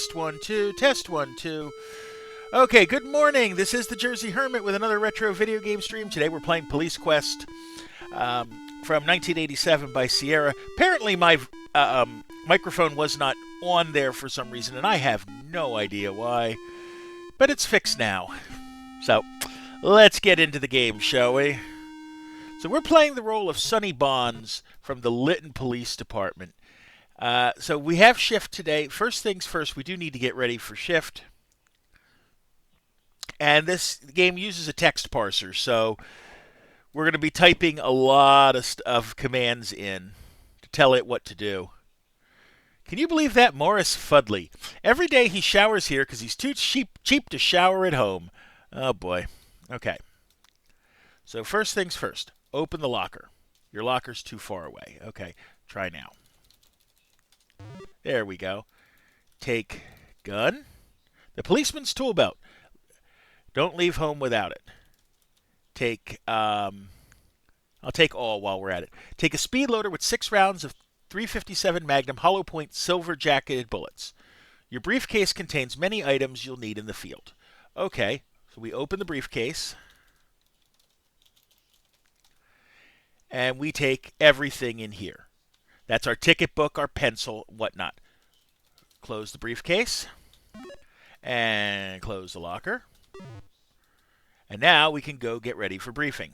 Test 1 2, test 1 2. Okay, good morning. This is the Jersey Hermit with another retro video game stream. Today we're playing Police Quest from 1987 by Sierra. Apparently my microphone was not on there for some reason, and I have no idea why. But it's fixed now. So, let's get into the game, shall we? So we're playing the role of Sonny Bonds from the Lytton Police Department. So we have shift today. First things first, we do need to get ready for shift. And this game uses a text parser, so we're going to be typing a lot of commands in to tell it what to do. Can you believe that? Morris Fudley. Every day he showers here because he's too cheap to shower at home. Oh, boy. Okay. So first things first, open the locker. Your locker's too far away. Okay, try now. There we go. Take gun. The policeman's tool belt. Don't leave home without it. Take, I'll take all while we're at it. Take a speed loader with 6 rounds of .357 Magnum hollow point silver jacketed bullets. Your briefcase contains many items you'll need in the field. Okay, so we open the briefcase. And we take everything in here. That's our ticket book, our pencil, whatnot. Close the briefcase. And close the locker. And now we can go get ready for briefing.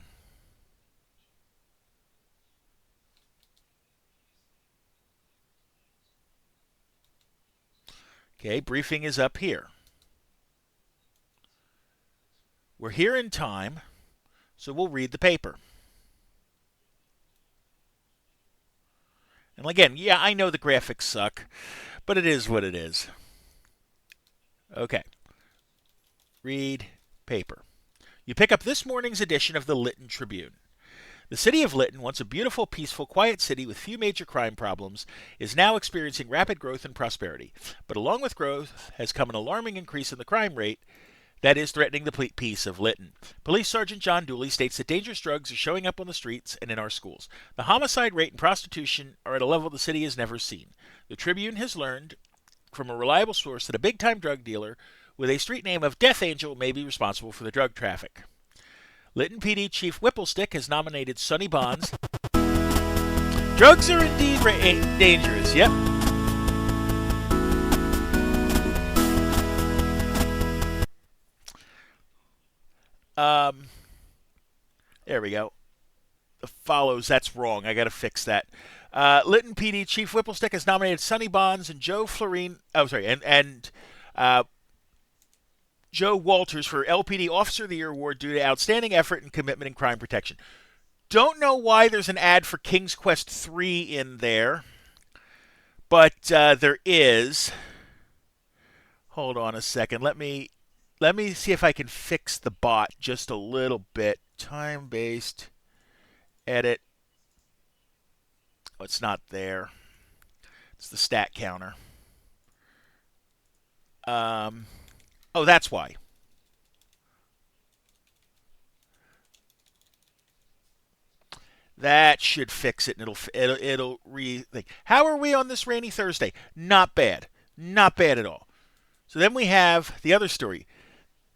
Okay, briefing is up here. We're here in time, so we'll read the paper. And again, yeah, I know the graphics suck, but it is what it is. Okay. Read paper. You pick up this morning's edition of the Lytton Tribune. The city of Lytton, once a beautiful, peaceful, quiet city with few major crime problems, is now experiencing rapid growth and prosperity. But along with growth has come an alarming increase in the crime rate that is threatening the peace of Lytton. Police Sergeant John Dooley states that dangerous drugs are showing up on the streets and in our schools. The homicide rate and prostitution are at a level the city has never seen. The Tribune has learned from a reliable source that a big-time drug dealer with a street name of Death Angel may be responsible for the drug traffic. Lytton PD Chief Whipplestick has nominated Sonny Bonds. Drugs are indeed dangerous, yep. There we go. The follows, that's wrong. I got to fix that. Lytton PD Chief Whipplestick has nominated Sonny Bonds and Joe Florine. Oh, sorry, and Joe Walters for LPD Officer of the Year Award due to outstanding effort and commitment in crime protection. Don't know why there's an ad for King's Quest 3 in there, but there is. Hold on a second. Let me see if I can fix the bot just a little bit. Time-based edit. Oh, it's not there. It's the stat counter. Oh, that's why. That should fix it, and it'll re-think. How are we on this rainy Thursday? Not bad. Not bad at all. So then we have the other story.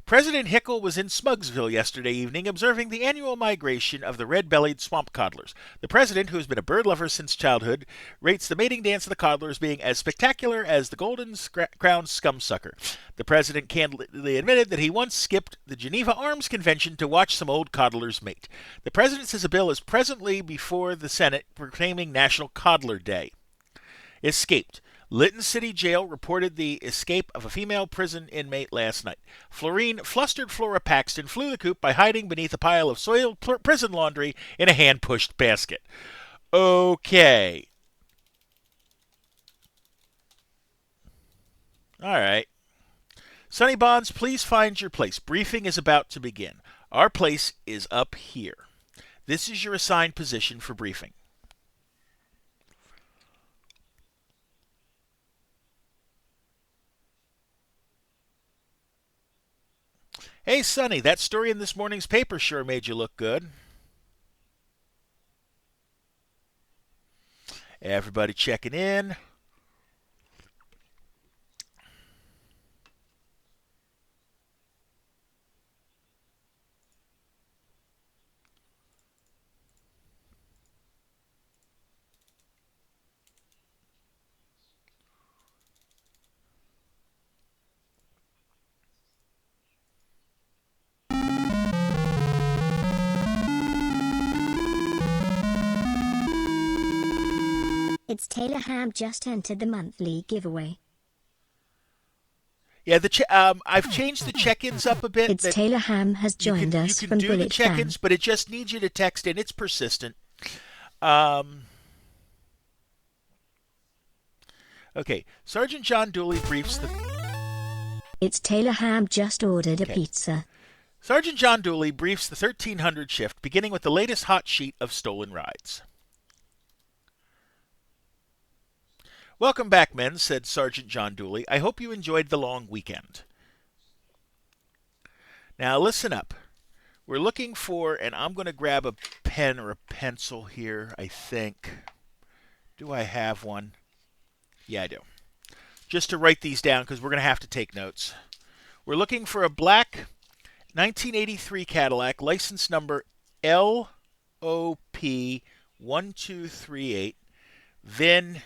President Hickel was in Smugsville yesterday evening observing the annual migration of the red-bellied swamp codlers. The president, who has been a bird lover since childhood, rates the mating dance of the codlers being as spectacular as the golden-crowned scumsucker. The president candidly admitted that he once skipped the Geneva Arms Convention to watch some old codlers mate. The president says a bill is presently before the Senate proclaiming National Codler Day. Escaped. Lytton City Jail reported the escape of a female prison inmate last night. Florine flustered Flora Paxton flew the coop by hiding beneath a pile of soiled prison laundry in a hand-pushed basket. Okay. All right. Sonny Bonds, please find your place. Briefing is about to begin. Our place is up here. This is your assigned position for briefing. Hey, Sonny, that story in this morning's paper sure made you look good. Everybody checking in. It's Taylor Ham just entered the monthly giveaway. Yeah, I've changed the check-ins up a bit. It's Taylor Ham has joined us you can from do the Bullet check-ins, Fan. but it just needs you to text in. It's persistent. Okay, Sergeant John Dooley briefs the... It's Taylor Ham just ordered a Okay. pizza. Sergeant John Dooley briefs the 1300 shift, beginning with the latest hot sheet of stolen rides. Welcome back, men, said Sergeant John Dooley. I hope you enjoyed the long weekend. Now listen up. We're looking for, and I'm going to grab a pen or a pencil here, I think. Do I have one? Yeah, I do. Just to write these down because we're going to have to take notes. We're looking for a black 1983 Cadillac, license number LOP1238, VIN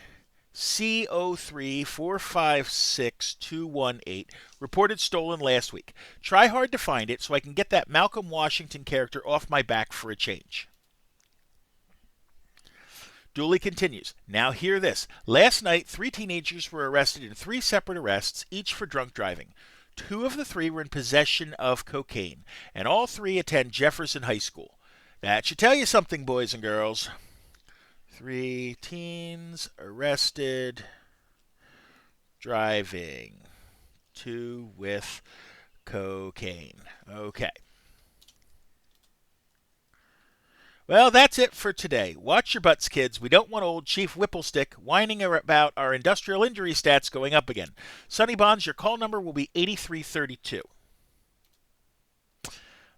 C03456-218, reported stolen last week. Try hard to find it so I can get that Malcolm Washington character off my back for a change. Dooley continues. Now hear this. Last night, 3 teenagers were arrested in 3 separate arrests, each for drunk driving. 2 of the 3 were in possession of cocaine, and all 3 attend Jefferson High School. That should tell you something, boys and girls. 3 teens arrested driving. 2 with cocaine. Okay. Well, that's it for today. Watch your butts, kids. We don't want old Chief Whipplestick whining about our industrial injury stats going up again. Sonny Bonds, your call number will be 8332.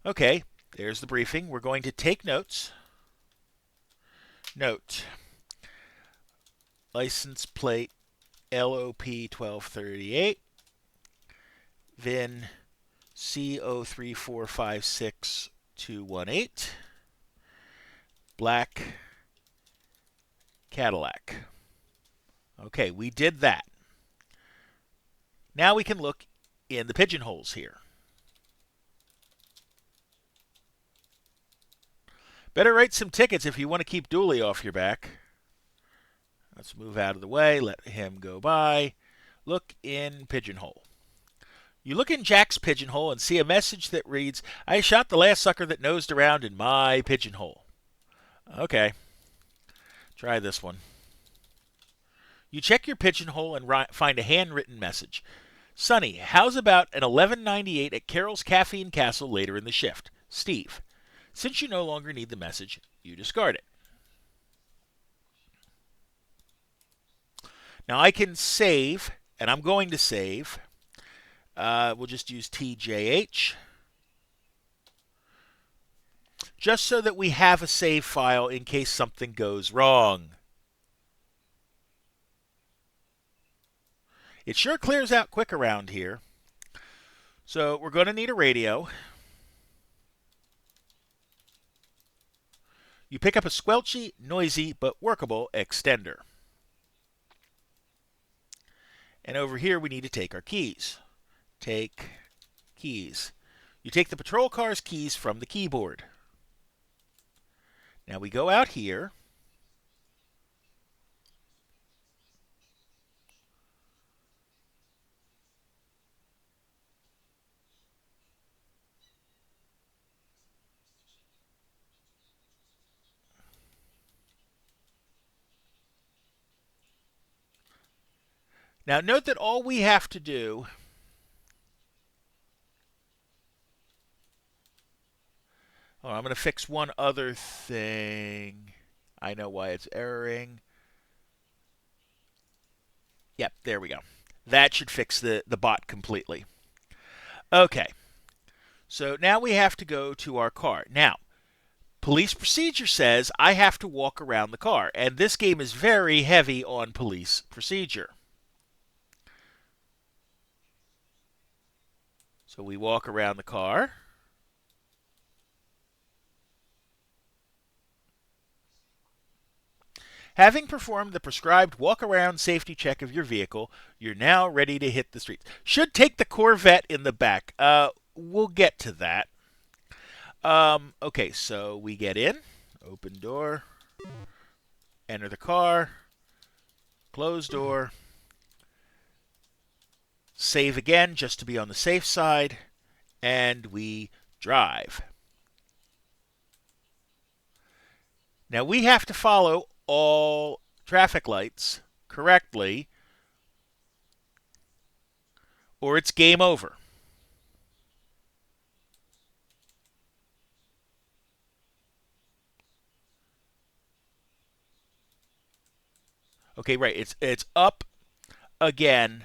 Okay, there's the briefing. We're going to take notes. Note. License plate LOP 1238. VIN C03456-218. Black Cadillac. Okay, we did that. Now we can look in the pigeonholes here. Better write some tickets if you want to keep Dooley off your back. Let's move out of the way, let him go by. Look in pigeonhole. You look in Jack's pigeonhole and see a message that reads, I shot the last sucker that nosed around in my pigeonhole. Okay. Try this one. You check your pigeonhole and find a handwritten message. Sonny, how's about an 1198 at Carol's Caffeine Castle later in the shift? Steve. Since you no longer need the message, you discard it. Now I can save, and I'm going to save. We'll just use TJH. Just so that we have a save file in case something goes wrong. It sure clears out quick around here. So we're going to need a radio. You pick up a squelchy, noisy, but workable extender. And over here we need to take our keys. Take keys. You take the patrol car's keys from the keyboard. Now we go out here. Now note that all we have to do I'm going to fix one other thing. I know why it's erroring. Yep, there we go. That should fix the bot completely. Okay. So now we have to go to our car. Now, police procedure says I have to walk around the car. And this game is very heavy on police procedure. So we walk around the car. Having performed the prescribed walk-around safety check of your vehicle, you're now ready to hit the streets. Should take the Corvette in the back. We'll get to that. Okay, so we get in, open door, enter the car, Close door. Save again just to be on the safe side. And we drive. Now we have to follow all traffic lights correctly or it's game over. Okay, right. It's up again.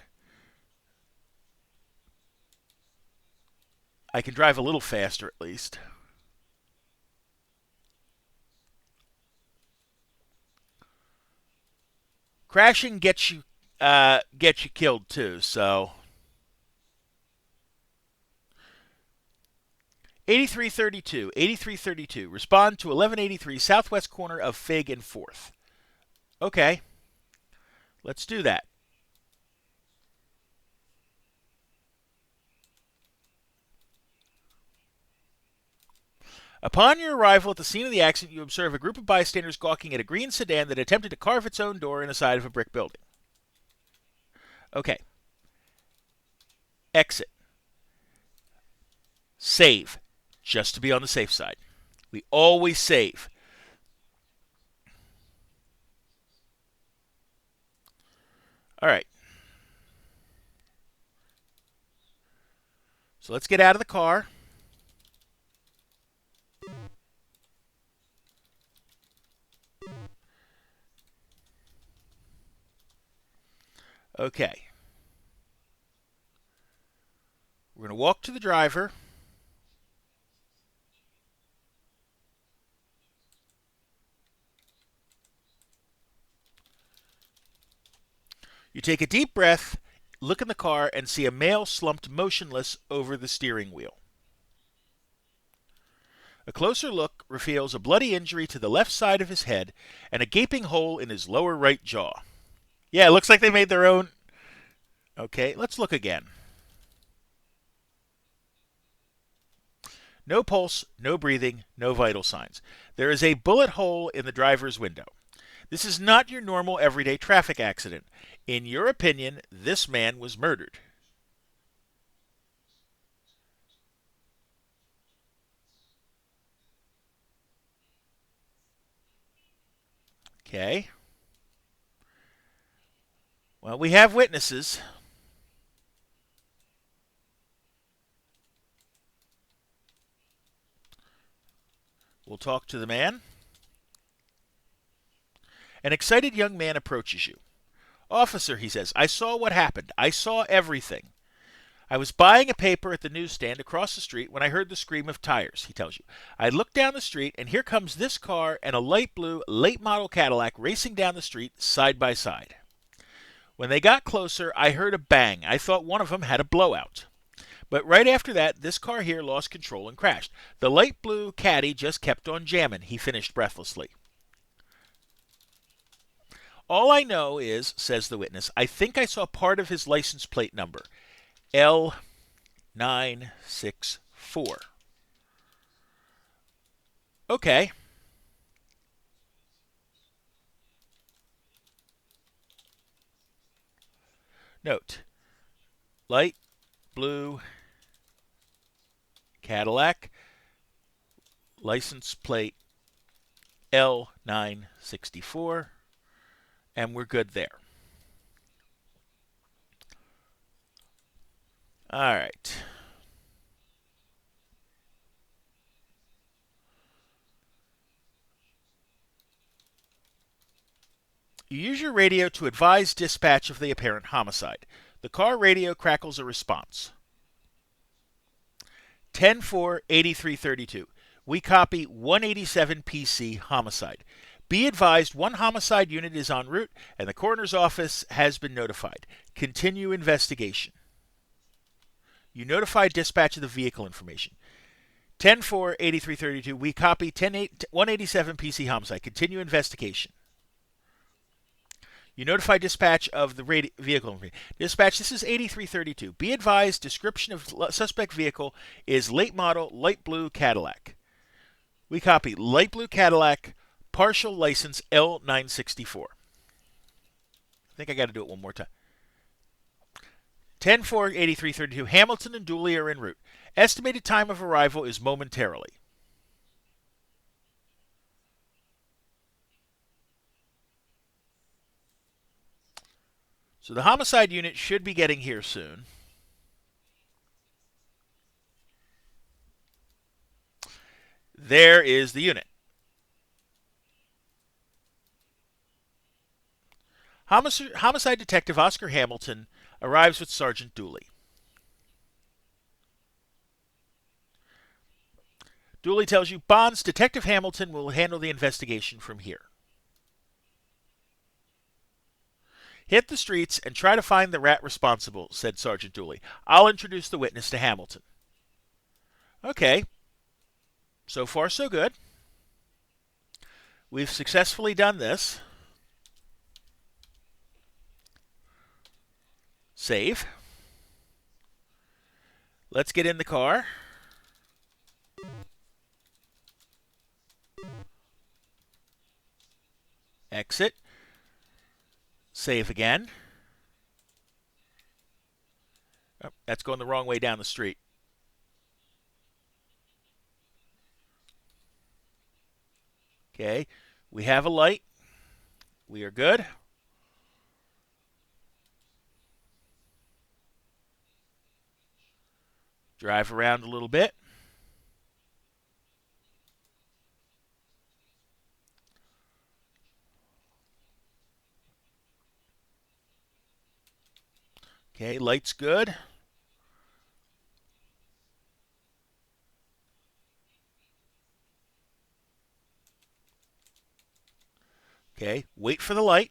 I can drive a little faster at least. Crashing gets you killed too. So 8332. Respond to 1183 southwest corner of Fig and 4th. Okay, let's do that. Upon your arrival at the scene of the accident, you observe a group of bystanders gawking at a green sedan that attempted to carve its own door in the side of a brick building. Okay. Exit. Save. Just to be on the safe side. We always save. All right. So let's get out of the car. Okay. We're going to walk to the driver. You take a deep breath, look in the car, and see a male slumped motionless over the steering wheel. A closer look reveals a bloody injury to the left side of his head and a gaping hole in his lower right jaw. Yeah, it looks like they made their own. Okay, let's look again. No pulse, no breathing, no vital signs. There is a bullet hole in the driver's window. This is not your normal everyday traffic accident. In your opinion, this man was murdered. Okay. Well, we have witnesses. We'll talk to the man. An excited young man approaches you. Officer, he says, I saw what happened. I saw everything. I was buying a paper at the newsstand across the street when I heard the scream of tires, he tells you. I looked down the street, and here comes this car and a light blue, late model Cadillac racing down the street side by side. When they got closer, I heard a bang. I thought one of them had a blowout. But right after that, this car here lost control and crashed. The light blue Caddy just kept on jamming, he finished breathlessly. All I know is, says the witness, I think I saw part of his license plate number. L964. Okay. Note. Light blue Cadillac. License plate L964. And we're good there. All right. You use your radio to advise dispatch of the apparent homicide. The car radio crackles a response. 10-4-8332. We copy 187 PC homicide. Be advised one homicide unit is en route and the coroner's office has been notified. Continue investigation. You notify dispatch of the vehicle information. 10-4-8332. We copy 187 PC homicide. Continue investigation. You notify dispatch of the vehicle information. Dispatch, this is 8332. Be advised, description of suspect vehicle is late model, light blue Cadillac. We copy light blue Cadillac, partial license L964. I think I got to do it one more time. 10-4-83-32. Hamilton and Dooley are en route. Estimated time of arrival is momentarily. So the homicide unit should be getting here soon. There is the unit. Homicide Detective Oscar Hamilton arrives with Sergeant Dooley. Dooley tells you, Bonds, Detective Hamilton will handle the investigation from here. Hit the streets and try to find the rat responsible, said Sergeant Dooley. I'll introduce the witness to Hamilton. Okay, so far so good. We've successfully done this. Save. Let's get in the car. Exit. Save again. Oh, that's going the wrong way down the street. Okay, we have a light. We are good. Drive around a little bit. Okay, light's good. Okay, wait for the light.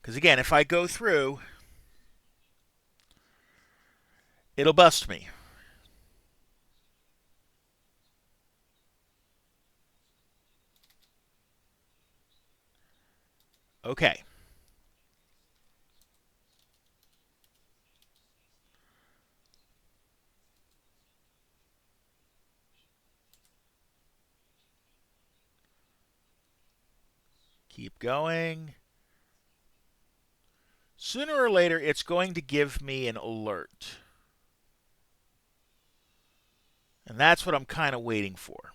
Because again, if I go through, it'll bust me. Okay. Keep going. Sooner or later, it's going to give me an alert. And that's what I'm kind of waiting for.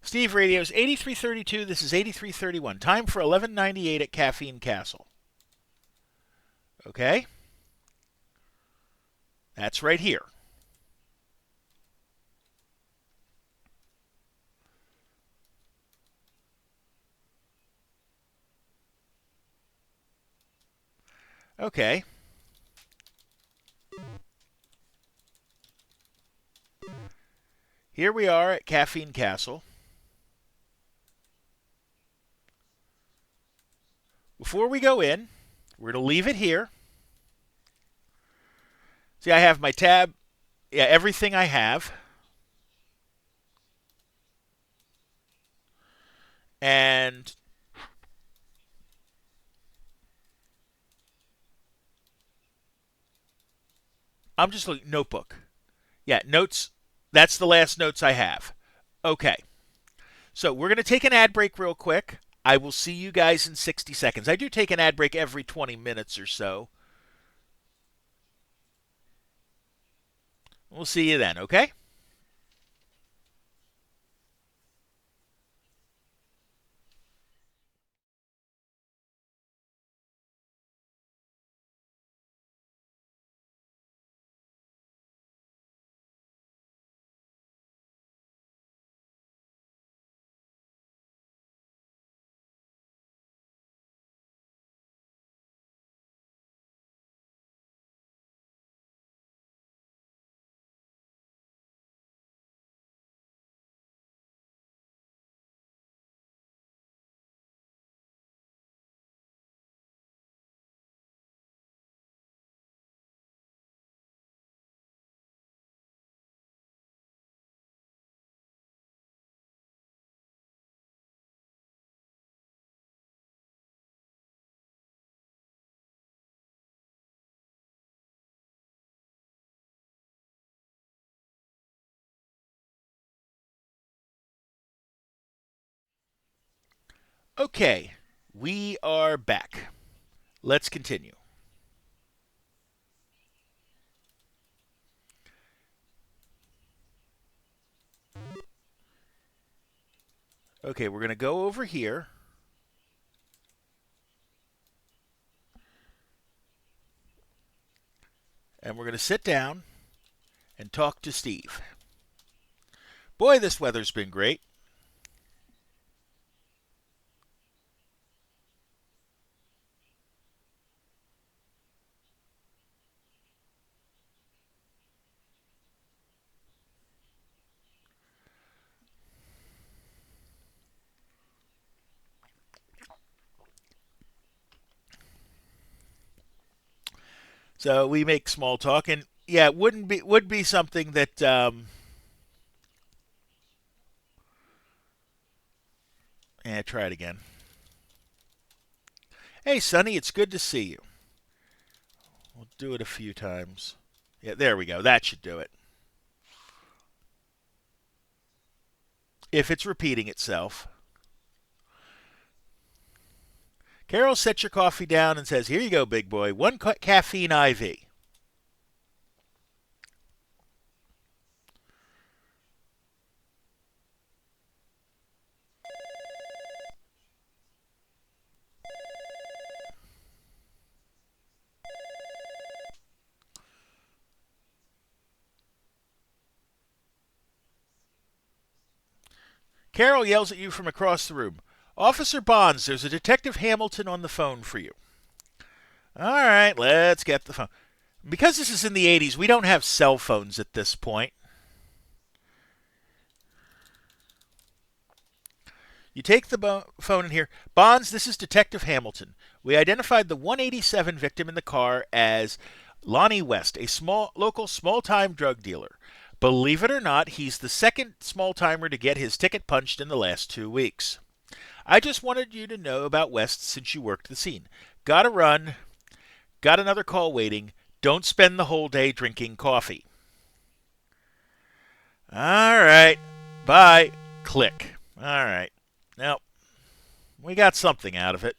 Steve Radios 8332. This is 8331. Time for 1198 at Caffeine Castle. Okay? That's right here. Okay. Here we are at Caffeine Castle. Before we go in, we're going to leave it here. See, I have my tab. Yeah, everything I have. And I'm just looking. Notebook. Yeah, notes. That's the last notes I have. Okay. So we're going to take an ad break real quick. I will see you guys in 60 seconds. I do take an ad break every 20 minutes or so. We'll see you then, okay? Okay, we are back. Let's continue. Okay, we're going to go over here and we're going to sit down and talk to Steve. Boy, this weather's been great. So we make small talk, and yeah, it would be something that try it again. Hey, Sonny, it's good to see you. We'll do it a few times. Yeah, there we go. That should do it. If it's repeating itself. Carol sets your coffee down and says, "Here you go, big boy. One caffeine IV." Carol yells at you from across the room. "Officer Bonds, there's a Detective Hamilton on the phone for you." All right, let's get the phone. Because this is in the 80s, we don't have cell phones at this point. You take the phone in here. "Bonds, this is Detective Hamilton. We identified the 187 victim in the car as Lonnie West, a local small-time drug dealer. Believe it or not, he's the second small-timer to get his ticket punched in the last 2 weeks. I just wanted you to know about West since you worked the scene. Gotta run. Got another call waiting. Don't spend the whole day drinking coffee." All right. Bye. Click. All right. Now, we got something out of it.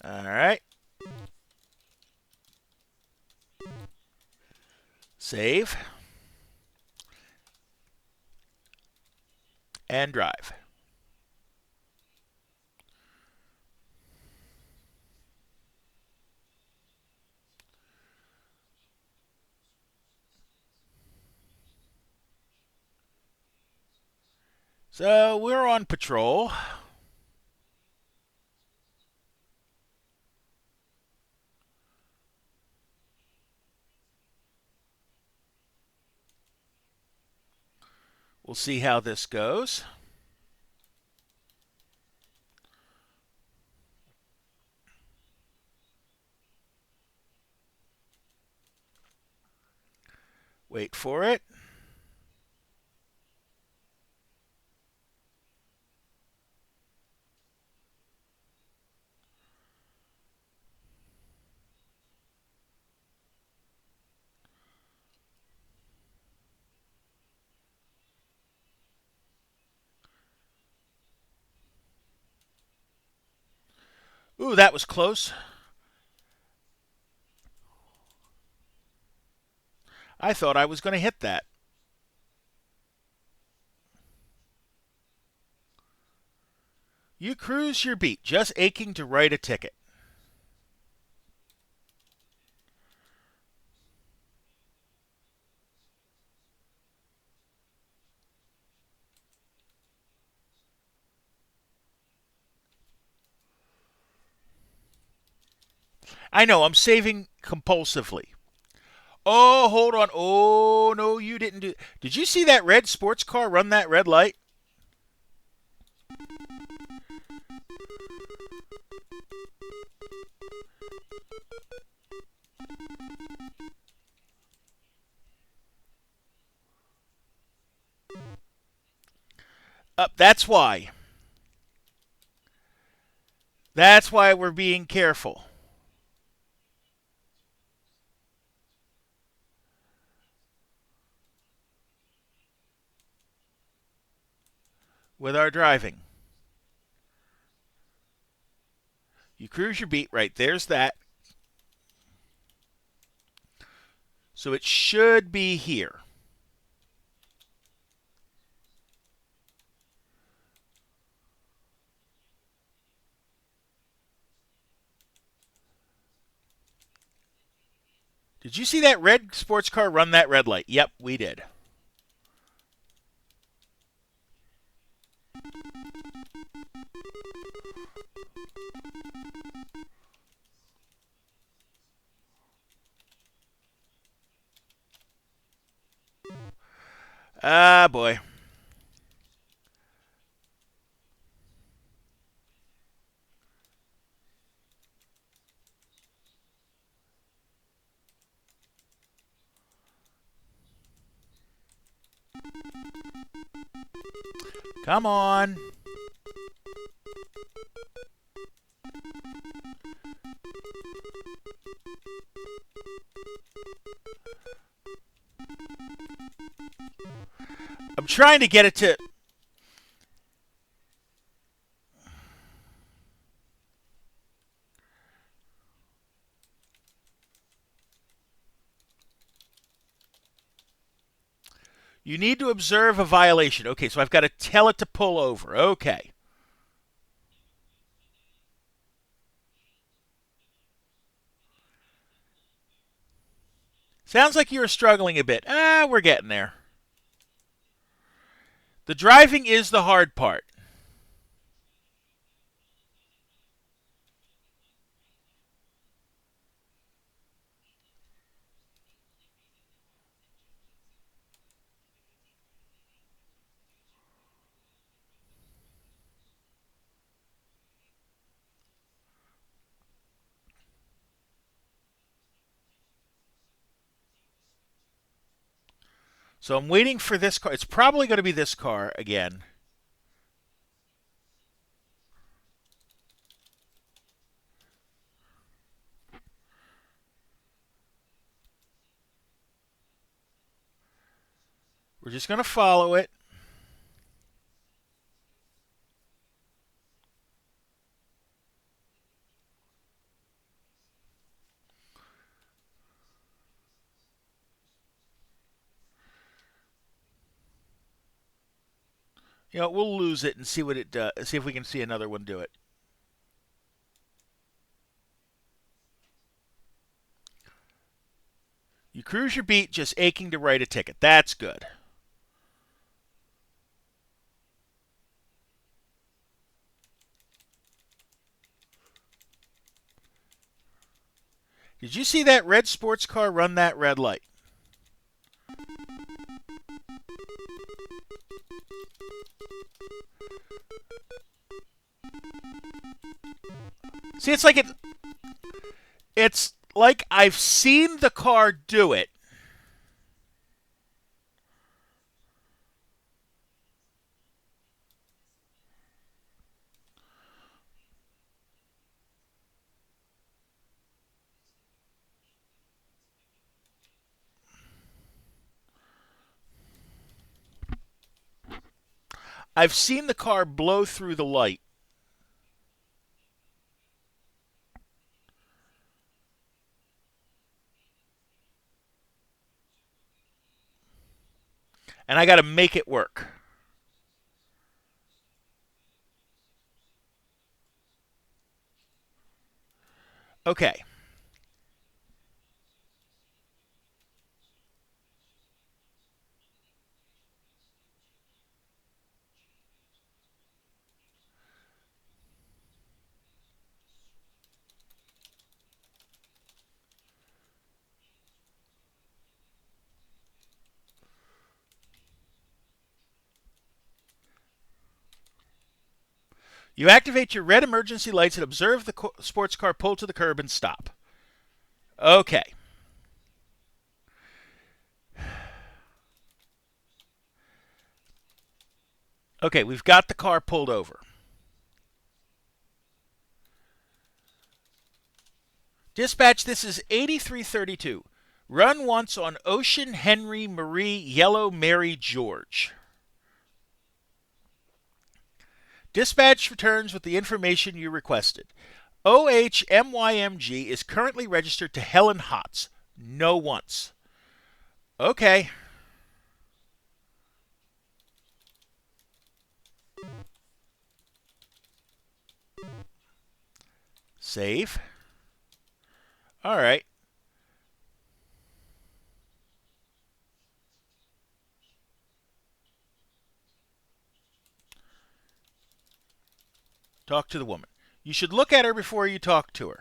All right. Save and drive. So we're on patrol. We'll see how this goes. Wait for it. Ooh, that was close. I thought I was going to hit that. You cruise your beat, just aching to write a ticket. I know, I'm saving compulsively. Oh, hold on. Oh, no, you didn't do. Did you see that red sports car run that red light? That's why. That's why we're being careful with our driving. You cruise your beat right. There's that. So it should be here. Did you see that red sports car run that red light? Yep, we did. Ah, boy. Come on. I'm trying to get it to. You need to observe a violation. Okay, so I've got to tell it to pull over. Okay. Sounds like you're struggling a bit. Ah, we're getting there. The driving is the hard part. So I'm waiting for this car. It's probably going to be this car again. We're just going to follow it. We'll lose it and see what it does. See if we can see another one do it. You cruise your beat, just aching to write a ticket. That's good. Did you see that red sports car run that red light? See, it's like I've seen the car do it. I've seen the car blow through the light. And I got to make it work. Okay. You activate your red emergency lights and observe the sports car pull to the curb and stop. Okay. Okay, we've got the car pulled over. Dispatch, this is 8332. Run once on Ocean Henry Marie Yellow Mary George. Dispatch returns with the information you requested. OHMYMG is currently registered to Helen Hotz. No once. Okay. Save. All right. Talk to the woman. You should look at her before you talk to her.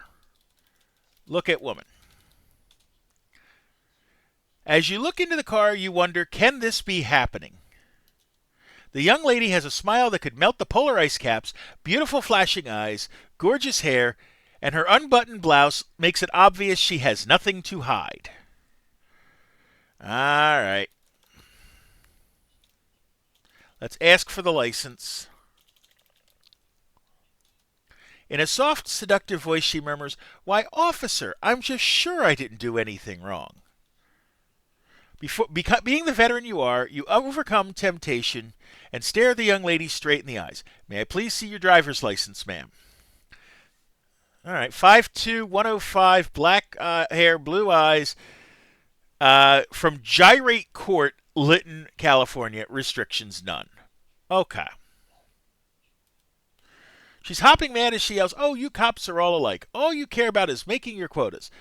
Look at woman. As you look into the car, you wonder, can this be happening? The young lady has a smile that could melt the polar ice caps, beautiful flashing eyes, gorgeous hair, and her unbuttoned blouse makes it obvious she has nothing to hide. All right. Let's ask for the license. In a soft, seductive voice, she murmurs, "Why, officer, I'm just sure I didn't do anything wrong." Being the veteran you are, you overcome temptation and stare the young lady straight in the eyes. "May I please see your driver's license, ma'am?" All right, 52105, black hair, blue eyes, from Gyrate Court, Lytton, California. Restrictions none. Okay. She's hopping mad as she yells, "Oh, you cops are all alike. All you care about is making your quotas."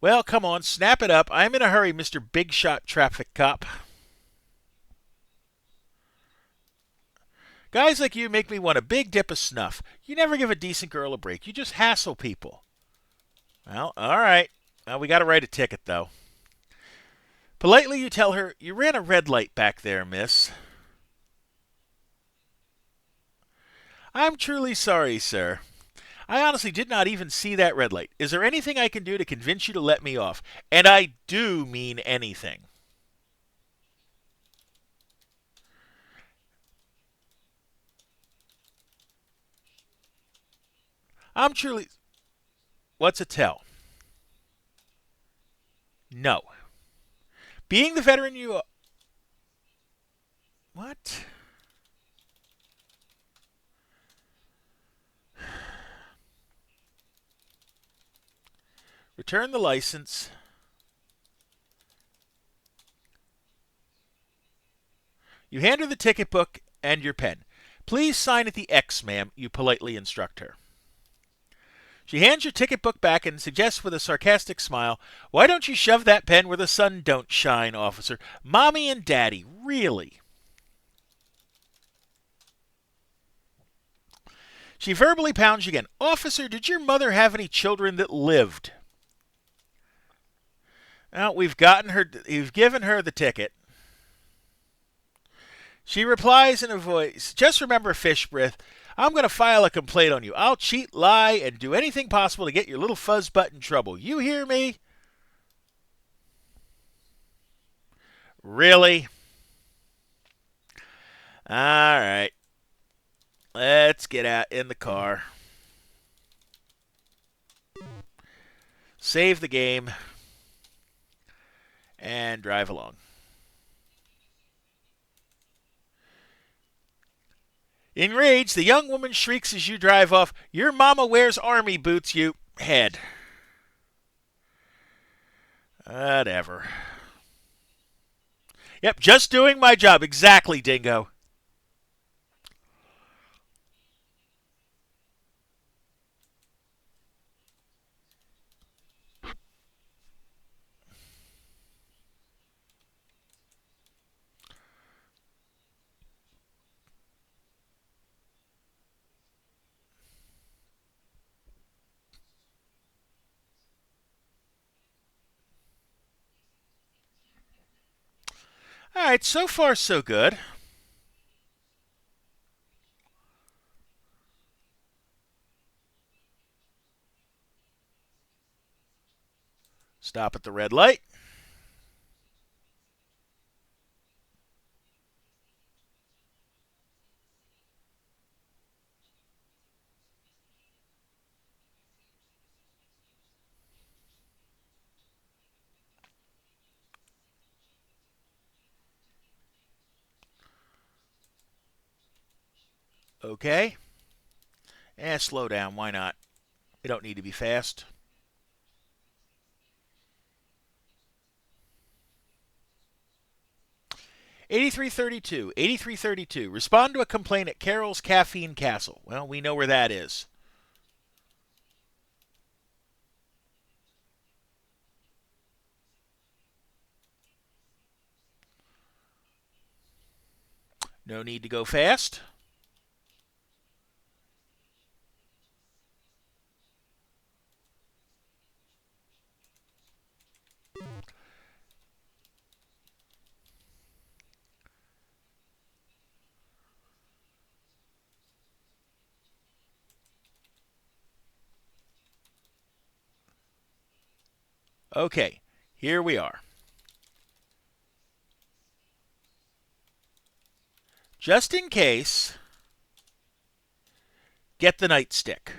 "Well, come on, snap it up. I'm in a hurry, Mr. Big Shot Traffic Cop." "Guys like you make me want a big dip of snuff. You never give a decent girl a break. You just hassle people." "Well, all right. We got to write a ticket, though." Politely, you tell her, "You ran a red light back there, miss." "I'm truly sorry, sir. I honestly did not even see that red light. Is there anything I can do to convince you to let me off?" And I do mean anything. "I'm truly. What's a tell?" "No. Being the veteran you are." What? Return the license. You hand her the ticket book and your pen. "Please sign at the X, ma'am," you politely instruct her. She hands your ticket book back and suggests with a sarcastic smile, "Why don't you shove that pen where the sun don't shine, officer? Mommy and Daddy, really?" She verbally pounds you again. "Officer, did your mother have any children that lived?" Now, you've given her the ticket. She replies in a voice, "Just remember, fish breath, I'm going to file a complaint on you. I'll cheat, lie, and do anything possible to get your little fuzz butt in trouble. You hear me?" "Really?" "All right. Let's get out in the car. Save the game. And drive along." Enraged, the young woman shrieks as you drive off, "Your mama wears army boots, you head." Whatever. "Yep, just doing my job. Exactly, Dingo." All right, so far so good. Stop at the red light. Okay. Slow down. Why not? They don't need to be fast. 8332. 8332. Respond to a complaint at Carol's Caffeine Castle. Well, we know where that is. No need to go fast. Okay, here we are. Just in case, get the nightstick.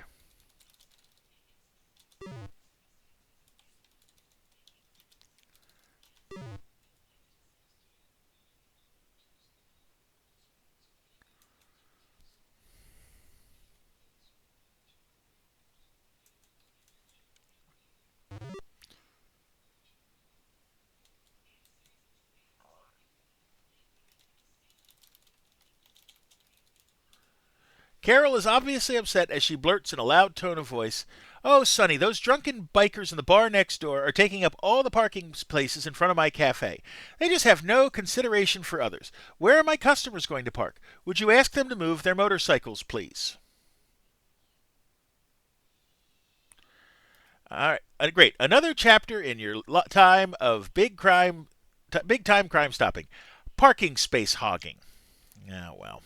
Carol is obviously upset as she blurts in a loud tone of voice, "Oh, Sonny, those drunken bikers in the bar next door are taking up all the parking places in front of my cafe. They just have no consideration for others. Where are my customers going to park? Would you ask them to move their motorcycles, please?" All right, great. Another chapter in your time of big time crime stopping, parking space hogging. Yeah, well.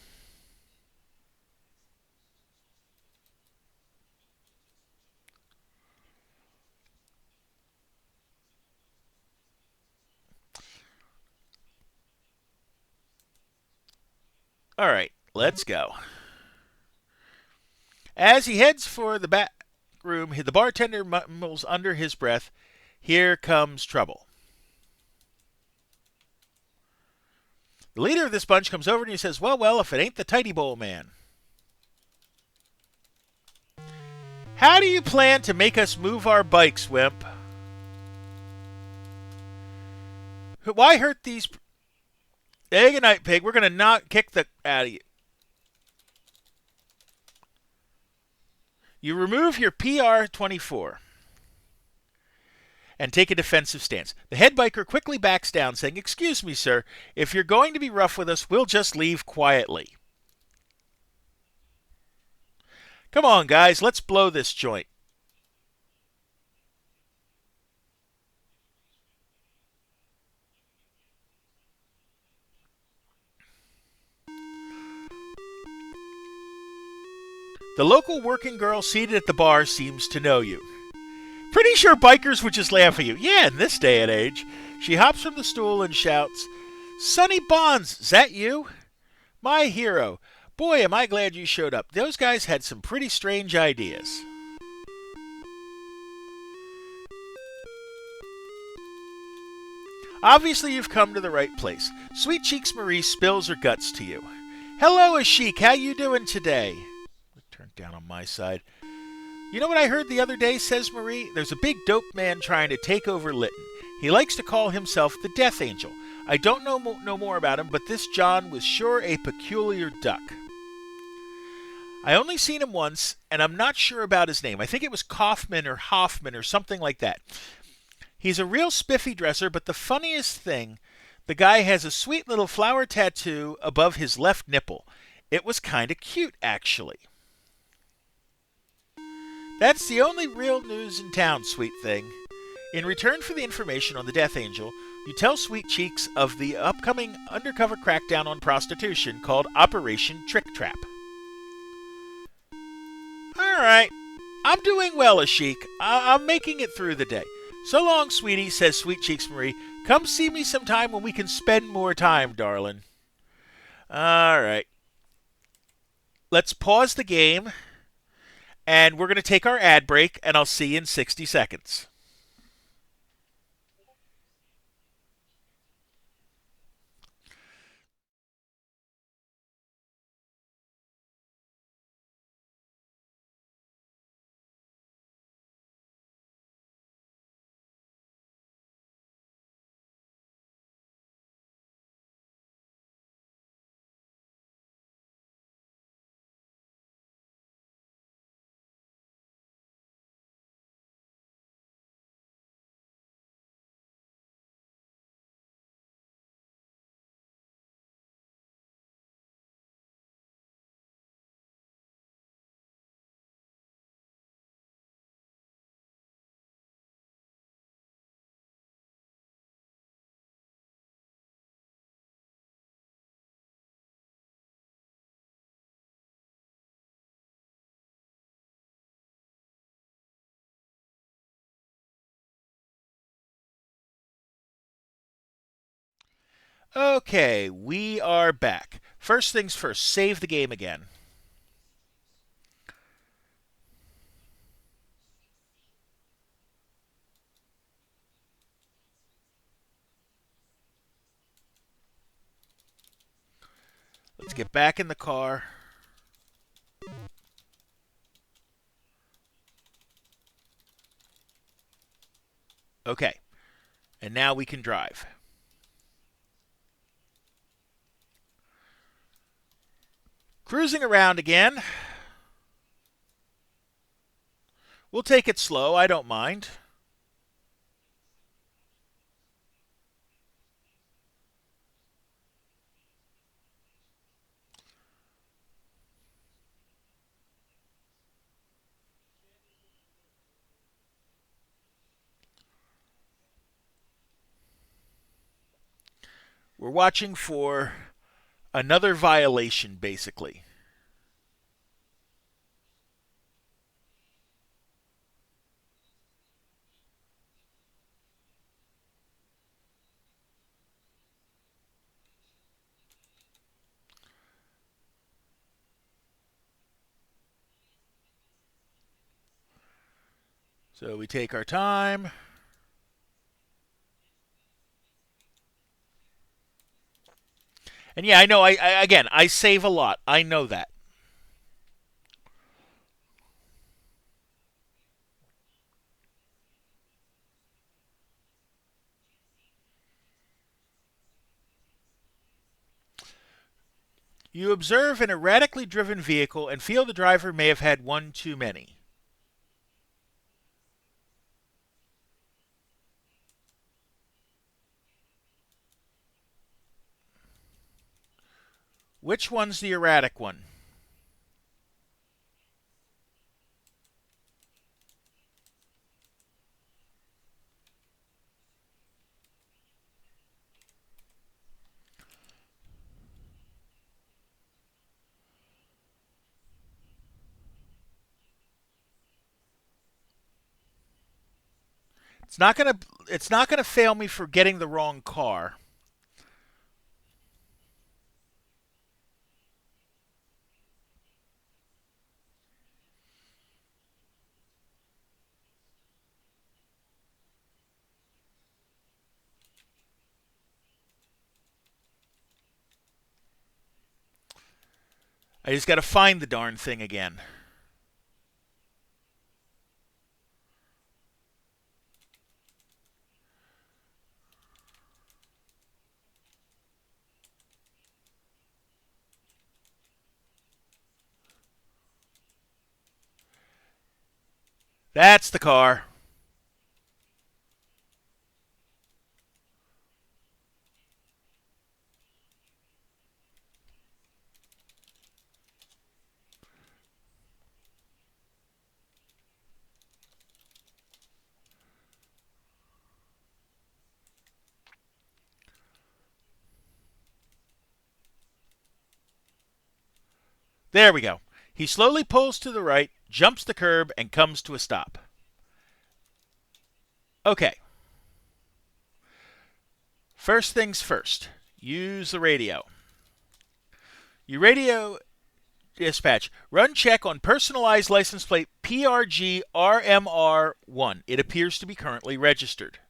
All right, let's go. As he heads for the back room, the bartender mumbles under his breath, "Here comes trouble." The leader of this bunch comes over and he says, "Well, if it ain't the Tidy Bowl man." "How do you plan to make us move our bikes, Wimp? Why hurt these... Hey, good night, pig. We're going to not kick the out of you. You remove your PR-24 and take a defensive stance. The head biker quickly backs down, saying, "Excuse me, sir. If you're going to be rough with us, we'll just leave quietly." "Come on, guys. Let's blow this joint." The local working girl seated at the bar seems to know you. "Pretty sure bikers would just laugh at you." "Yeah, in this day and age." She hops from the stool and shouts, "Sonny Bonds, is that you? My hero. Boy, am I glad you showed up. Those guys had some pretty strange ideas." "Obviously, you've come to the right place." Sweet Cheeks Marie spills her guts to you. "Hello, Ashik. How you doing today?" Turn down on my side. "You know what I heard the other day," says Marie? "There's a big dope man trying to take over Lytton. He likes to call himself the Death Angel. I don't know no more about him, but this John was sure a peculiar duck. I only seen him once, and I'm not sure about his name. I think it was Kaufman or Hoffman or something like that. He's a real spiffy dresser, but the funniest thing, the guy has a sweet little flower tattoo above his left nipple. It was kind of cute, actually." "That's the only real news in town, sweet thing. In return for the information on the Death Angel, you tell Sweet Cheeks of the upcoming undercover crackdown on prostitution called Operation Trick Trap." "All right. I'm doing well, Ashik. I'm making it through the day." "So long, sweetie," says Sweet Cheeks Marie. "Come see me sometime when we can spend more time, darling." All right. Let's pause the game, and we're going to take our ad break, and I'll see you in 60 seconds. Okay, we are back. First things first, save the game again. Let's get back in the car. Okay, and now we can drive. Cruising around again. We'll take it slow, I don't mind. We're watching for another violation, basically. So we take our time. And yeah, I know. Again, I save a lot. I know that. You observe an erratically driven vehicle and feel the driver may have had one too many. Which one's the erratic one? It's not gonna fail me for getting the wrong car. I just got to find the darn thing again. That's the car. There we go. He slowly pulls to the right, jumps the curb, and comes to a stop. Okay, first things first. Use the radio. You radio dispatch. Run check on personalized license plate PRG RMR1. It appears to be currently registered.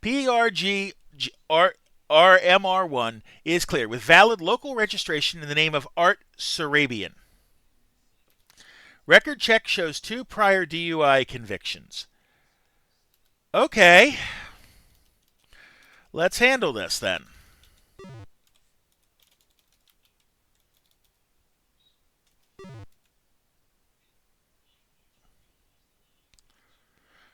PRG RMR1 is clear with valid local registration in the name of Art Sarabian. Record check shows 2 prior DUI convictions. Okay, let's handle this then.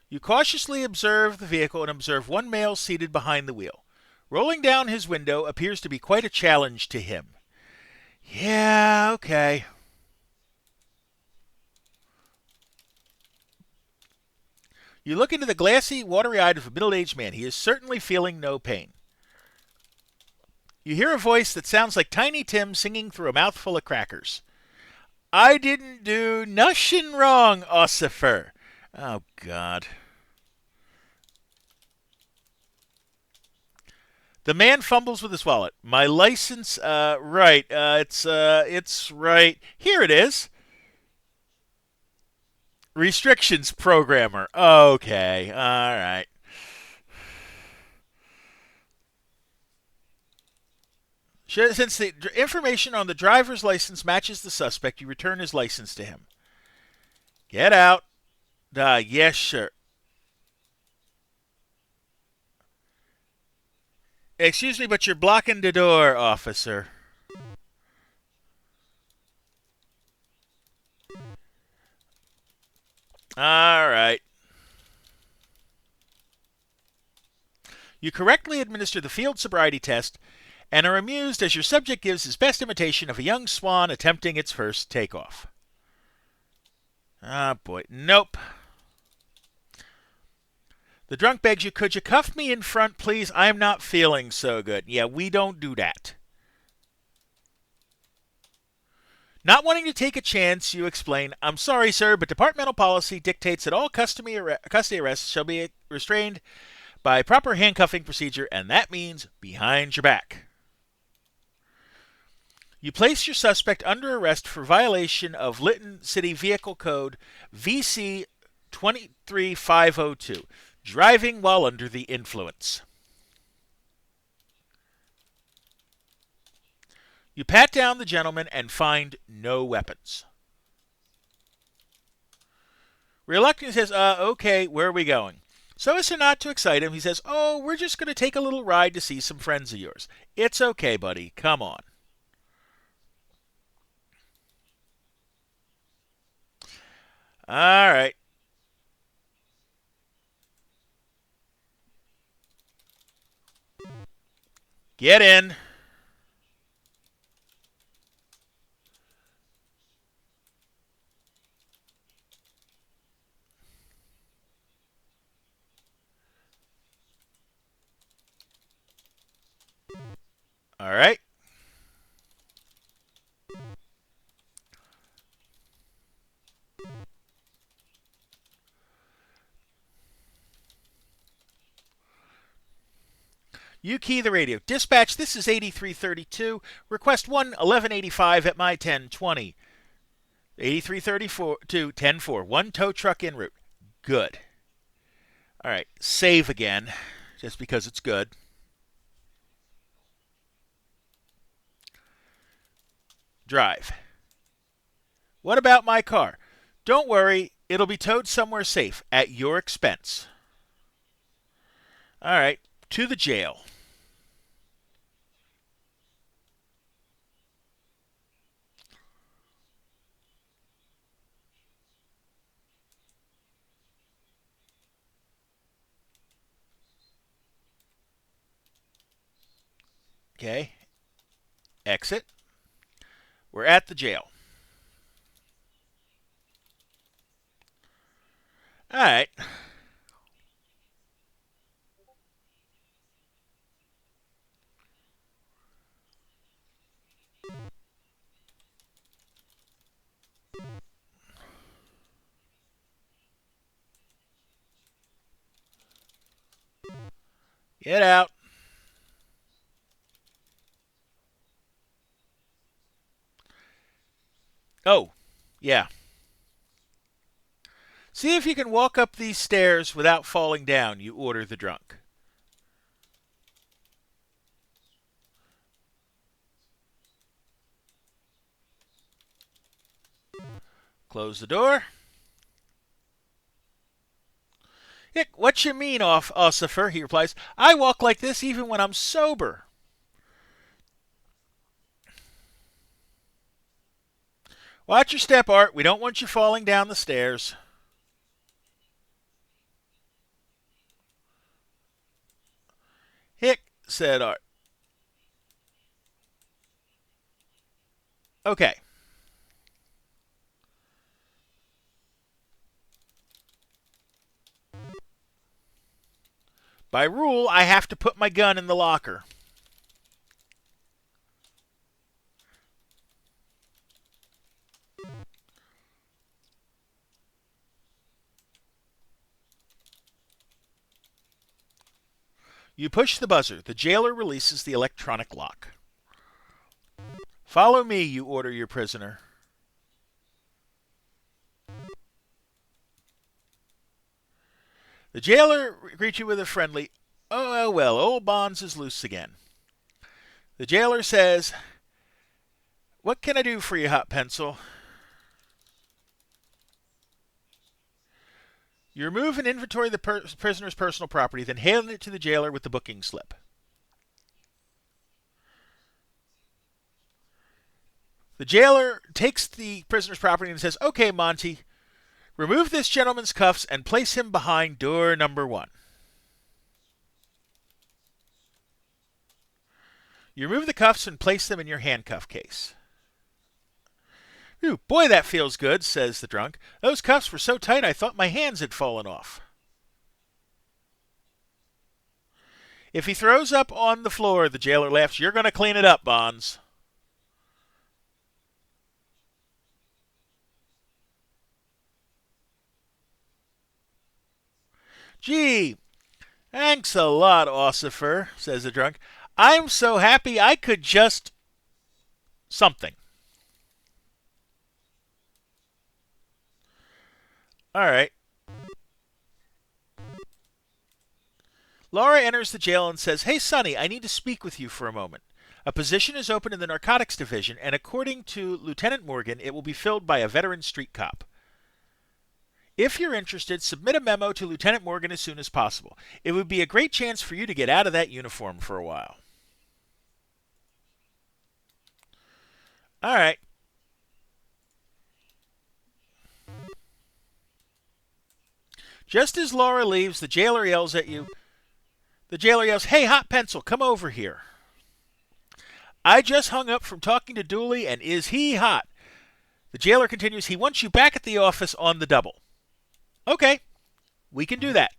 You cautiously observe the vehicle and observe one male seated behind the wheel. Rolling down his window appears to be quite a challenge to him. Yeah, okay. You look into the glassy, watery eyes of a middle aged man. He is certainly feeling no pain. You hear a voice that sounds like Tiny Tim singing through a mouthful of crackers. I didn't do nothing wrong, Ossifer. Oh, God. The man fumbles with his wallet. My license, right. It's right. Here it is. Restrictions programmer. Okay, all right. Since the information on the driver's license matches the suspect, you return his license to him. Get out. Yes, sir. Excuse me, but you're blocking the door, officer. All right. You correctly administer the field sobriety test and are amused as your subject gives his best imitation of a young swan attempting its first takeoff. Ah, boy. Nope. The drunk begs you, could you cuff me in front, please? I'm not feeling so good. Yeah, we don't do that. Not wanting to take a chance, you explain, I'm sorry, sir, but departmental policy dictates that all custody arrests shall be restrained by proper handcuffing procedure, and that means behind your back. You place your suspect under arrest for violation of Lytton City Vehicle Code VC 23502, driving while under the influence. You pat down the gentleman and find no weapons. Reluctant, he says, okay, where are we going? So as to not to excite him, he says, oh, we're just going to take a little ride to see some friends of yours. It's okay, buddy. Come on. All right. Get in. All right. You key the radio. Dispatch, this is 8332. Request 1185 at my 1020. 8334 to 104. One tow truck en route. Good. All right. Save again, just because it's good. Drive. What about my car? Don't worry, it'll be towed somewhere safe at your expense. All right. To the jail. Okay. Exit. We're at the jail. All right. Get out. Oh, yeah. See if you can walk up these stairs without falling down, you order the drunk. Close the door. What you mean, Ossifer? He replies. I walk like this even when I'm sober. Watch your step, Art. We don't want you falling down the stairs. Hick, said Art. Okay. By rule, I have to put my gun in the locker. You push the buzzer. The jailer releases the electronic lock. Follow me, you order your prisoner. The jailer greets you with a friendly, "Oh, well, old Bonds is loose again." The jailer says, "What can I do for you, Hot Pencil?" You remove and inventory the prisoner's personal property, then hand it to the jailer with the booking slip. The jailer takes the prisoner's property and says, "Okay, Monty, remove this gentleman's cuffs and place him behind door number 1." You remove the cuffs and place them in your handcuff case. "Ooh, boy, that feels good," says the drunk. "Those cuffs were so tight I thought my hands had fallen off." If he throws up on the floor, the jailer laughs, "You're going to clean it up, Bonds." "Gee, thanks a lot, Ossifer," says the drunk. "I'm so happy I could just something." All right. Laura enters the jail and says, "Hey, Sonny, I need to speak with you for a moment. A position is open in the narcotics division, and according to Lieutenant Morgan, it will be filled by a veteran street cop. If you're interested, submit a memo to Lieutenant Morgan as soon as possible. It would be a great chance for you to get out of that uniform for a while." All right. Just as Laura leaves, the jailer yells at you. The jailer yells, "Hey, Hot Pencil, come over here. I just hung up from talking to Dooley, and is he hot?" The jailer continues, "He wants you back at the office on the double." "Okay, we can do that."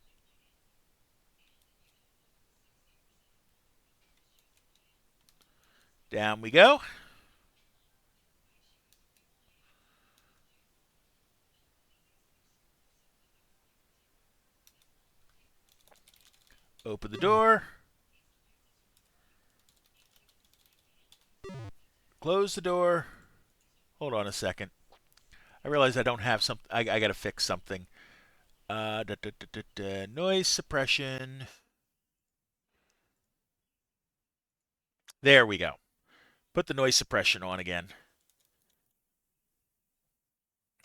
Down we go. Open the door. Close the door. Hold on a second. I realize I don't have something. I got to fix something. Noise suppression. There we go. Put the noise suppression on again.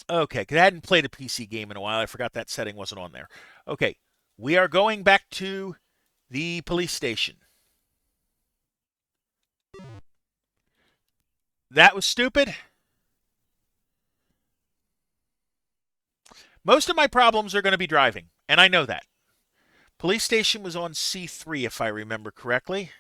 Okay, because I hadn't played a PC game in a while. I forgot that setting wasn't on there. Okay, we are going back to the police station. That was stupid. Most of my problems are going to be driving, and I know that. Police station was on C3, if I remember correctly.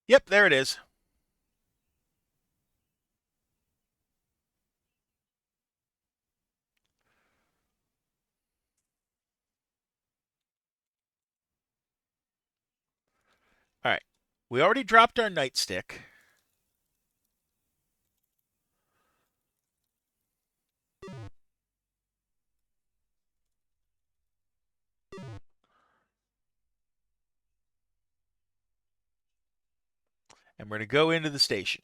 Yep, there it is. All right. We already dropped our nightstick. And we're going to go into the station.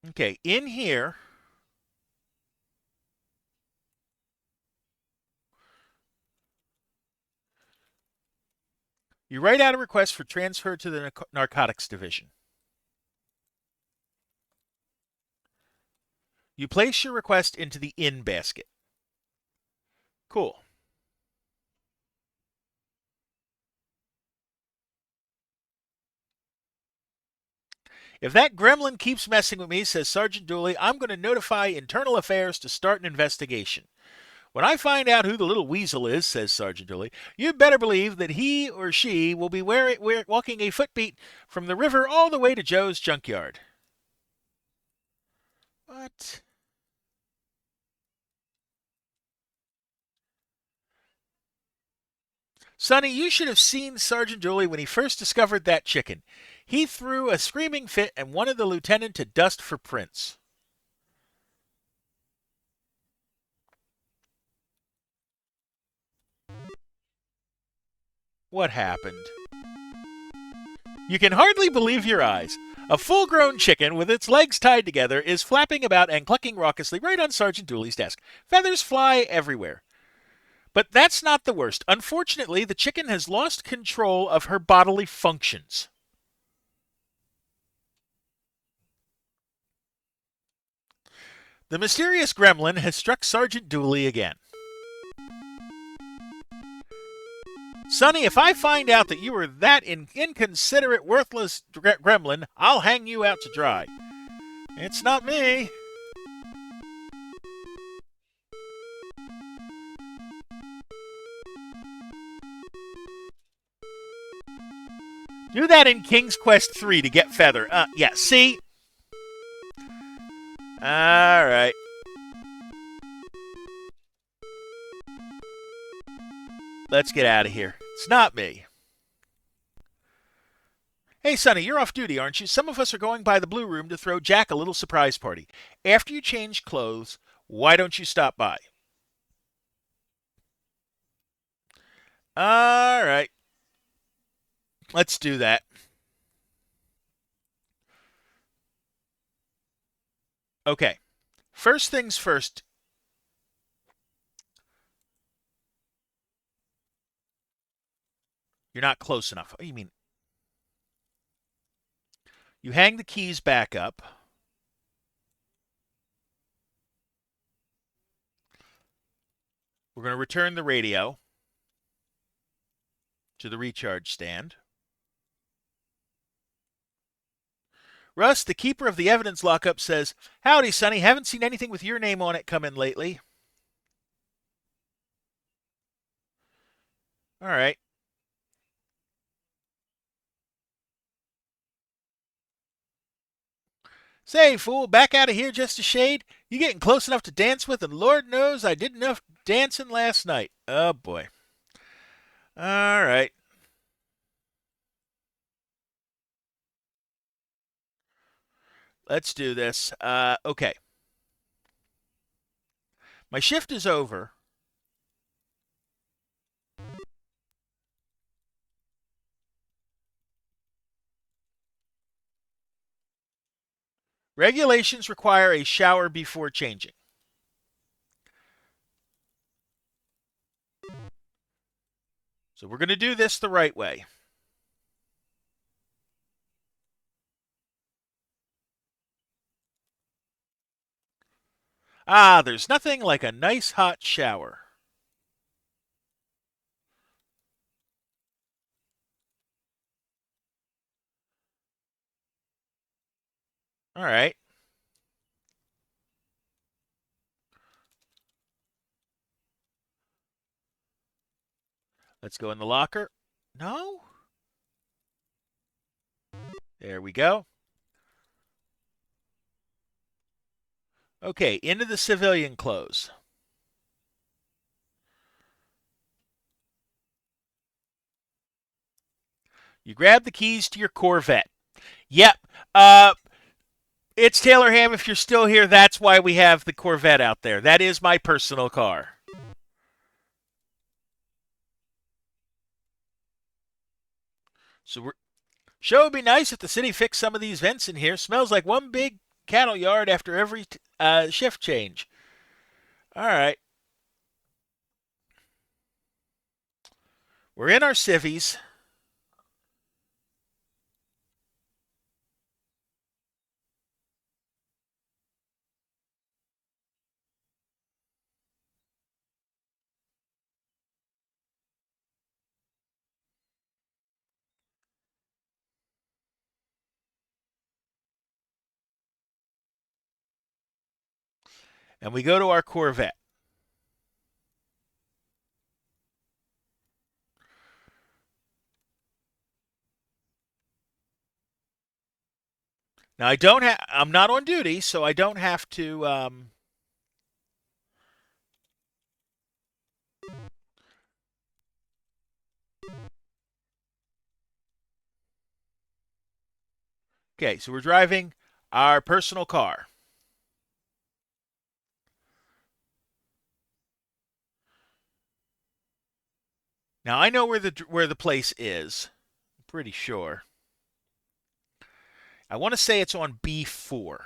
Okay, in here, you write out a request for transfer to the narcotics division. You place your request into the in basket. Cool. "If that gremlin keeps messing with me," says Sergeant Dooley, "I'm going to notify Internal Affairs to start an investigation. When I find out who the little weasel is," says Sergeant Dooley, "you'd better believe that he or she will be walking a footbeat from the river all the way to Joe's junkyard." What? Sonny, you should have seen Sergeant Dooley when he first discovered that chicken. He threw a screaming fit and wanted the lieutenant to dust for prints. What happened? You can hardly believe your eyes. A full grown chicken with its legs tied together is flapping about and clucking raucously right on Sergeant Dooley's desk. Feathers fly everywhere. But that's not the worst. Unfortunately, the chicken has lost control of her bodily functions. The mysterious gremlin has struck Sergeant Dooley again. Sonny, if I find out that you were that inconsiderate, worthless gremlin, I'll hang you out to dry. It's not me. Do that in King's Quest 3 to get Feather. Yeah, see? Alright. Let's get out of here. It's not me. Hey, Sonny, you're off duty, aren't you? Some of us are going by the Blue Room to throw Jack a little surprise party. After you change clothes, why don't you stop by? Alright. Let's do that. Okay. First things first. You're not close enough. Oh, you mean you hang the keys back up. We're going to return the radio to the recharge stand. Russ, the keeper of the evidence lockup, says, "Howdy, Sonny. Haven't seen anything with your name on it come in lately." All right. Say, fool, back out of here just a shade? You getting close enough to dance with, and Lord knows I did enough dancing last night. Oh, boy. All right. Let's do this. Okay. My shift is over. Regulations require a shower before changing. So we're going to do this the right way. Ah, there's nothing like a nice hot shower. All right. Let's go in the locker. No? There we go. Okay, into the civilian clothes. You grab the keys to your Corvette. Yep. It's Taylor Ham. If you're still here, that's why we have the Corvette out there. That is my personal car. Sure would be nice if the city fixed some of these vents in here. Smells like one big cattle yard after every shift change. All right. We're in our civvies. And we go to our Corvette. Now I'm not on duty, so I don't have to Okay, so we're driving our personal car. Now I know where the place is. I'm pretty sure. I want to say it's on B4.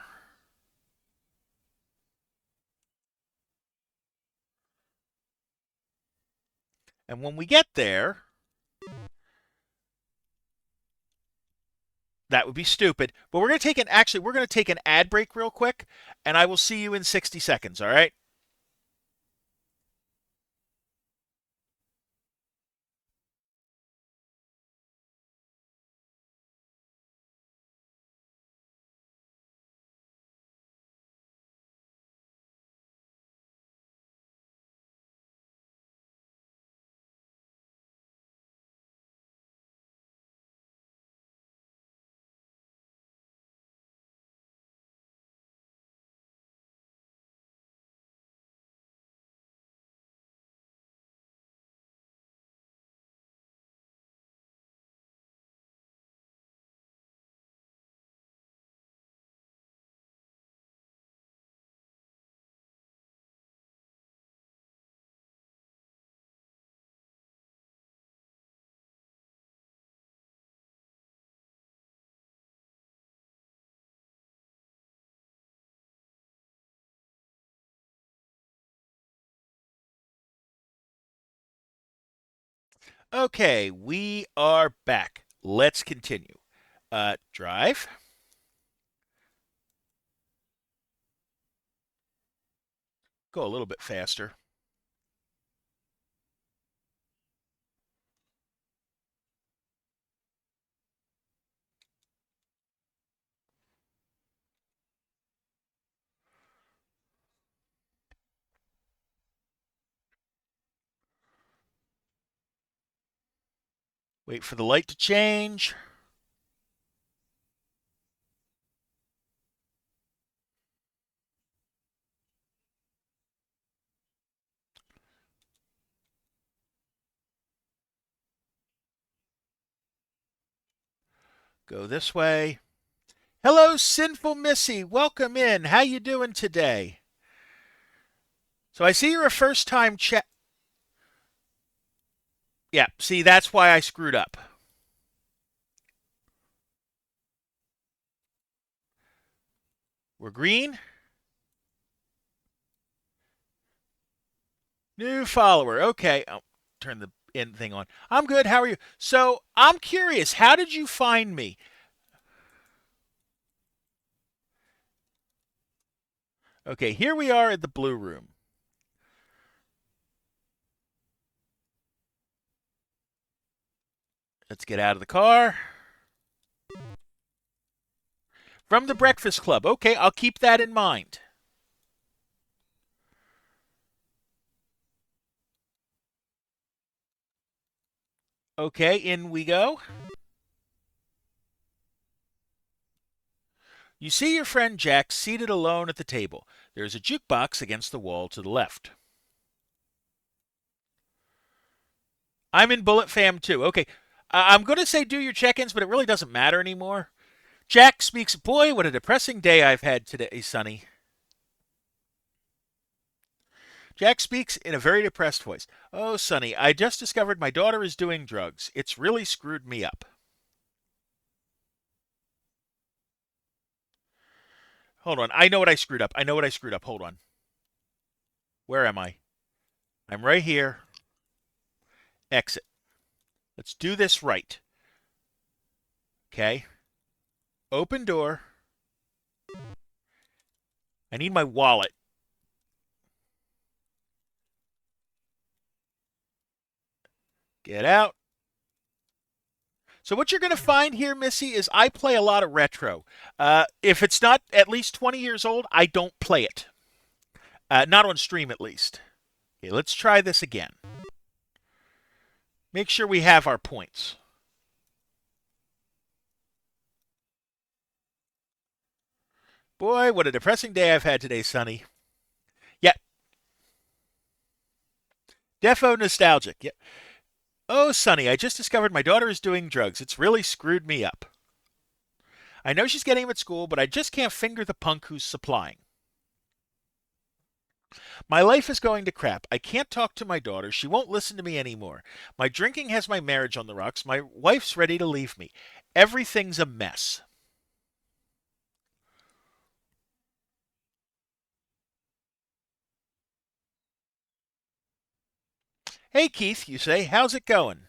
And when we get there, that would be stupid. But we're going to take an ad break real quick, and I will see you in 60 seconds, all right? Okay, we are back. Let's continue. Drive. Go a little bit faster. Wait for the light to change. Go this way. Hello, Sinful Missy. Welcome in. How you doing today? So I see you're a first-time chat. Yeah, see, that's why I screwed up. We're green. New follower. Okay. I'll turn the in thing on. I'm good. How are you? So I'm curious. How did you find me? Okay, here we are at the blue room. Let's get out of the car. From the Breakfast Club. Okay, I'll keep that in mind. Okay, in we go. You see your friend Jack seated alone at the table. There's a jukebox against the wall to the left. I'm in Bullet Fam too. Okay, I'm going to say do your check ins, but it really doesn't matter anymore. Jack speaks, boy, what a depressing day I've had today, Sonny. Jack speaks in a very depressed voice. Oh, Sonny, I just discovered my daughter is doing drugs. It's really screwed me up. Hold on. I know what I screwed up. I know what I screwed up. Hold on. Where am I? I'm right here. Exit. Let's do this right. Okay. Open door. I need my wallet. Get out. So what you're going to find here, Missy, is I play a lot of retro. If it's not at least 20 years old, I don't play it. Not on stream, at least. Okay, let's try this again. Make sure we have our points. Boy, what a depressing day I've had today, Sonny. Yeah, defo nostalgic. Yeah. Oh, Sonny, I just discovered my daughter is doing drugs. It's really screwed me up. I know she's getting him at school, but I just can't finger the punk who's supplying. My life is going to crap. I can't talk to my daughter. She won't listen to me anymore. My drinking has my marriage on the rocks. My wife's ready to leave me. Everything's a mess. Hey Keith, you say, how's it going?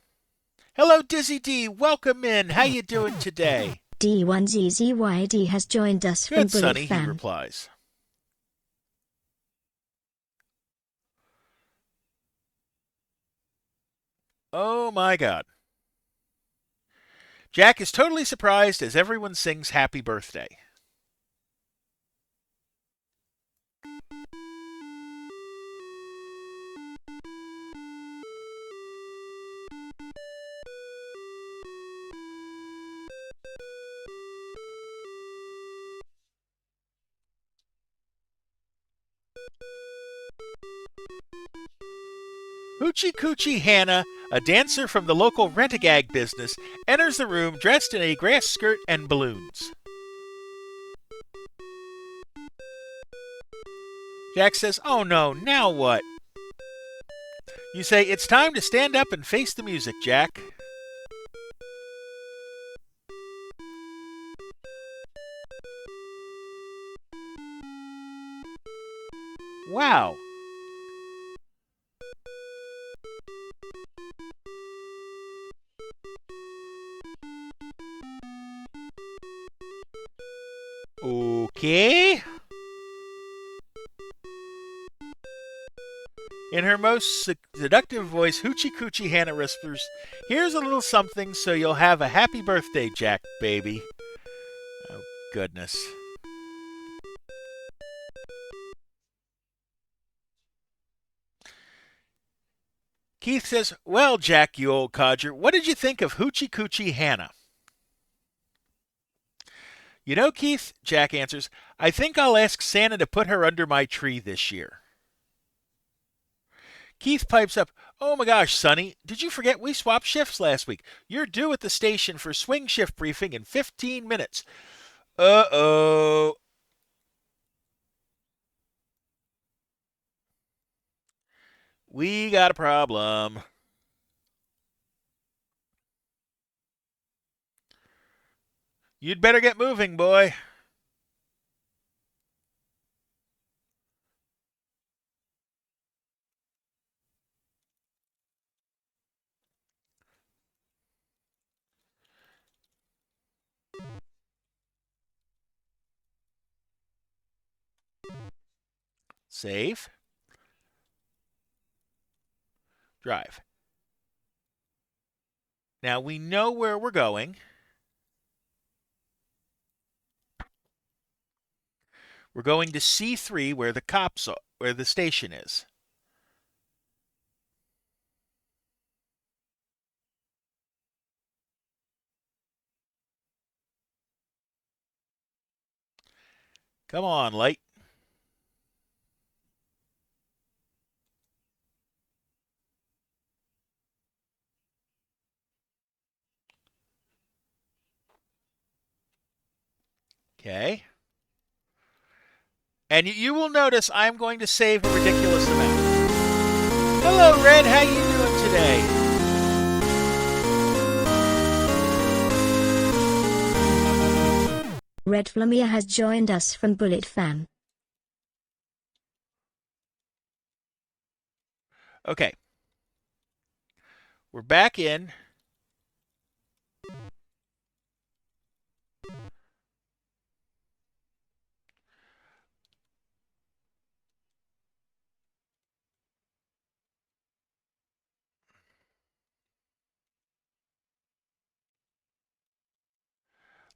Hello Dizzy D, welcome in. How you doing today? D1ZZYD has joined us from Good, Bullet Sonny, he Fam. replies. Oh my god. Jack is totally surprised as everyone sings happy birthday. Hoochie Coochie Hannah, a dancer from the local rent-a-gag business, enters the room dressed in a grass skirt and balloons. Jack says, oh no, now what? You say, it's time to stand up and face the music, Jack. Wow. Okay. In her most seductive voice, Hoochie Coochie Hannah whispers, here's a little something so you'll have a happy birthday, Jack, baby. Oh, goodness. Keith says, well, Jack, you old codger, what did you think of Hoochie Coochie Hannah? You know, Keith, Jack answers, I think I'll ask Santa to put her under my tree this year. Keith pipes up, oh my gosh, Sonny, did you forget we swapped shifts last week? You're due at the station for swing shift briefing in 15 minutes. Uh-oh. We got a problem. You'd better get moving, boy. Save. Drive. Now we know where we're going. We're going to C3 where the cops are, where the station is. Come on, light. Okay. And you will notice I'm going to save a ridiculous amount. Hello, Red. How you doing today? Red Flamia has joined us from Bullet Fam. Okay. We're back in.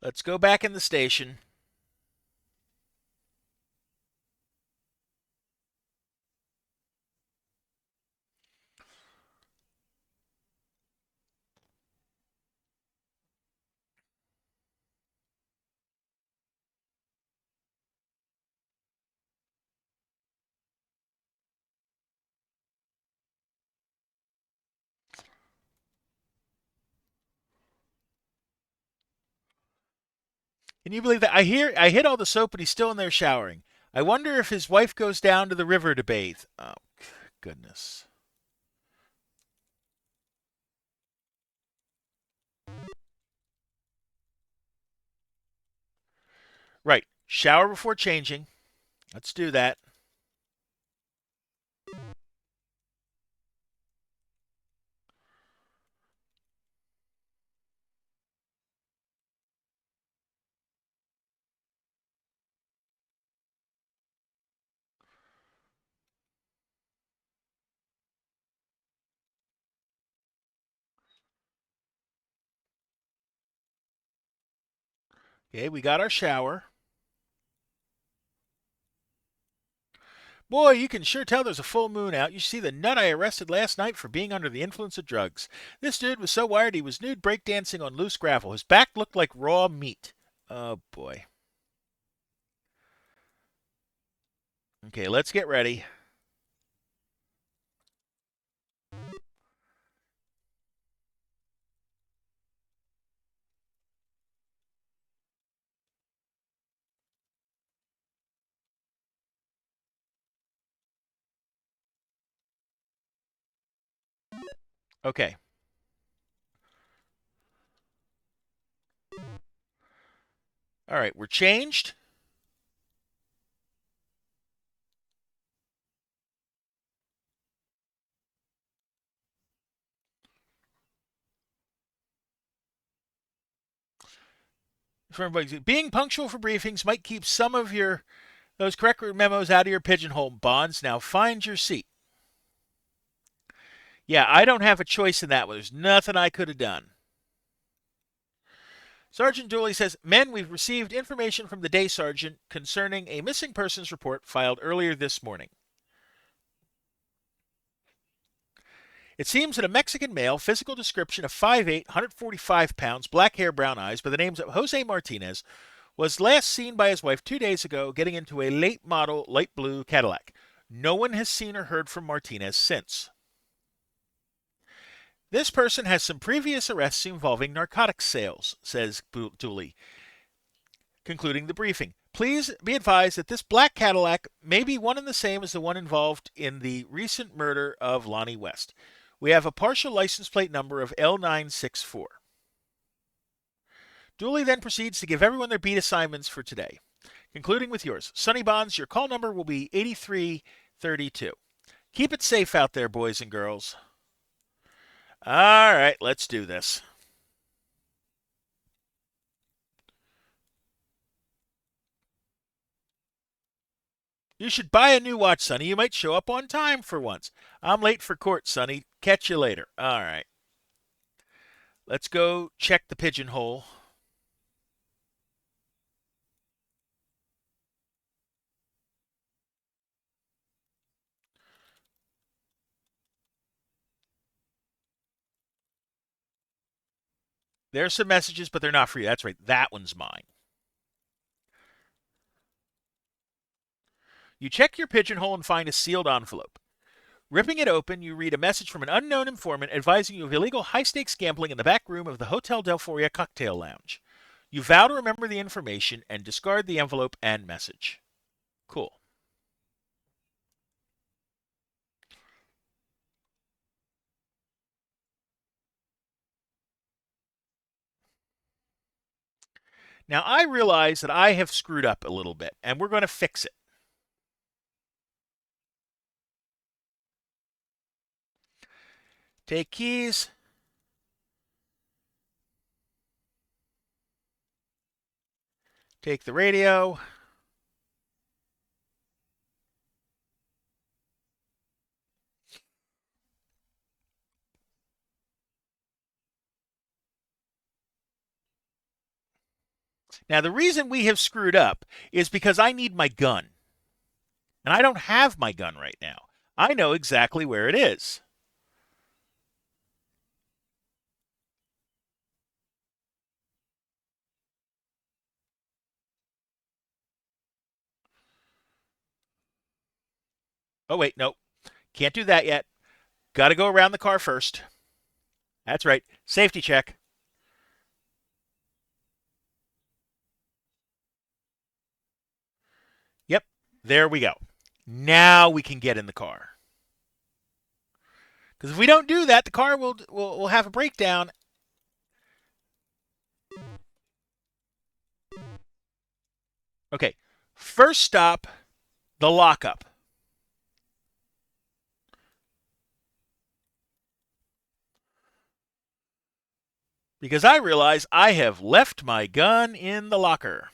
Let's go back in the station. Can you believe that? I hit all the soap, but he's still in there showering. I wonder if his wife goes down to the river to bathe. Oh, goodness. Right. Shower before changing. Let's do that. Okay, we got our shower. Boy, you can sure tell there's a full moon out. You see the nut I arrested last night for being under the influence of drugs. This dude was so wired he was nude breakdancing on loose gravel. His back looked like raw meat. Oh boy. Okay, let's get ready. Okay. All right, we're changed. For everybody, being punctual for briefings might keep some of your those correct memos out of your pigeonhole, Bonds. Now find your seat. Yeah, I don't have a choice in that one. There's nothing I could have done. Sergeant Dooley says, Men, we've received information from the day sergeant concerning a missing persons report filed earlier this morning. It seems that a Mexican male, physical description of 5'8", 145 pounds, black hair, brown eyes, by the names of Jose Martinez, was last seen by his wife 2 days ago getting into a late model light blue Cadillac. No one has seen or heard from Martinez since. This person has some previous arrests involving narcotics sales, says Dooley, concluding the briefing. Please be advised that this black Cadillac may be one and the same as the one involved in the recent murder of Lonnie West. We have a partial license plate number of L964. Dooley then proceeds to give everyone their beat assignments for today, concluding with yours. Sonny Bonds, your call number will be 8332. Keep it safe out there, boys and girls. All right, let's do this. You should buy a new watch, Sonny. You might show up on time for once. I'm late for court, Sonny. Catch you later. All right. Let's go check the pigeonhole. There's some messages, but they're not for you. That's right. That one's mine. You check your pigeonhole and find a sealed envelope. Ripping it open, you read a message from an unknown informant advising you of illegal high stakes gambling in the back room of the Hotel Del Foria cocktail lounge. You vow to remember the information and discard the envelope and message. Cool. Now, I realize that I have screwed up a little bit, and we're going to fix it. Take keys. Take the radio. Now, the reason we have screwed up is because I need my gun. And I don't have my gun right now. I know exactly where it is. Oh, wait, no. Can't do that yet. Got to go around the car first. That's right. Safety check. There we go. Now we can get in the car. Because if we don't do that, the car will have a breakdown. Okay. First stop, the lockup. Because I realize I have left my gun in the locker.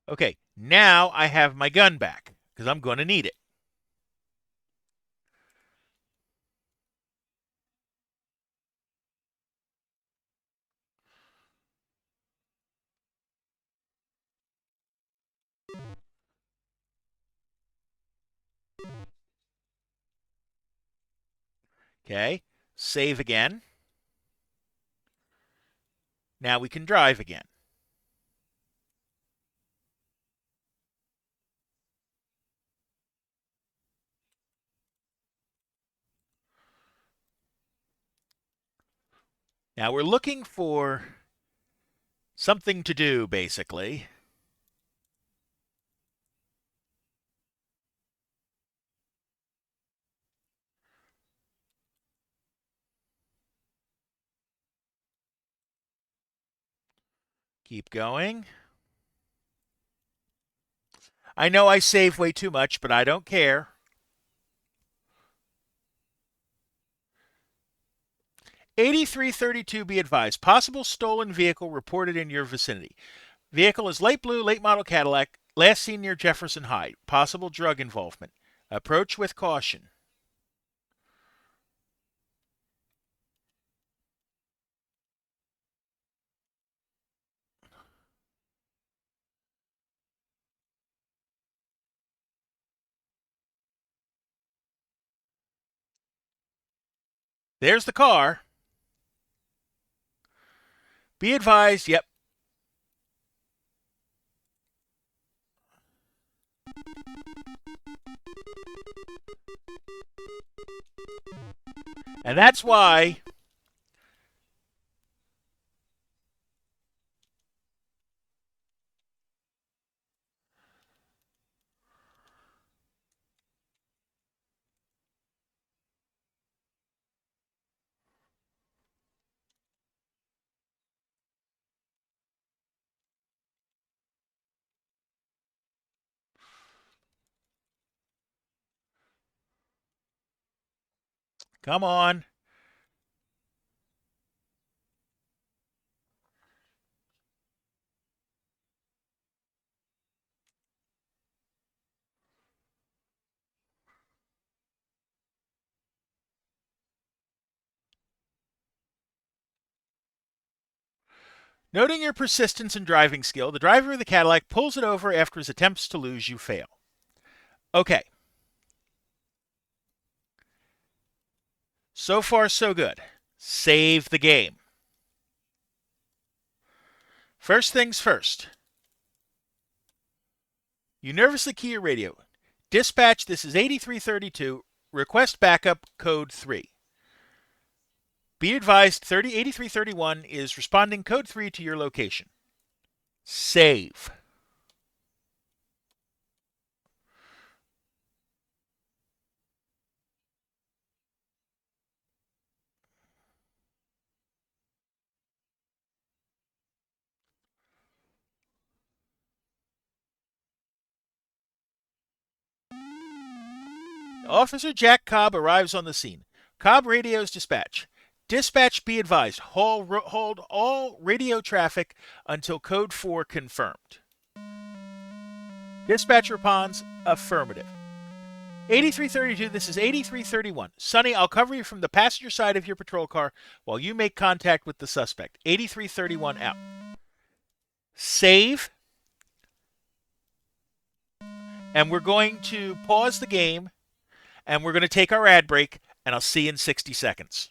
Okay, now I have my gun back because I'm going to need it. Okay, save again. Now we can drive again. Now we're looking for something to do, basically. Keep going. I know I save way too much, but I don't care. 8332, be advised. Possible stolen vehicle reported in your vicinity. Vehicle is light blue, late model Cadillac, last seen near Jefferson High. Possible drug involvement. Approach with caution. There's the car. Be advised, yep. And that's why. Come on. Noting your persistence and driving skill, the driver of the Cadillac pulls it over after his attempts to lose you fail. Okay. So far, so good. Save the game. First things first. You nervously key your radio. Dispatch, this is 8332. Request backup code 3. Be advised 8331 is responding code 3 to your location. Save. Officer Jack Cobb arrives on the scene. Cobb radios dispatch. Dispatch, be advised, hold all radio traffic until Code 4 confirmed. Dispatch responds, affirmative. 8332, this is 8331. Sonny, I'll cover you from the passenger side of your patrol car while you make contact with the suspect. 8331 out. Save. And we're going to pause the game, and we're going to take our ad break, and I'll see you in 60 seconds.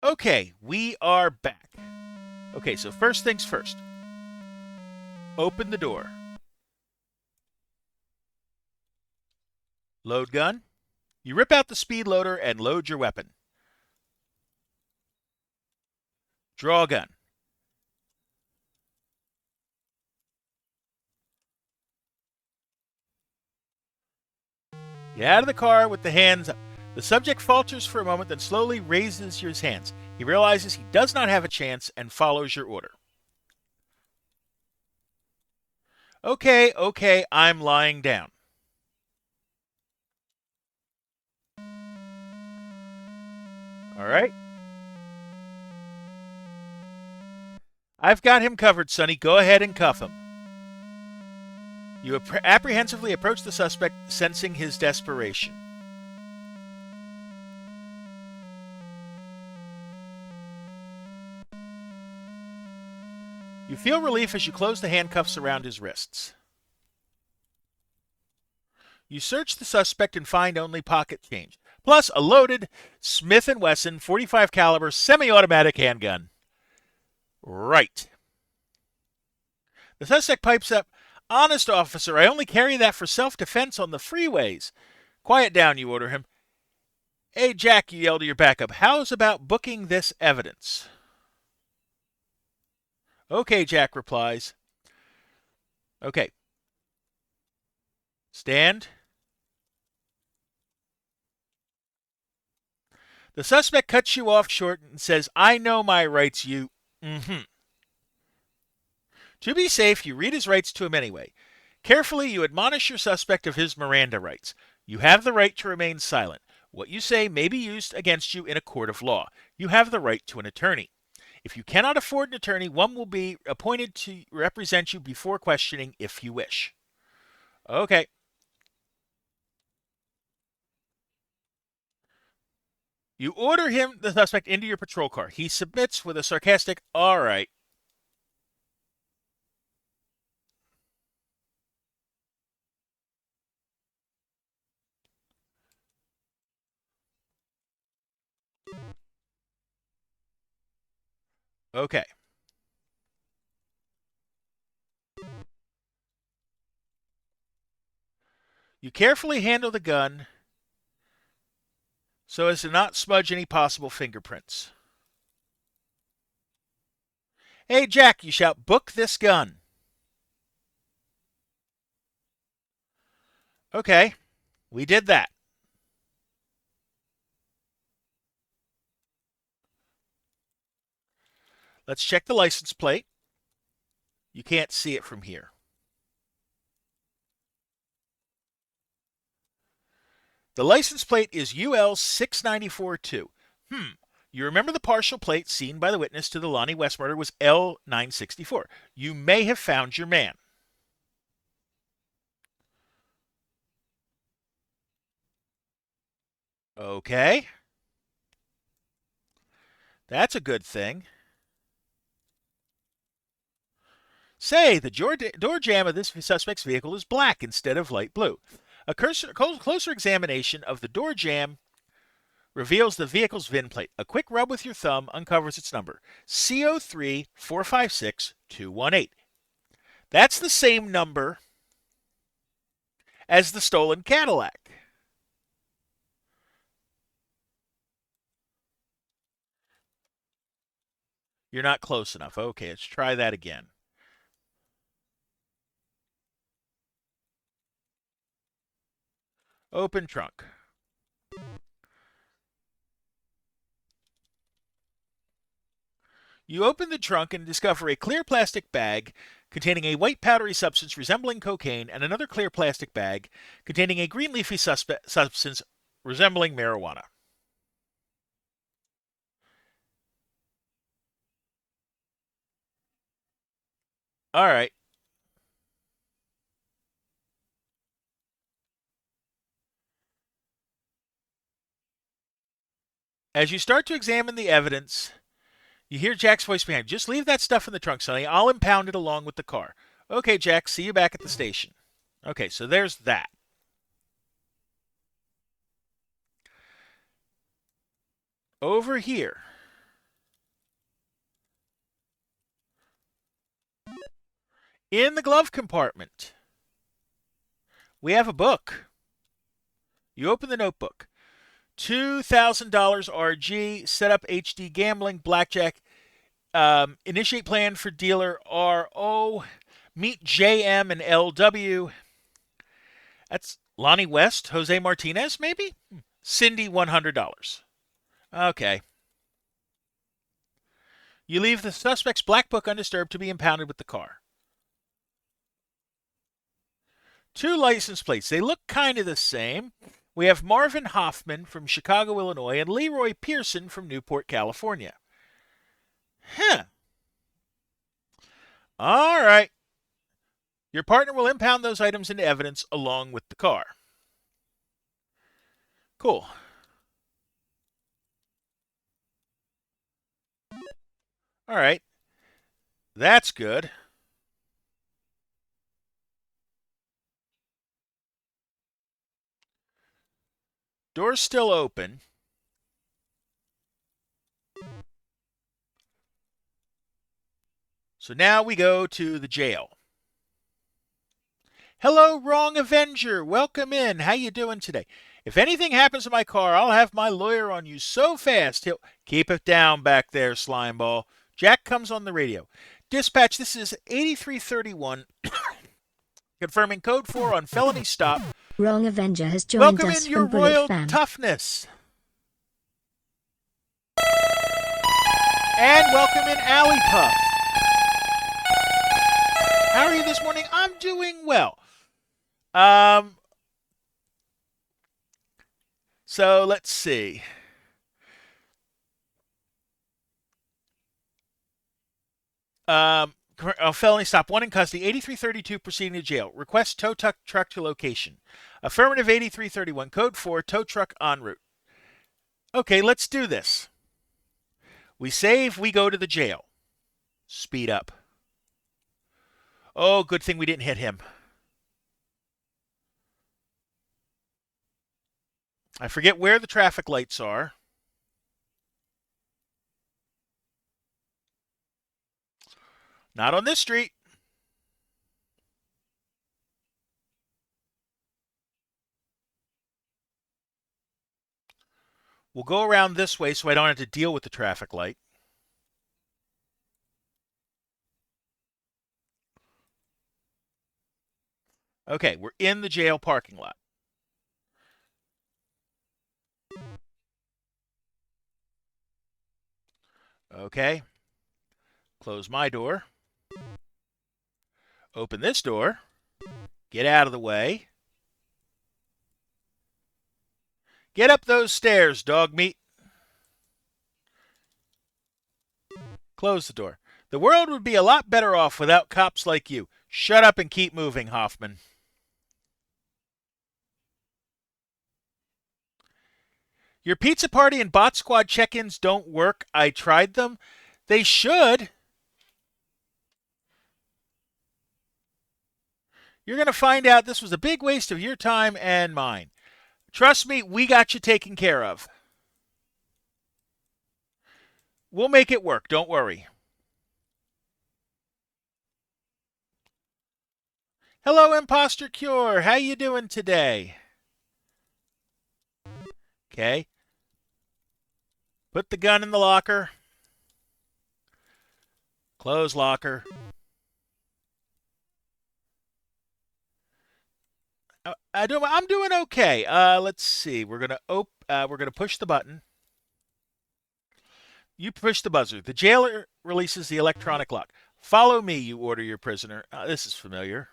Okay, we are back. Okay, so first things first. Open the door. Load gun. You rip out the speed loader and load your weapon. Draw gun. Get out of the car with the hands up. The subject falters for a moment, then slowly raises his hands. He realizes he does not have a chance and follows your order. Okay, I'm lying down. All right. I've got him covered, Sonny. Go ahead and cuff him. You apprehensively approach the suspect, sensing his desperation. You feel relief as you close the handcuffs around his wrists. You search the suspect and find only pocket change, plus a loaded Smith & Wesson .45 caliber semi-automatic handgun. Right. The suspect pipes up, "Honest, officer, I only carry that for self-defense on the freeways." "Quiet down," you order him. "Hey, Jack," you yell to your backup, "how's about booking this evidence?" "Okay," Jack replies. "Okay. Stand." The suspect cuts you off short and says, "I know my rights, you." To be safe, you read his rights to him anyway. Carefully, you admonish your suspect of his Miranda rights. You have the right to remain silent. What you say may be used against you in a court of law. You have the right to an attorney. If you cannot afford an attorney, one will be appointed to represent you before questioning if you wish. Okay. You order the suspect, into your patrol car. He submits with a sarcastic, "All right." Okay. You carefully handle the gun so as to not smudge any possible fingerprints. "Hey, Jack," you shout, "book this gun." Okay, we did that. Let's check the license plate. You can't see it from here. The license plate is UL 6942. You remember the partial plate seen by the witness to the Lonnie West murder was L964. You may have found your man. Okay. That's a good thing. Say, the door jamb of this suspect's vehicle is black instead of light blue. A closer examination of the door jamb reveals the vehicle's VIN plate. A quick rub with your thumb uncovers its number, CO3456218. That's the same number as the stolen Cadillac. You're not close enough. Okay, let's try that again. Open trunk. You open the trunk and discover a clear plastic bag containing a white powdery substance resembling cocaine and another clear plastic bag containing a green leafy substance resembling marijuana. All right. As you start to examine the evidence, you hear Jack's voice behind. Just leave that stuff in the trunk, Sonny. I'll impound it along with the car. Okay, Jack, see you back at the station. Okay, so there's that. Over here, in the glove compartment, we have a book. You open the notebook. $2,000 RG, set up HD gambling, blackjack, initiate plan for dealer RO, meet JM and LW. That's Lonnie West, Jose Martinez, maybe? Cindy, $100. Okay. You leave the suspect's black book undisturbed to be impounded with the car. Two license plates. They look kind of the same. We have Marvin Hoffman from Chicago, Illinois, and Leroy Pearson from Newport, California. Huh. All right. Your partner will impound those items into evidence along with the car. Cool. All right. That's good. Door's still open. So now we go to the jail. Hello, Wrong Avenger. Welcome in. How you doing today? If anything happens to my car, I'll have my lawyer on you so fast he'll keep it down back there, Slimeball. Jack comes on the radio. Dispatch, this is 8331, confirming code 4 on felony stop. Wrong Avenger has joined Welcome us in your from Bullet royal Fam. toughness. And welcome in Alley Puff. How are you this morning? I'm doing well. So let's see. Felony stop. One in custody. 8332 proceeding to jail. Request tow truck to location. Affirmative 8331. Code 4. Tow truck en route. Okay, let's do this. We save. We go to the jail. Speed up. Oh, good thing we didn't hit him. I forget where the traffic lights are. Not on this street. We'll go around this way so I don't have to deal with the traffic light. Okay, we're in the jail parking lot. Okay. Close my door. Open this door. Get out of the way. Get up those stairs, dog meat. Close the door. The world would be a lot better off without cops like you. Shut up and keep moving, Hoffman. Your pizza party and bot squad check-ins don't work. I tried them. They should. You're going to find out this was a big waste of your time and mine. Trust me, we got you taken care of. We'll make it work. Don't worry. Hello, Imposter Cure. How you doing today? Okay. Put the gun in the locker. Close locker. I'm doing okay. Let's see. We're gonna push the button. You push the buzzer. The jailer releases the electronic lock. Follow me. You order your prisoner. This is familiar.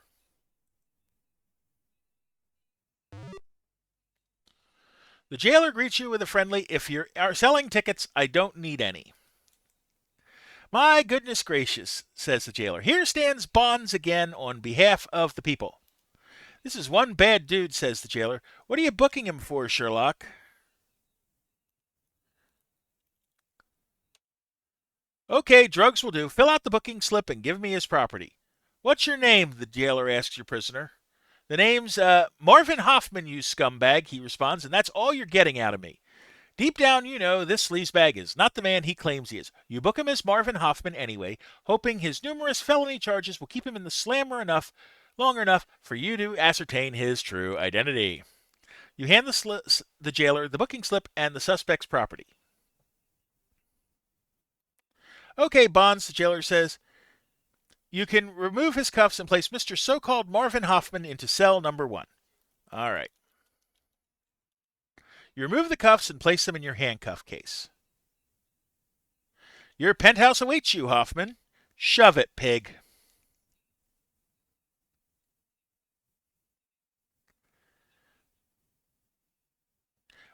The jailer greets you with a friendly, "If you are selling tickets, I don't need any." My goodness gracious, says the jailer. Here stands Bonds again on behalf of the people. This is one bad dude, says the jailer. What are you booking him for, Sherlock? Okay, drugs will do. Fill out the booking slip and give me his property. What's your name? The jailer asks your prisoner. The name's Marvin Hoffman, you scumbag, he responds, and that's all you're getting out of me. Deep down, you know this sleazebag is not the man he claims he is. You book him as Marvin Hoffman anyway, hoping his numerous felony charges will keep him in the slammer long enough for you to ascertain his true identity. You hand the jailer the booking slip and the suspect's property. Okay, Bonds, the jailer says. You can remove his cuffs and place Mr. So-called Marvin Hoffman into cell number 1. All right. You remove the cuffs and place them in your handcuff case. Your penthouse awaits you, Hoffman. Shove it, pig.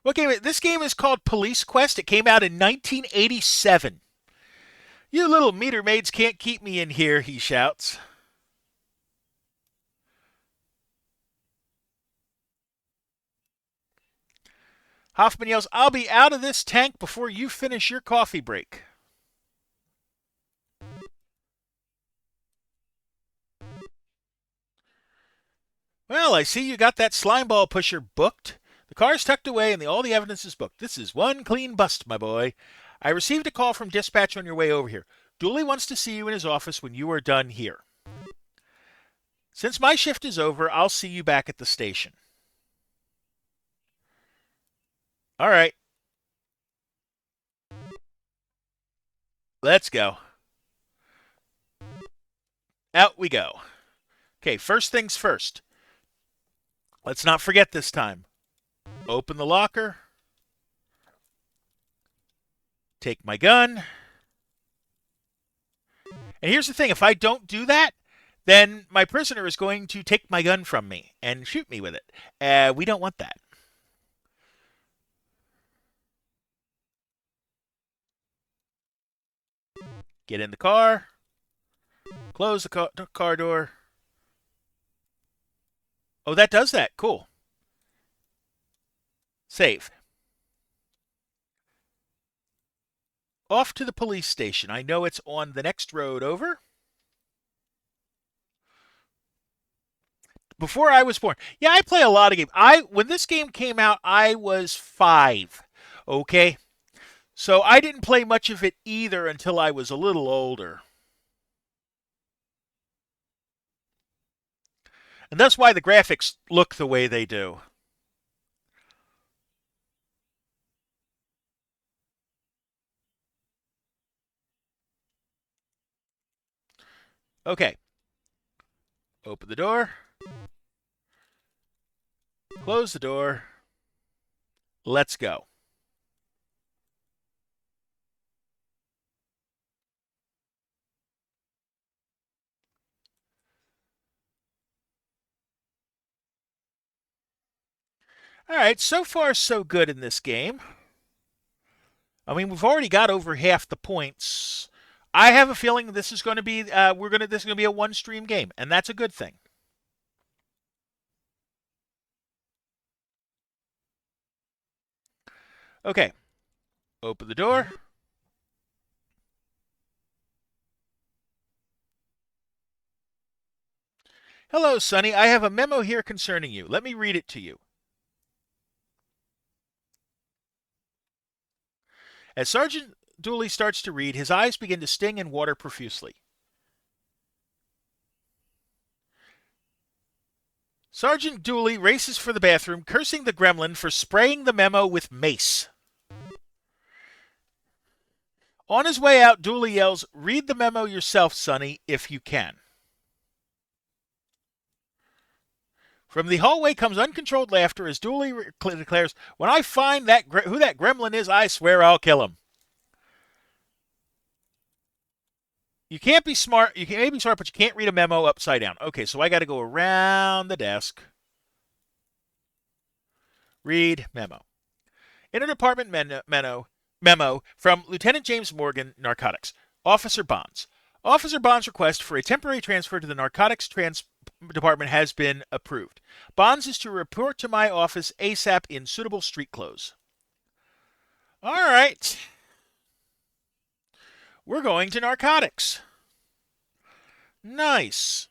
What game? This game is called Police Quest. It came out in 1987. You little meter maids can't keep me in here, he shouts. Hoffman yells, I'll be out of this tank before you finish your coffee break. Well, I see you got that slimeball pusher booked. The car's tucked away and all the evidence is booked. This is one clean bust, my boy. I received a call from dispatch on your way over here. Dooley wants to see you in his office when you are done here. Since my shift is over, I'll see you back at the station. All right. Let's go. Out we go. Okay, first things first. Let's not forget this time. Open the locker. Take my gun. And here's the thing. If I don't do that, then my prisoner is going to take my gun from me and shoot me with it. We don't want that. Get in the car. Close the car door. Oh, that does that. Cool. Save. Off to the police station. I know it's on the next road over. Before I was born. Yeah, I play a lot of games. When this game came out, I was 5. Okay? So I didn't play much of it either until I was a little older. And that's why the graphics look the way they do. Okay. Open the door. Close the door. Let's go. All right, so far so good in this game. I mean, we've already got over half the points. I have a feeling this is going to be this is going to be a one stream game, and that's a good thing. Okay, open the door. Hello, Sonny. I have a memo here concerning you. Let me read it to you. As Sergeant Dooley starts to read, his eyes begin to sting and water profusely. Sergeant Dooley races for the bathroom, cursing the gremlin for spraying the memo with mace. On his way out, Dooley yells, "Read the memo yourself, Sonny, if you can." From the hallway comes uncontrolled laughter as Dooley declares, "When I find who that gremlin is, I swear I'll kill him." You can't be smart. You may be smart, but you can't read a memo upside down. Okay, so I got to go around the desk. Read memo. Interdepartment memo from Lieutenant James Morgan, Narcotics. Officer Bonds. Officer Bonds' request for a temporary transfer to the Narcotics Department has been approved. Bonds is to report to my office ASAP in suitable street clothes. All right. We're going to narcotics. Nice.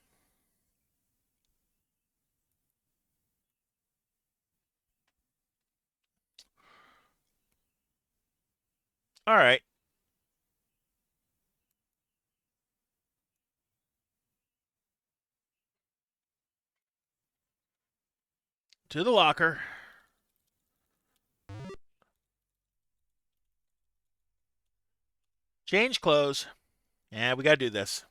All right. To the locker. Change clothes. Yeah, we got to do this.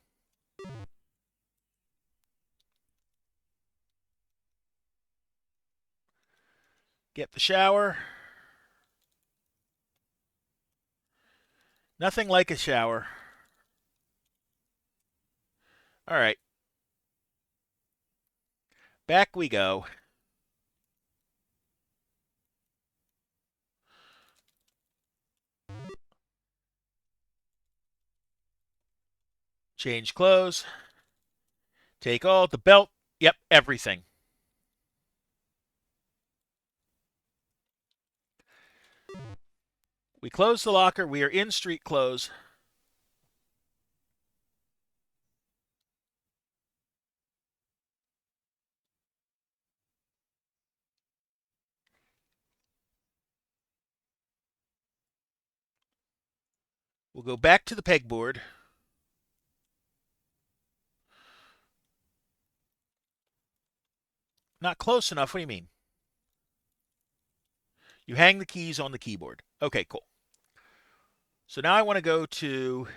Get the shower. Nothing like a shower. All right. Back we go. Change clothes. Take all the belt. Yep, everything. We close the locker. We are in street clothes. We'll go back to the pegboard. Not close enough. What do you mean? You hang the keys on the keyboard. Okay, cool. So now I want to go to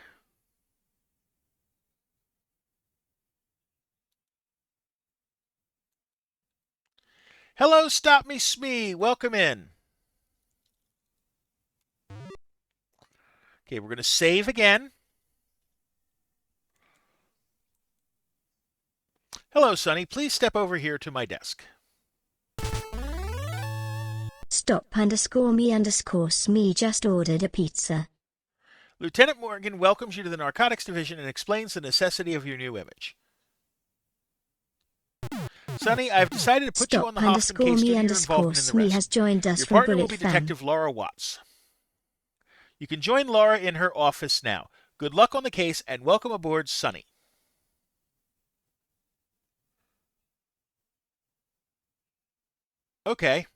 Hello, Stop Me Smee. Welcome in. Okay, we're going to save again. Hello, Sonny. Please step over here to my desk. Stop_me_Smee just ordered a pizza. Lieutenant Morgan welcomes you to the Narcotics Division and explains the necessity of your new image. Sonny, I've decided to put you on the Hoffman case due to your involvement in the Stop_me_Smee rest. has joined us Your from partner will be Bullet Fan. Detective Laura Watts. You can join Laura in her office now. Good luck on the case and welcome aboard, Sonny. Okay.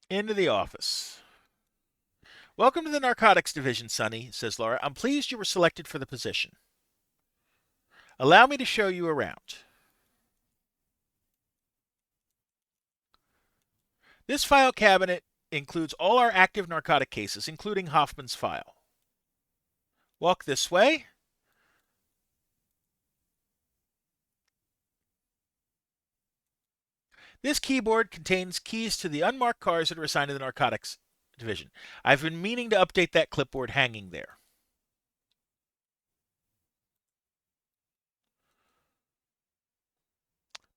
Into the office. Welcome to the Narcotics Division, Sonny, says Laura. I'm pleased you were selected for the position. Allow me to show you around. This file cabinet includes all our active narcotic cases, including Hoffman's file. Walk this way. This keyboard contains keys to the unmarked cars that are assigned to the Narcotics Division. I've been meaning to update that clipboard hanging there.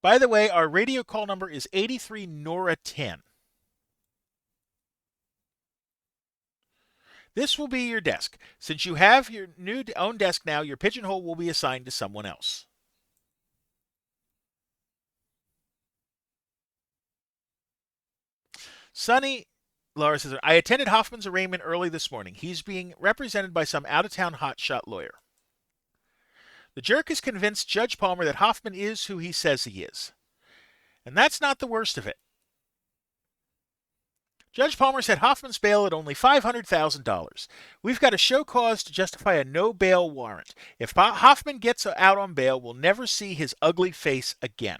By the way, our radio call number is 83 Nora 10. This will be your desk. Since you have your new own desk now, your pigeonhole will be assigned to someone else. Sonny, Laura says, I attended Hoffman's arraignment early this morning. He's being represented by some out of town hotshot lawyer. The jerk is convinced Judge Palmer that Hoffman is who he says he is. And that's not the worst of it. Judge Palmer set Hoffman's bail at only $500,000. We've got a show cause to justify a no bail warrant. If Hoffman gets out on bail, we'll never see his ugly face again.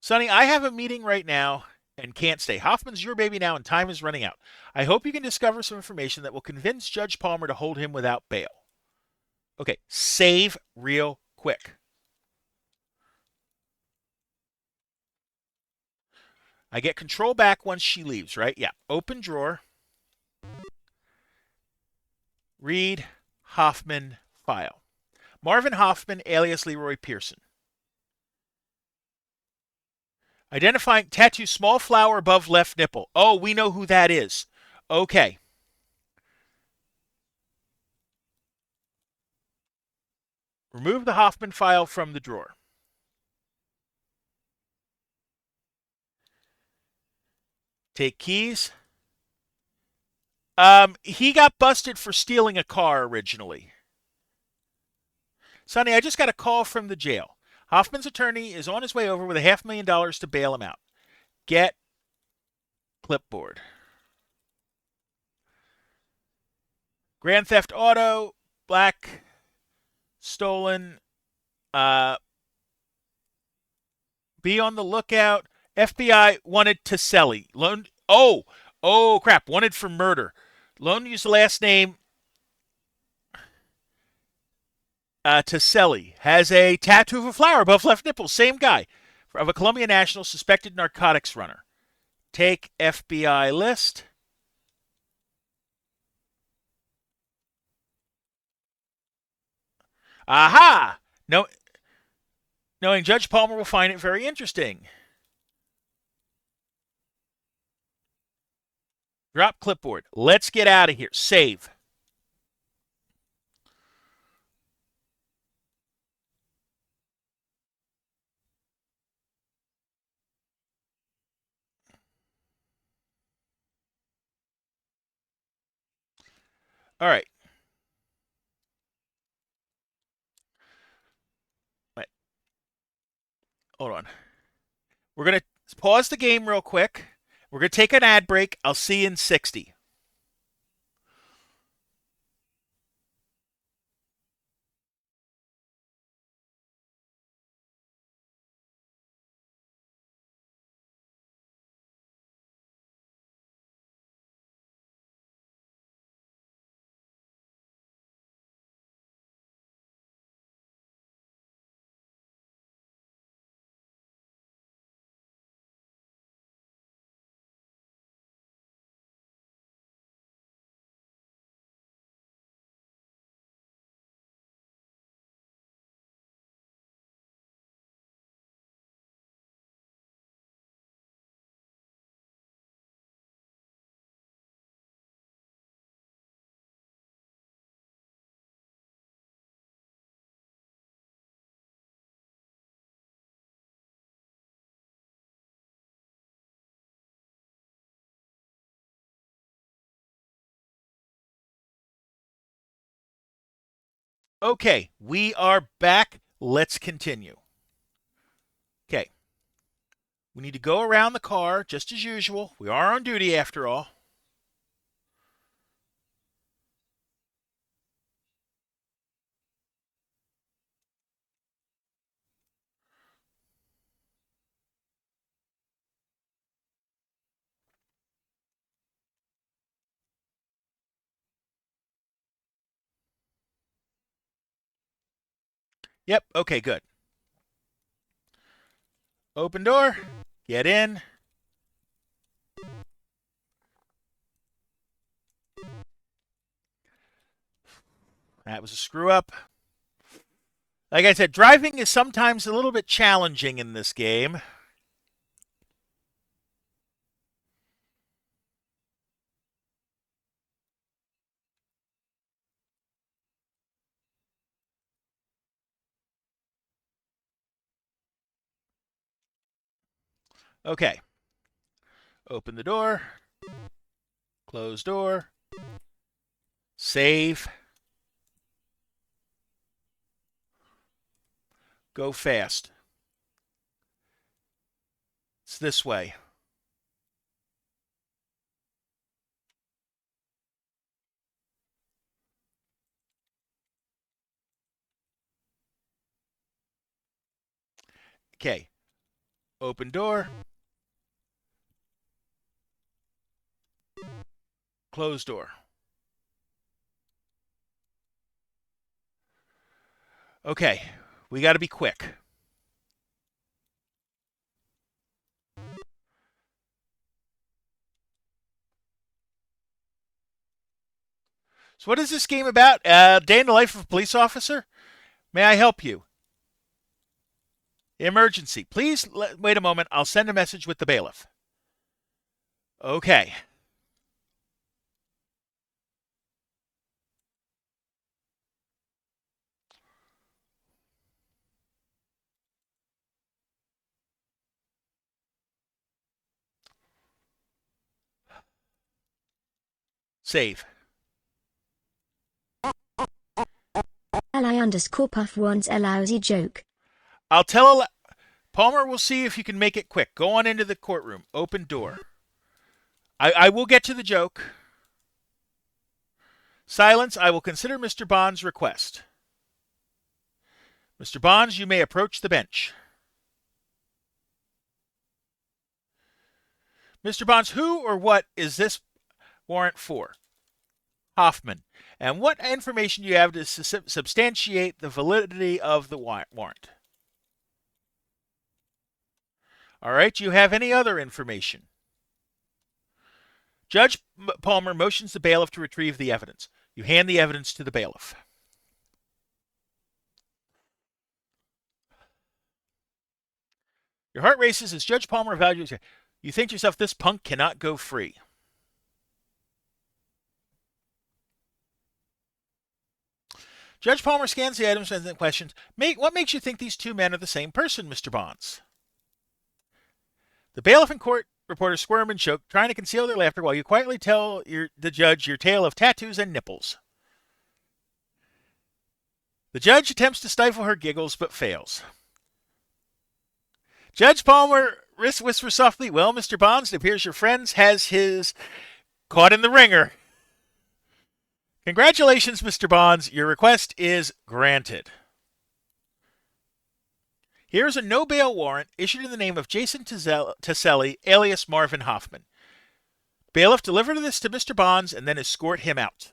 Sonny, I have a meeting right now and can't stay. Hoffman's your baby now and time is running out. I hope you can discover some information that will convince Judge Palmer to hold him without bail. Okay, save real quick. I get control back once she leaves, right? Yeah. Open drawer. Read Hoffman file. Marvin Hoffman, alias Leroy Pearson. Identifying tattoo small flower above left nipple. Oh, we know who that is. Okay. Remove the Hoffman file from the drawer. Take keys. He got busted for stealing a car originally. Sonny, I just got a call from the jail. Hoffman's attorney is on his way over with $500,000 to bail him out. Get clipboard. Grand Theft Auto, black, stolen. Be on the lookout. FBI wanted Taselli. Loan. Oh, crap. Wanted for murder. Loan used the last name Taselli. Has a tattoo of a flower above left nipple. Same guy. Of a Columbia national suspected narcotics runner. Take FBI list. Aha! No, knowing Judge Palmer will find it very interesting. Drop clipboard. Let's get out of here. Save. All right. Wait, hold on. We're going to pause the game real quick. We're going to take an ad break. I'll see you in 60. Okay, we are back. Let's continue. Okay, we need to go around the car just as usual. We are on duty after all. Yep, okay, good. Open door. Get in. That was a screw up. Like I said, driving is sometimes a little bit challenging in this game. Okay. Open the door. Close door. Save. Go fast. It's this way. Okay. Open door. Close door. Okay. We got to be quick. So, what is this game about? Day in the life of a police officer? May I help you? Emergency. Please wait a moment. I'll send a message with the bailiff. Okay. Save. Ally_puff wants a lousy joke. I'll tell Palmer will see if you can make it quick. Go on into the courtroom. Open door. I will get to the joke. Silence. I will consider Mr. Bond's request. Mr. Bonds, you may approach the bench. Mr. Bonds, who or what is this warrant for? Hoffman. And what information do you have to substantiate the validity of the warrant? All right. Do you have any other information? Judge Palmer motions the bailiff to retrieve the evidence. You hand the evidence to the bailiff. Your heart races as Judge Palmer evaluates you. You think to yourself, this punk cannot go free. Judge Palmer scans the items and then questions, what makes you think these two men are the same person, Mr. Bonds? The bailiff and court reporters squirm and choke, trying to conceal their laughter while you quietly tell the judge your tale of tattoos and nipples. The judge attempts to stifle her giggles, but fails. Judge Palmer whispers softly, well, Mr. Bonds, it appears your friend has his caught in the ringer. Congratulations, Mr. Bonds. Your request is granted. Here is a no bail warrant issued in the name of Jason Taselli, alias Marvin Hoffman. Bailiff, deliver this to Mr. Bonds and then escort him out.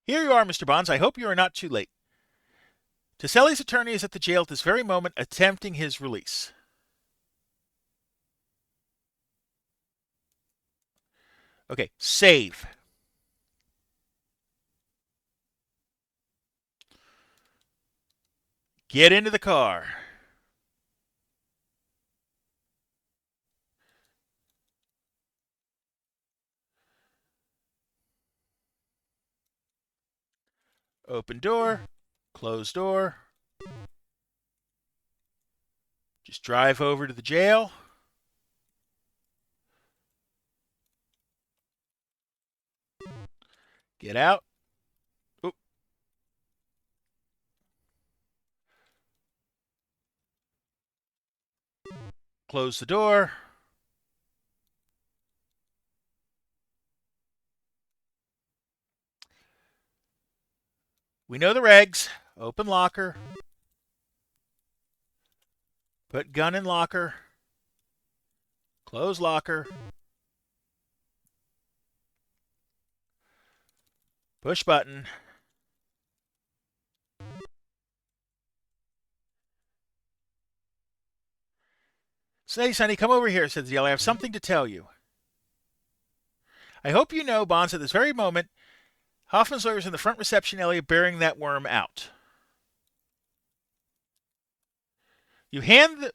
Here you are, Mr. Bonds. I hope you are not too late. Taselli's attorney is at the jail at this very moment attempting his release. Okay, save. Get into the car. Open door. Close door. Just drive over to the jail. Get out. Oop. Close the door. We know the regs. Open locker. Put gun in locker. Close locker. Push button. Say, Sonny, come over here, said the jailer. I have something to tell you. I hope you know, Bonds, at this very moment, Hoffman's lawyer is in the front reception area bearing that worm out. You hand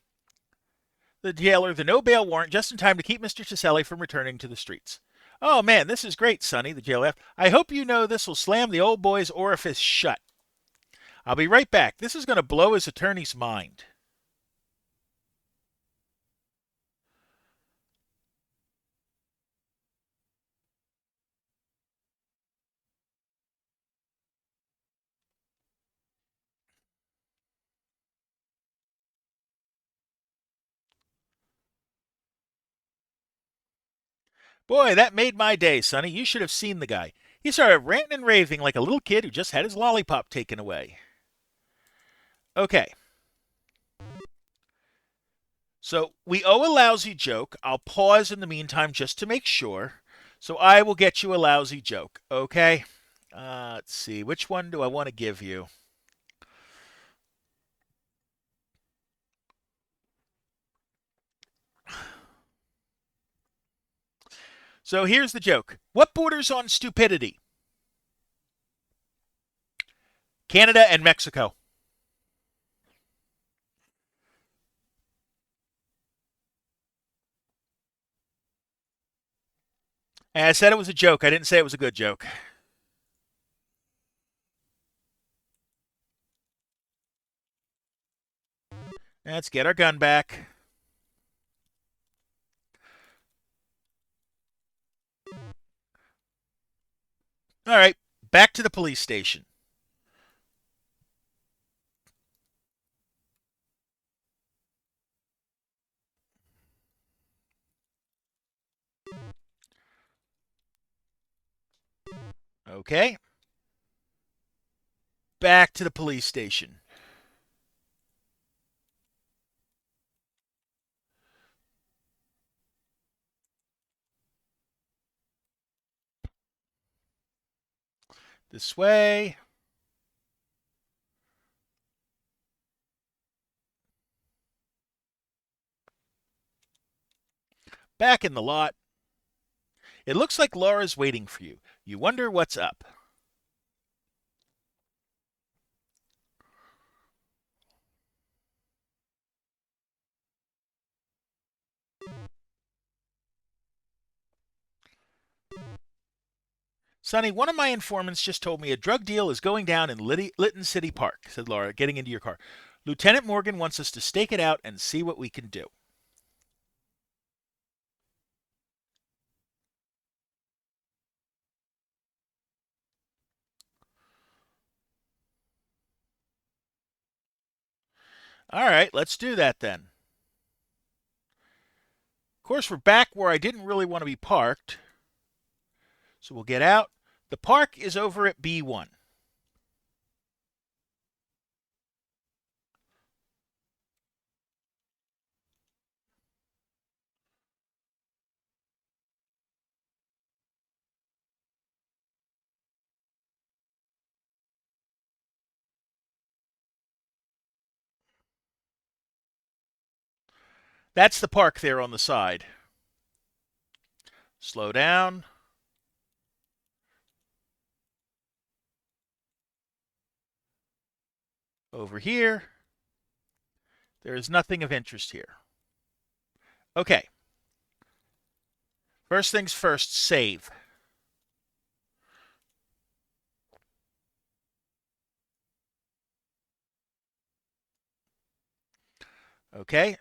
the jailer the no bail warrant just in time to keep Mr. Ciselli from returning to the streets. Oh, man, this is great, Sonny, the jailer laughed. I hope you know this will slam the old boy's orifice shut. I'll be right back. This is going to blow his attorney's mind. Boy, that made my day, Sonny. You should have seen the guy. He started ranting and raving like a little kid who just had his lollipop taken away. Okay. So we owe a lousy joke. I'll pause in the meantime just to make sure. So I will get you a lousy joke, okay? Let's see. Which one do I want to give you? So here's the joke. What borders on stupidity? Canada and Mexico. And I said it was a joke. I didn't say it was a good joke. Let's get our gun back. All right, back to the police station. Okay. Back to the police station. This way. Back in the lot. It looks like Laura's waiting for you. You wonder what's up. Sonny, one of my informants just told me a drug deal is going down in Lytton City Park, said Laura, getting into your car. Lieutenant Morgan wants us to stake it out and see what we can do. All right, let's do that then. Of course, we're back where I didn't really want to be parked. So we'll get out. The park is over at B1. That's the park there on the side. Slow down. Over here. There is nothing of interest here. Okay. First things first, save. Okay.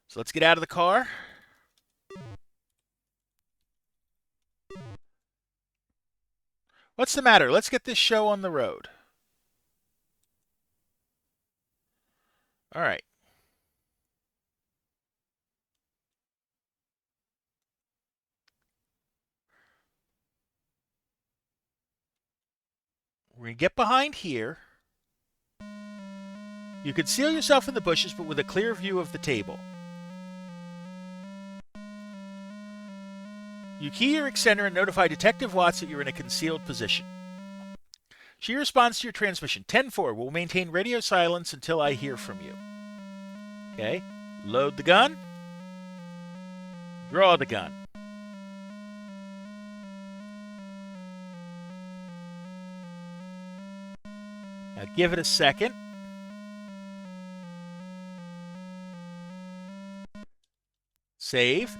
So let's get out of the car. What's the matter? Let's get this show on the road. All right. We're going to get behind here. You conceal yourself in the bushes, but with a clear view of the table. You key your extender and notify Detective Watts that you're in a concealed position. She responds to your transmission. 10-4. We'll maintain radio silence until I hear from you. Okay. Load the gun. Draw the gun. Now give it a second. Save.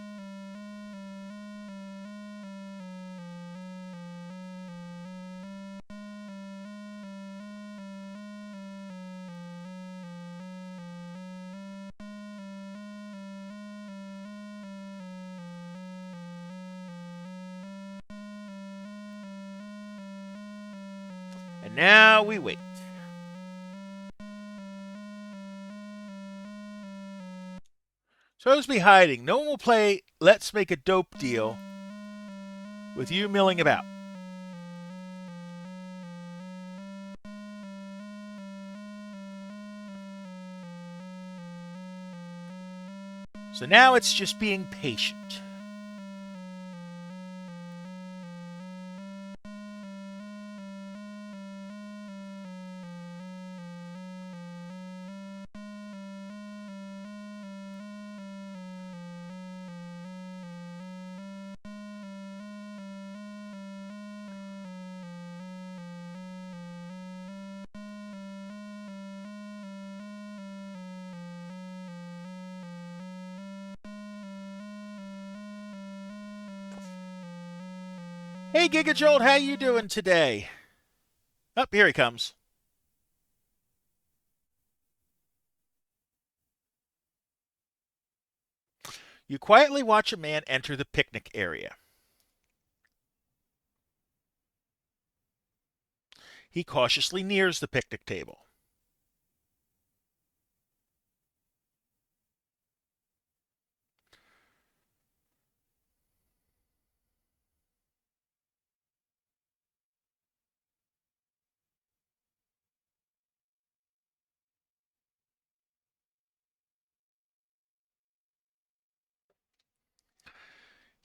And now we wait. Supposed to be hiding. No one will play Let's Make a Dope Deal with you milling about. So now it's just being patient. Hey, Gigajolt, how you doing today? Up here he comes. You quietly watch a man enter the picnic area. He cautiously nears the picnic table.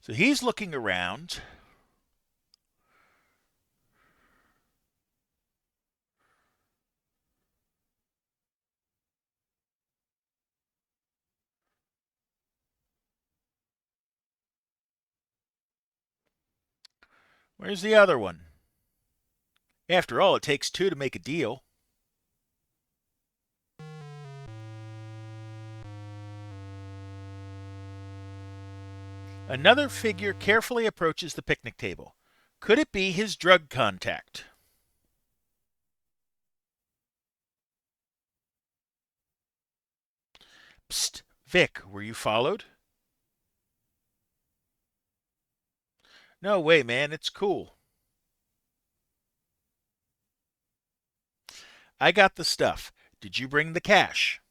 So he's looking around. Where's the other one? After all, it takes two to make a deal. Another figure carefully approaches the picnic table. Could it be his drug contact? Psst, Vic, were you followed? No way, man, it's cool. I got the stuff. Did you bring the cash?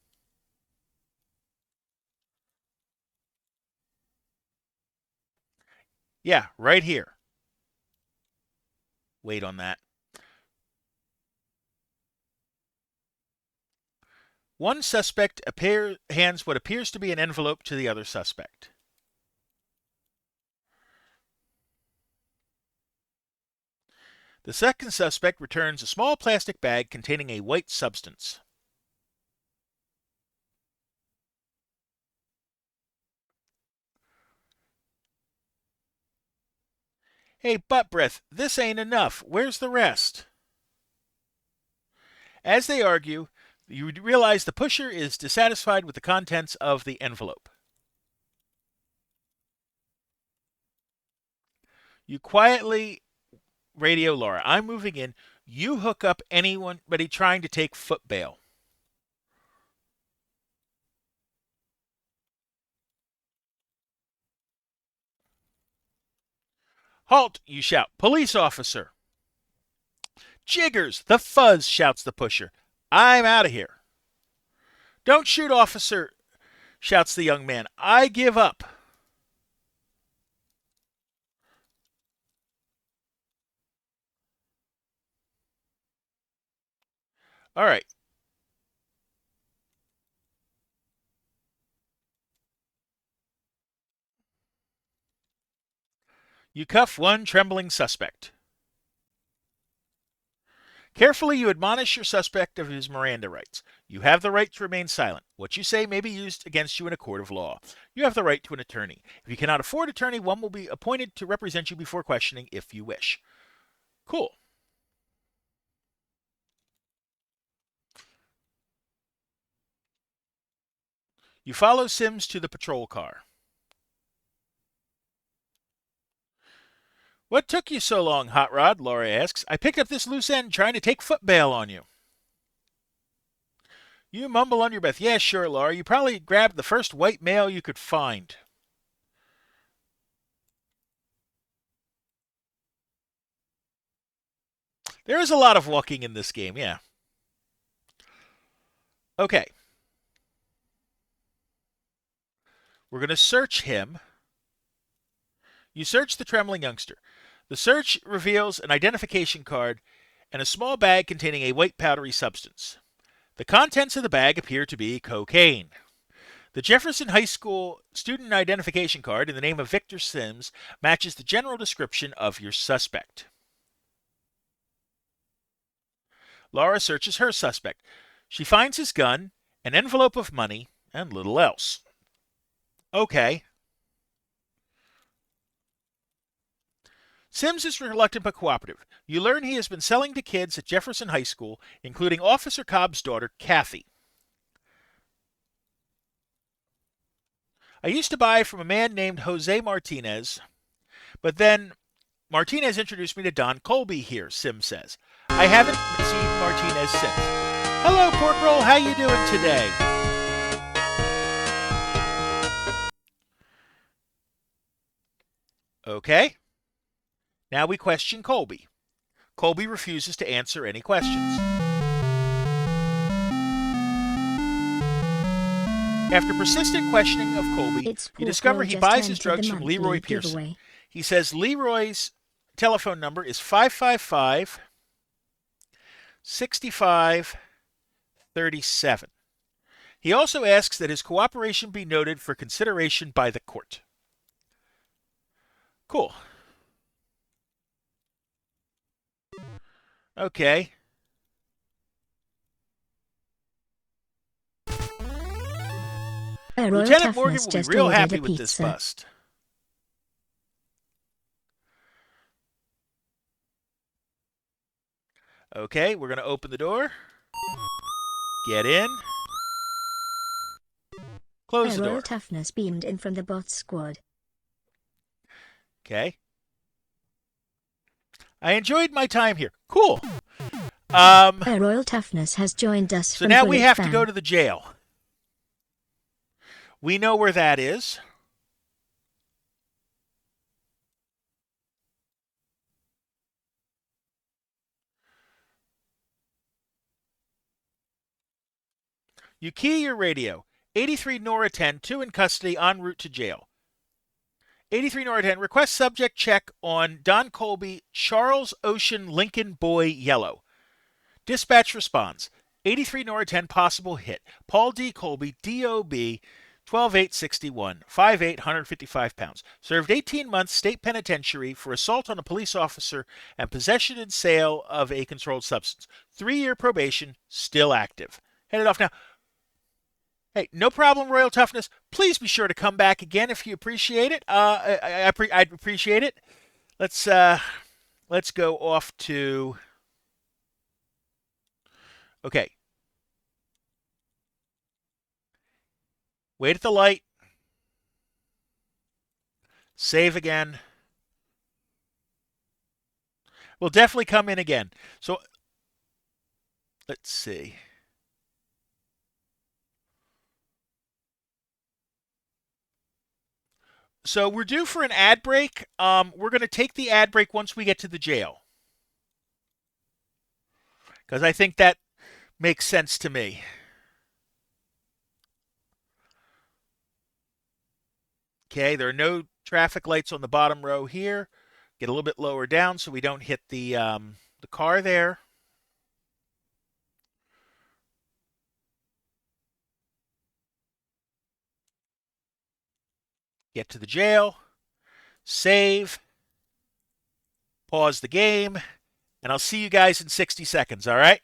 Yeah, right here. Wait on that. One suspect hands what appears to be an envelope to the other suspect. The second suspect returns a small plastic bag containing a white substance. Hey, butt breath, this ain't enough. Where's the rest? As they argue, you realize the pusher is dissatisfied with the contents of the envelope. You quietly radio Laura. I'm moving in. You hook up anybody trying to take foot bail. Halt, you shout. Police officer. Jiggers, the fuzz, shouts the pusher. I'm out of here. Don't shoot, officer, shouts the young man. I give up. All right. You cuff one trembling suspect. Carefully, you admonish your suspect of his Miranda rights. You have the right to remain silent. What you say may be used against you in a court of law. You have the right to an attorney. If you cannot afford an attorney, one will be appointed to represent you before questioning if you wish. Cool. You follow Sims to the patrol car. What took you so long, Hot Rod? Laura asks. I picked up this loose end trying to take foot bail on you. You mumble under your breath. Yeah, sure, Laura. You probably grabbed the first white male you could find. There is a lot of walking in this game, yeah. Okay. We're going to search him. You search the trembling youngster. The search reveals an identification card and a small bag containing a white powdery substance. The contents of the bag appear to be cocaine. The Jefferson High School student identification card in the name of Victor Sims matches the general description of your suspect. Laura searches her suspect. She finds his gun, an envelope of money, and little else. Okay. Sims is reluctant but cooperative. You learn he has been selling to kids at Jefferson High School, including Officer Cobb's daughter, Kathy. I used to buy from a man named Jose Martinez, but then Martinez introduced me to Don Colby here, Sims says. I haven't seen Martinez since. Hello, Pork Roll. How you doing today? Okay. Now we question Colby. Colby refuses to answer any questions. After persistent questioning of Colby, you discover he buys his drugs from Leroy Pearson. Giveaway. He says Leroy's telephone number is 555 65 37. He also asks that his cooperation be noted for consideration by the court. Cool. Okay. Lieutenant Morgan will be real happy with this bust. Okay, we're going to open the door. Get in. Close the door. Royal Toughness beamed in from the bot squad. Okay. I enjoyed my time here. Cool. Royal Toughness has joined us. So now we have to go to the jail. We know where that is. You key your radio. 83 Nora 10, 2 in custody, en route to jail. 83 Nora 10, request subject check on Don Colby, Charles Ocean Lincoln Boy Yellow. Dispatch responds. 83 Nora 10, possible hit. Paul D. Colby, DOB, 12861, 5'8", 155 pounds. Served 18 months state penitentiary for assault on a police officer and possession and sale of a controlled substance. 3-year probation, still active. Headed off now. Hey, no problem, Royal Toughness. Please be sure to come back again if you appreciate it. I'd appreciate it. Let's go off to. Okay. Wait at the light. Save again. We'll definitely come in again. So let's see. So we're due for an ad break. We're going to take the ad break once we get to the jail. Because I think that makes sense to me. Okay, there are no traffic lights on the bottom row here. Get a little bit lower down so we don't hit the car there. Get to the jail. Save. Pause the game. And I'll see you guys in 60 seconds, all right?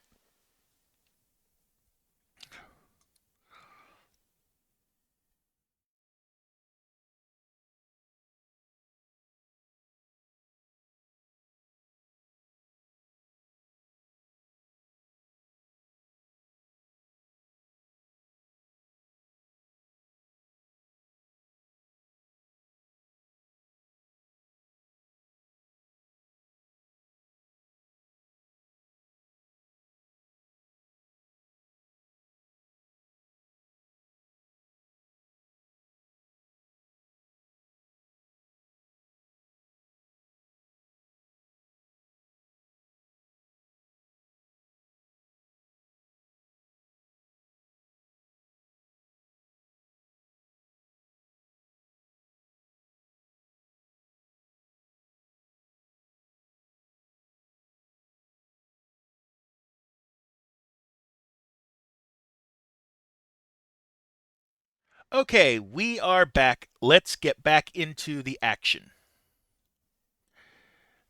Okay, we are back. Let's get back into the action.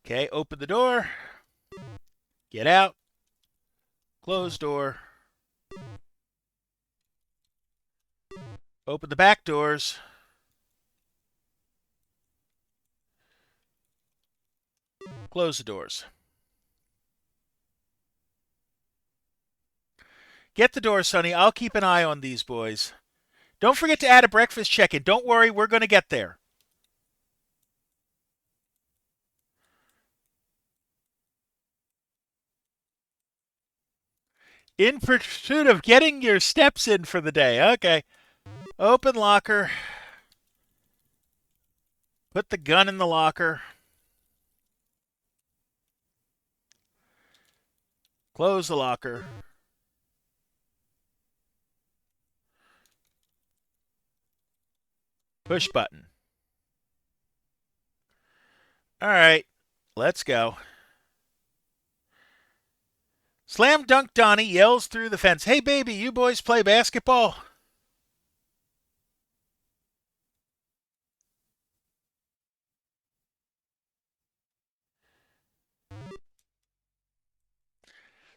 Okay, open the door, get out, close door, open the back doors, close the doors. Get the door, Sonny. I'll keep an eye on these boys. Don't forget to add a breakfast check in. Don't worry, we're going to get there. In pursuit of getting your steps in for the day. Okay. Open locker. Put the gun in the locker. Close the locker. Push button. All right. Let's go. Slam Dunk Donnie yells through the fence. Hey, baby, you boys play basketball?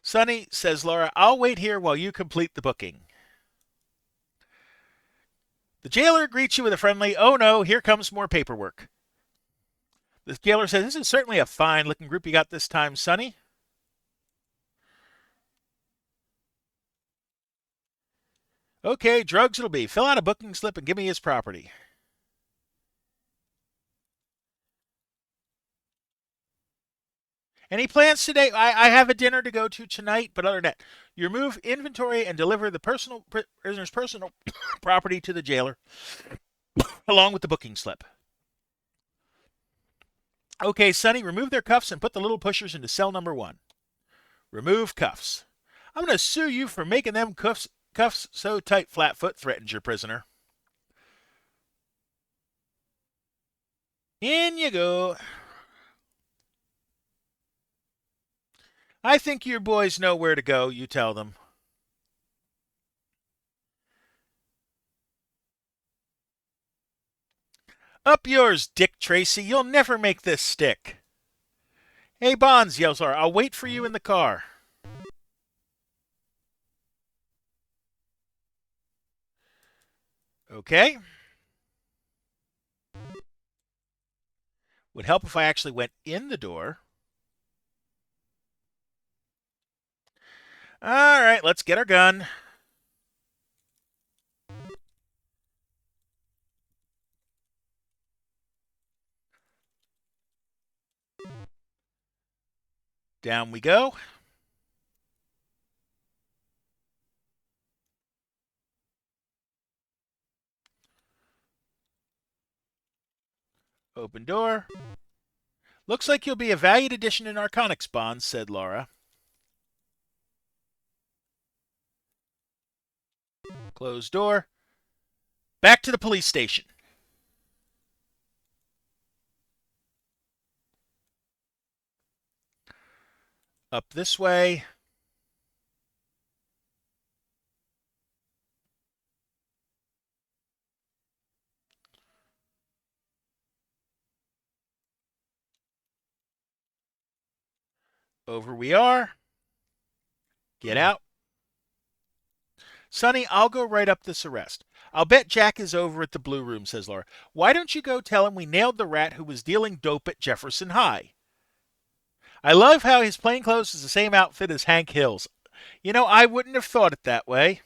Sonny, says Laura, I'll wait here while you complete the booking. The jailer greets you with a friendly, oh no, here comes more paperwork. The jailer says, this is certainly a fine looking group you got this time, Sonny. Okay, drugs it'll be. Fill out a booking slip and give me his property. Any plans today? I have a dinner to go to tonight, but other than that, you remove inventory and deliver the prisoner's personal property to the jailer, along with the booking slip. Okay, Sonny, remove their cuffs and put the little pushers into cell number 1. Remove cuffs. I'm going to sue you for making them cuffs so tight, Flatfoot, threatens your prisoner. In you go. I think your boys know where to go, you tell them. Up yours, Dick Tracy. You'll never make this stick. Hey, Bonds, yells Laura. I'll wait for you in the car. Okay. Would help if I actually went in the door. All right, let's get our gun. Down we go. Open door. Looks like you'll be a valued addition to Narcotics, Bonds, said Laura. Closed door. Back to the police station. Up this way. Over we are. Get out. Sonny, I'll go write up this arrest. I'll bet Jack is over at the Blue Room, says Laura. Why don't you go tell him we nailed the rat who was dealing dope at Jefferson High? I love how his plainclothes is the same outfit as Hank Hill's. You know, I wouldn't have thought it that way.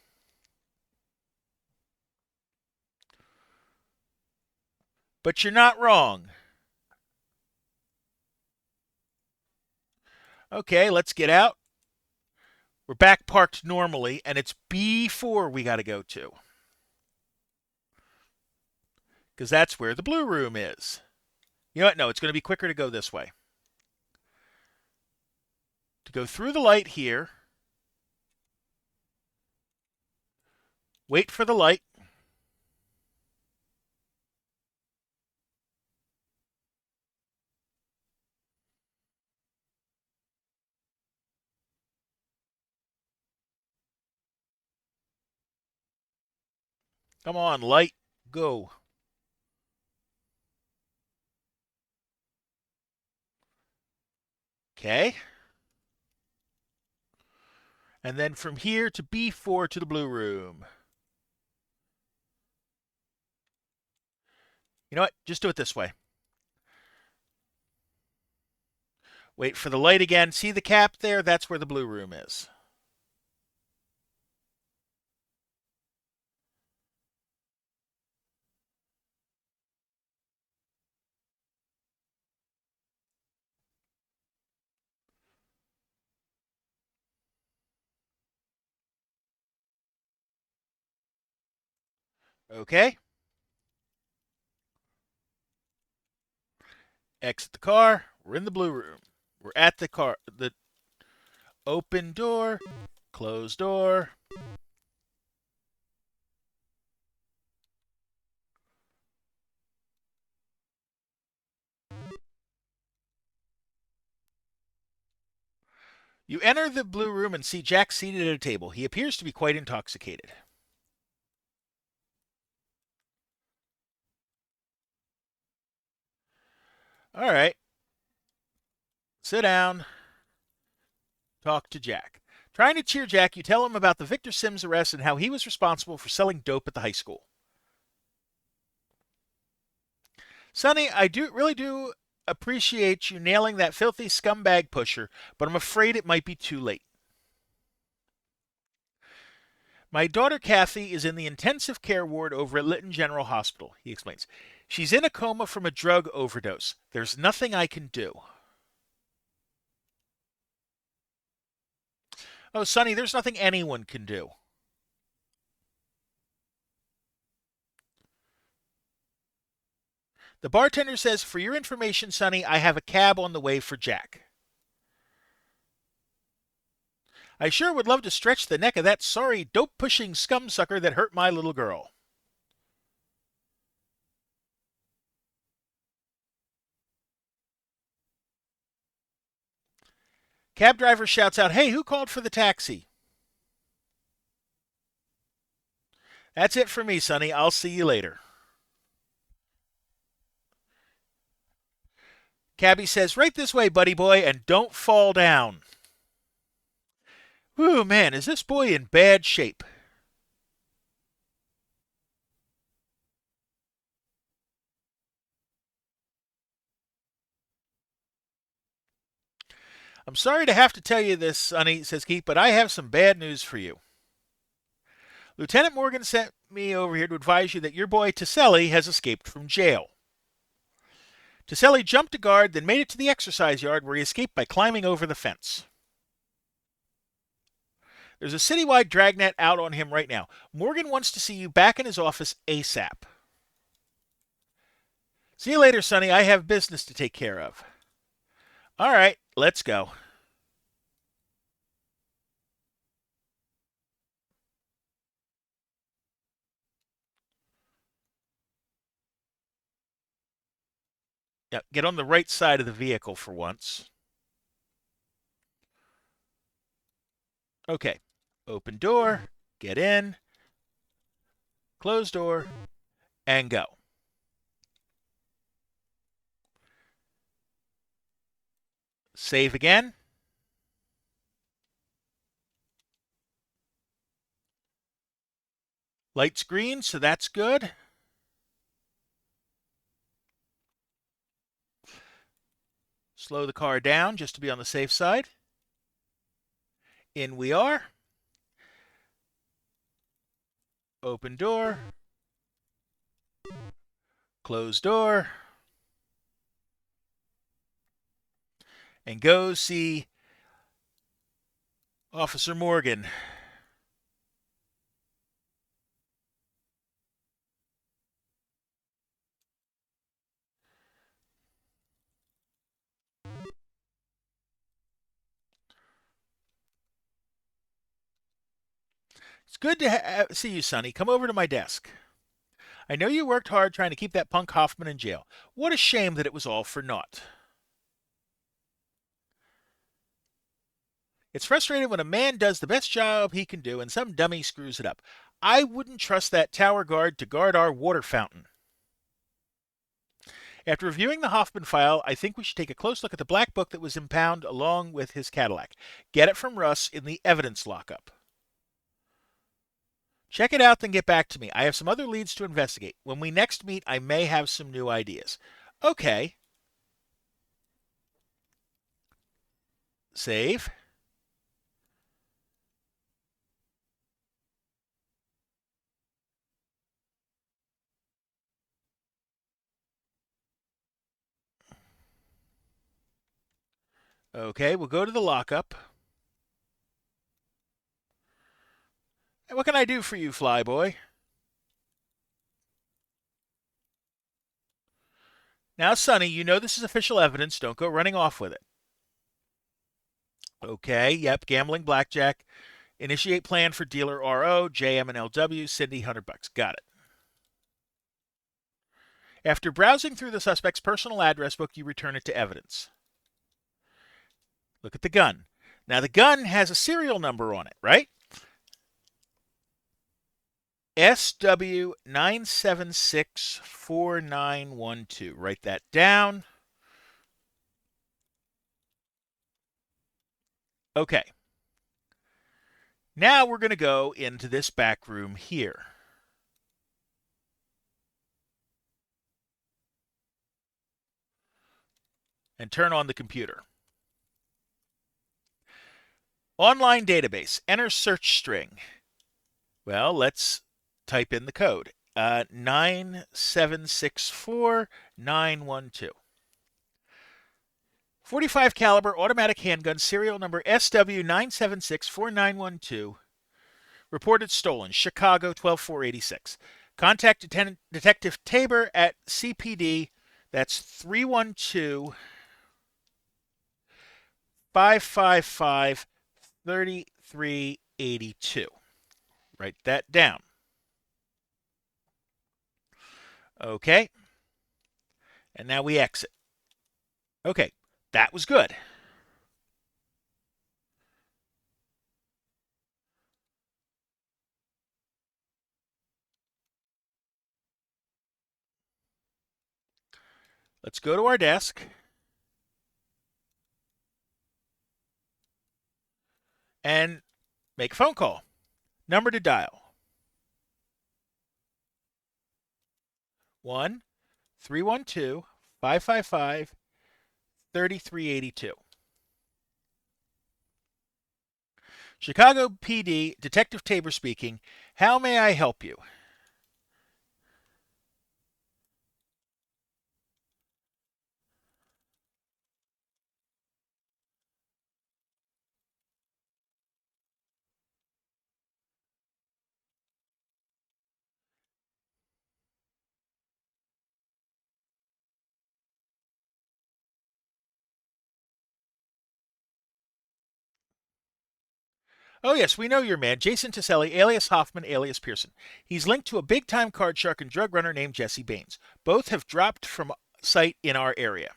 But you're not wrong. Okay, let's get out. We're back parked normally, and it's B4 we got to go to. Because that's where the Blue Room is. You know what? No, it's going to be quicker to go this way. To go through the light here. Wait for the light. Come on, light. Go. Okay. And then from here to B4 to the Blue Room. You know what? Just do it this way. Wait for the light again. See the cap there? That's where the Blue Room is. Okay. Exit the car. We're in the Blue Room. We're at the car. The open door. Closed door. You enter the Blue Room and see Jack seated at a table. He appears to be quite intoxicated. All right. Sit down. Talk to Jack. Trying to cheer Jack, you tell him about the Victor Sims arrest and how he was responsible for selling dope at the high school. Sonny, I really do appreciate you nailing that filthy scumbag pusher, but I'm afraid it might be too late. My daughter Kathy is in the intensive care ward over at Lytton General Hospital, he explains. She's in a coma from a drug overdose. There's nothing I can do. Oh, Sonny, there's nothing anyone can do. The bartender says, for your information, Sonny, I have a cab on the way for Jack. I sure would love to stretch the neck of that sorry, dope-pushing scum-sucker that hurt my little girl. Cab driver shouts out, hey, who called for the taxi? That's it for me, Sonny. I'll see you later. Cabby says, right this way, buddy boy, and don't fall down. Whew, man, is this boy in bad shape? I'm sorry to have to tell you this, Sonny, says Keith, but I have some bad news for you. Lieutenant Morgan sent me over here to advise you that your boy Tiselli has escaped from jail. Tiselli jumped a guard, then made it to the exercise yard where he escaped by climbing over the fence. There's a citywide dragnet out on him right now. Morgan wants to see you back in his office ASAP. See you later, Sonny. I have business to take care of. All right, let's go. Yeah, get on the right side of the vehicle for once. Okay. Open door, get in, close door, and go. Save again. Light's green, so that's good. Slow the car down just to be on the safe side. In we are. Open door. Close door. And go see Officer Morgan. It's good to see you, Sonny. Come over to my desk. I know you worked hard trying to keep that punk Hoffman in jail. What a shame that it was all for naught. It's frustrating when a man does the best job he can do and some dummy screws it up. I wouldn't trust that tower guard to guard our water fountain. After reviewing the Hoffman file, I think we should take a close look at the black book that was impounded along with his Cadillac. Get it from Russ in the evidence lockup. Check it out, then get back to me. I have some other leads to investigate. When we next meet, I may have some new ideas. Okay. Save. Okay, we'll go to the lockup. What can I do for you, Flyboy? Now, Sonny, you know this is official evidence. Don't go running off with it. Okay, yep, gambling, blackjack. Initiate plan for dealer RO, JM and LW, Cindy, $100. Got it. After browsing through the suspect's personal address book, you return it to evidence. Look at the gun. Now, the gun has a serial number on it, right? SW9764912. Write that down. Okay. Now we're going to go into this back room here. And turn on the computer. Online database. Enter search string. Well, let's type in the code. 9764912. 45 caliber automatic handgun, serial number SW9764912. Reported stolen, Chicago 12486. Contact Detective Tabor at CPD. That's 312 555 3382. Write that down. Okay. And now we exit. Okay, that was good. Let's go to our desk. And make a phone call. Number to dial: 1-312-555-3382. Chicago PD, Detective Tabor speaking. How may I help you? Oh, yes, we know your man, Jason Tiselli, alias Hoffman, alias Pearson. He's linked to a big time card shark and drug runner named Jesse Baines. Both have dropped from sight in our area.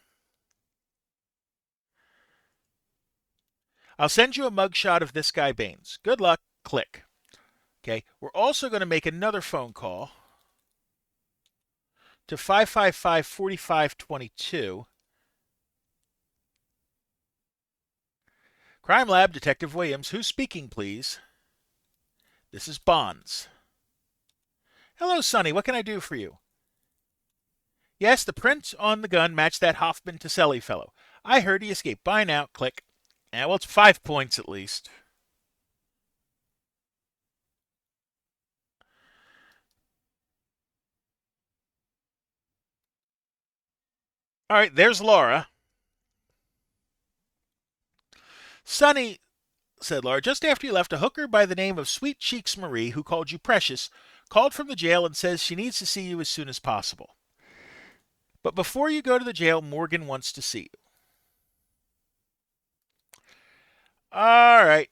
I'll send you a mugshot of this guy Baines. Good luck. Click. Okay, we're also going to make another phone call to 555 4522. Crime Lab, Detective Williams. Who's speaking, please? This is Bonds. Hello, Sonny. What can I do for you? Yes, the print on the gun matched that Hoffman Taselli fellow. I heard he escaped. Bye now. Click. Well, it's 5 points at least. All right, there's Laura. Sonny, said Laura, just after you left, a hooker by the name of Sweet Cheeks Marie, who called you Precious, called from the jail and says she needs to see you as soon as possible. But before you go to the jail, Morgan wants to see you. All right.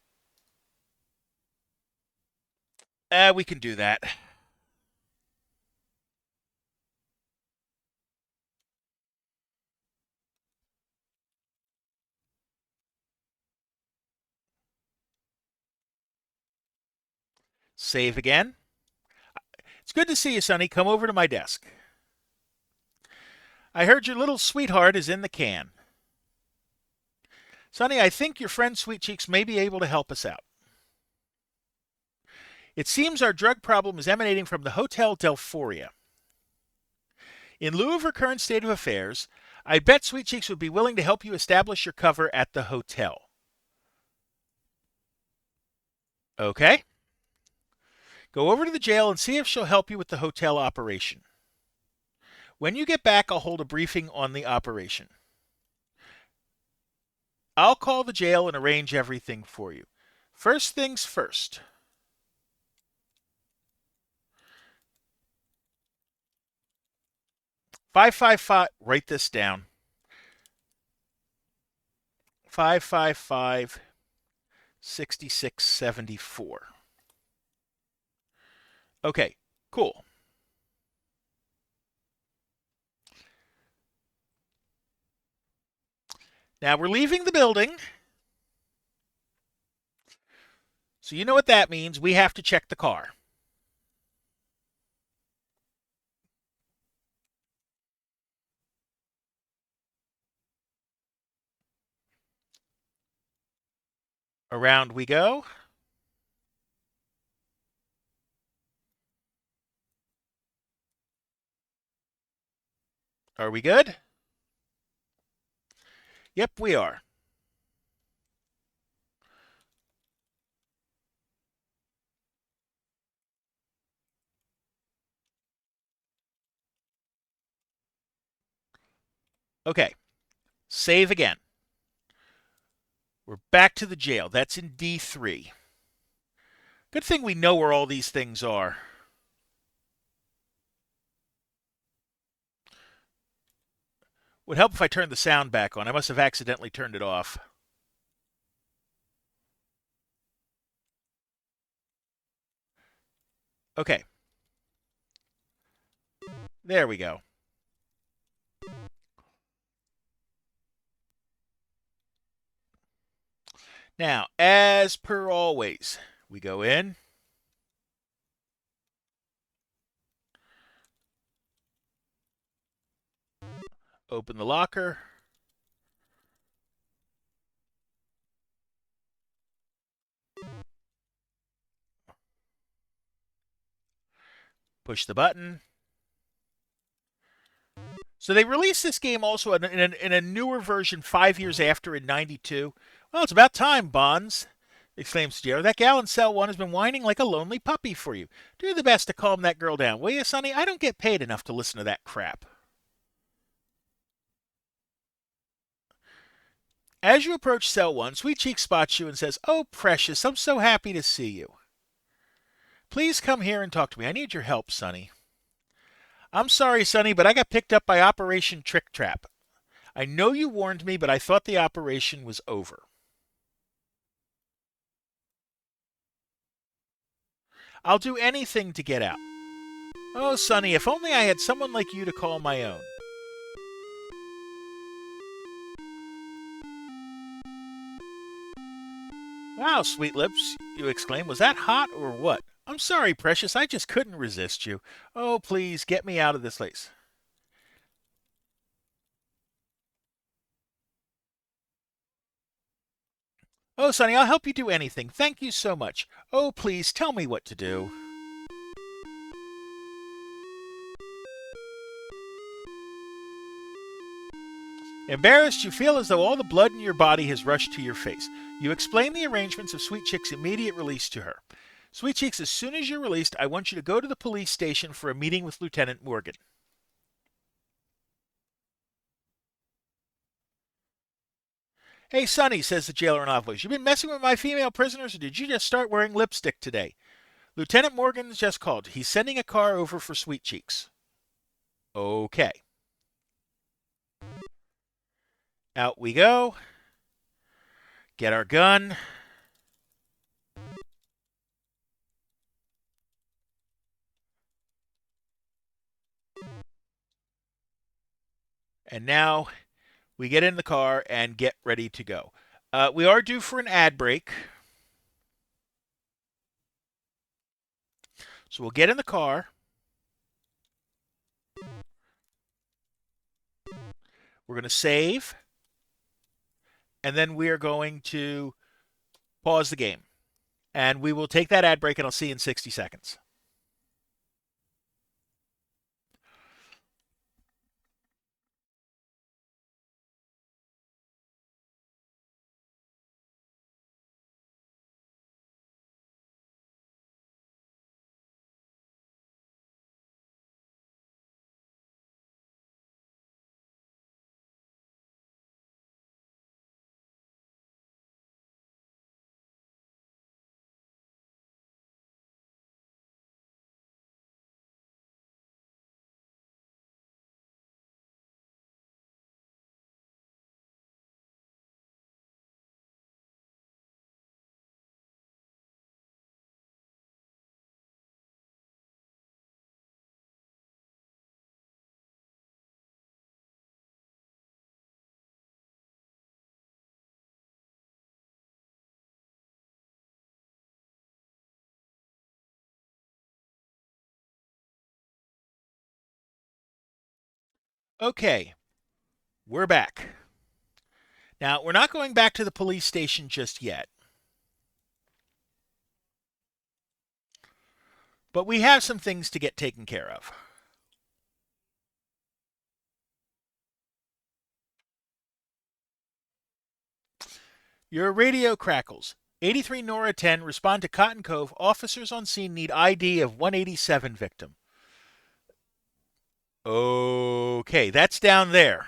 We can do that. Save again. It's good to see you, Sonny. Come over to my desk. I heard your little sweetheart is in the can. Sonny, I think your friend Sweet Cheeks may be able to help us out. It seems our drug problem is emanating from the Hotel Delphoria. In lieu of her current state of affairs, I bet Sweet Cheeks would be willing to help you establish your cover at the hotel. Okay? Go over to the jail and see if she'll help you with the hotel operation. When you get back, I'll hold a briefing on the operation. I'll call the jail and arrange everything for you. First things first. 555, write this down. 555 6674. Okay, cool. Now we're leaving the building. So you know what that means. We have to check the car. Around we go. Are we good? Yep, we are. Okay, save again. We're back to the jail. That's in D3. Good thing we know where all these things are. Would help if I turned the sound back on. I must have accidentally turned it off. Okay. There we go. Now, as per always, we go in. Open the locker. Push the button. So they released this game also in a newer version 5 years after in 92. Well, it's about time, Bonds, exclaims Sierra. That gal in cell 1 has been whining like a lonely puppy for you. Do the best to calm that girl down, will you, Sonny? I don't get paid enough to listen to that crap. As you approach cell 1, Sweet Cheek spots you and says, "Oh, precious, I'm so happy to see you. Please come here and talk to me. I need your help, Sonny." "I'm sorry, Sonny, but I got picked up by Operation Trick Trap. I know you warned me, but I thought the operation was over. I'll do anything to get out." "Oh, Sonny, if only I had someone like you to call my own." "Wow, Sweet Lips," you exclaim. "Was that hot or what?" "I'm sorry, precious. I just couldn't resist you. Oh, please, get me out of this place." "Oh, Sonny, I'll help you do anything. Thank you so much. Oh, please, tell me what to do." Embarrassed, you feel as though all the blood in your body has rushed to your face. You explain the arrangements of Sweet Chick's immediate release to her. Sweet Cheeks, as soon as you're released, I want you to go to the police station for a meeting with Lieutenant Morgan. Hey, Sonny, says the jailer in odd voice. You been messing with my female prisoners, or did you just start wearing lipstick today? Lieutenant Morgan's just called. He's sending a car over for Sweet Cheeks. Okay. Out we go. Get our gun. And now we get in the car and get ready to go. We are due for an ad break. So we'll get in the car. We're going to save. And then we are going to pause the game. And we will take that ad break, and I'll see you in 60 seconds. Okay, we're back. Now, we're not going back to the police station just yet. But we have some things to get taken care of. Your radio crackles. 83 Nora 10, respond to Cotton Cove. Officers on scene need ID of 187 victim. Okay, that's down there.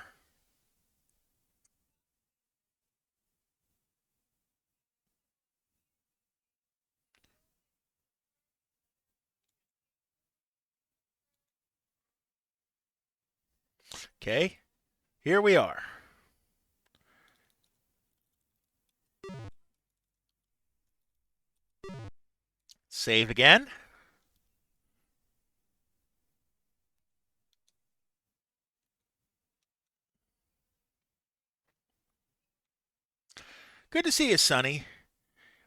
Okay, here we are. Save again. Good to see you, Sonny.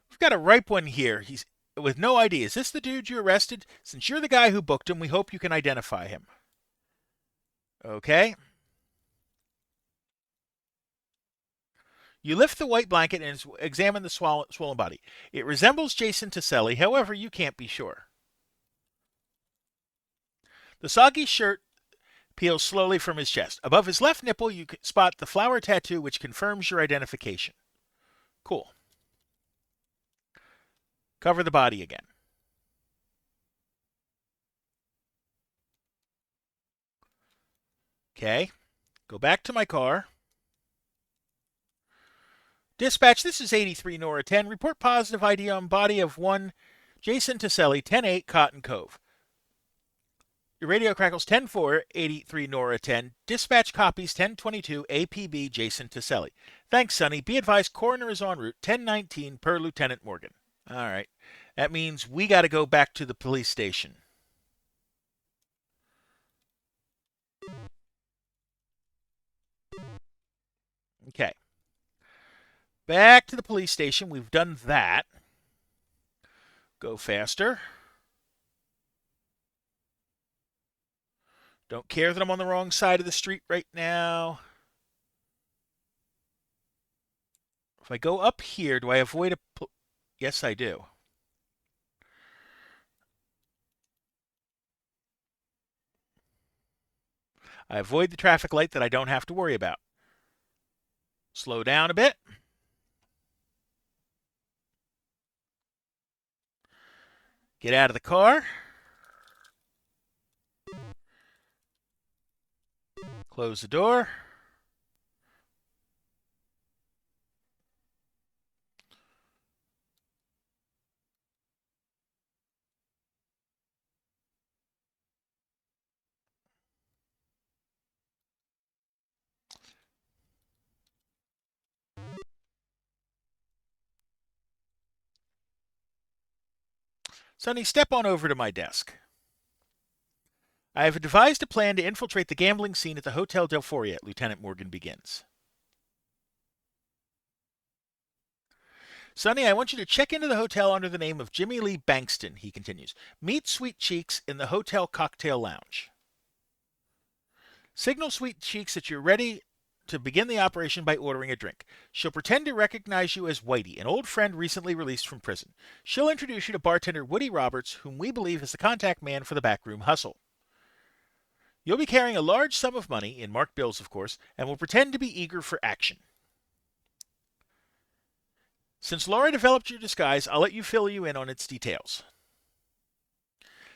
We've got a ripe one here. He's with no ID. Is this the dude you arrested? Since you're the guy who booked him, we hope you can identify him. Okay. You lift the white blanket and examine the swollen body. It resembles Jason Taselli, however, you can't be sure. The soggy shirt peels slowly from his chest. Above his left nipple, you spot the flower tattoo, which confirms your identification. Cool. Cover the body again. Okay. Go back to my car. Dispatch, this is 83 Nora 10. Report positive ID on body of one Jason Taselli, 10-8 Cotton Cove. Your radio crackles 10-4, 83 Nora 10. Dispatch copies 1022 APB Jason Taselli. Thanks, Sonny. Be advised, coroner is en route, 1019 per Lieutenant Morgan. All right. That means we got to go back to the police station. Okay. Back to the police station. We've done that. Go faster. Don't care that I'm on the wrong side of the street right now. If I go up here, do I avoid a... Yes, I do. I avoid the traffic light that I don't have to worry about. Slow down a bit. Get out of the car. Close the door. Sonny, step on over to my desk. I have devised a plan to infiltrate the gambling scene at the Hotel Del Foria, Lieutenant Morgan begins. Sonny, I want you to check into the hotel under the name of Jimmy Lee Bankston, he continues. Meet Sweet Cheeks in the hotel cocktail lounge. Signal Sweet Cheeks that you're ready to begin the operation by ordering a drink. She'll pretend to recognize you as Whitey, an old friend recently released from prison. She'll introduce you to bartender Woody Roberts, whom we believe is the contact man for the backroom hustle. You'll be carrying a large sum of money, in marked bills of course, and will pretend to be eager for action. Since Laura developed your disguise, I'll let you fill you in on its details.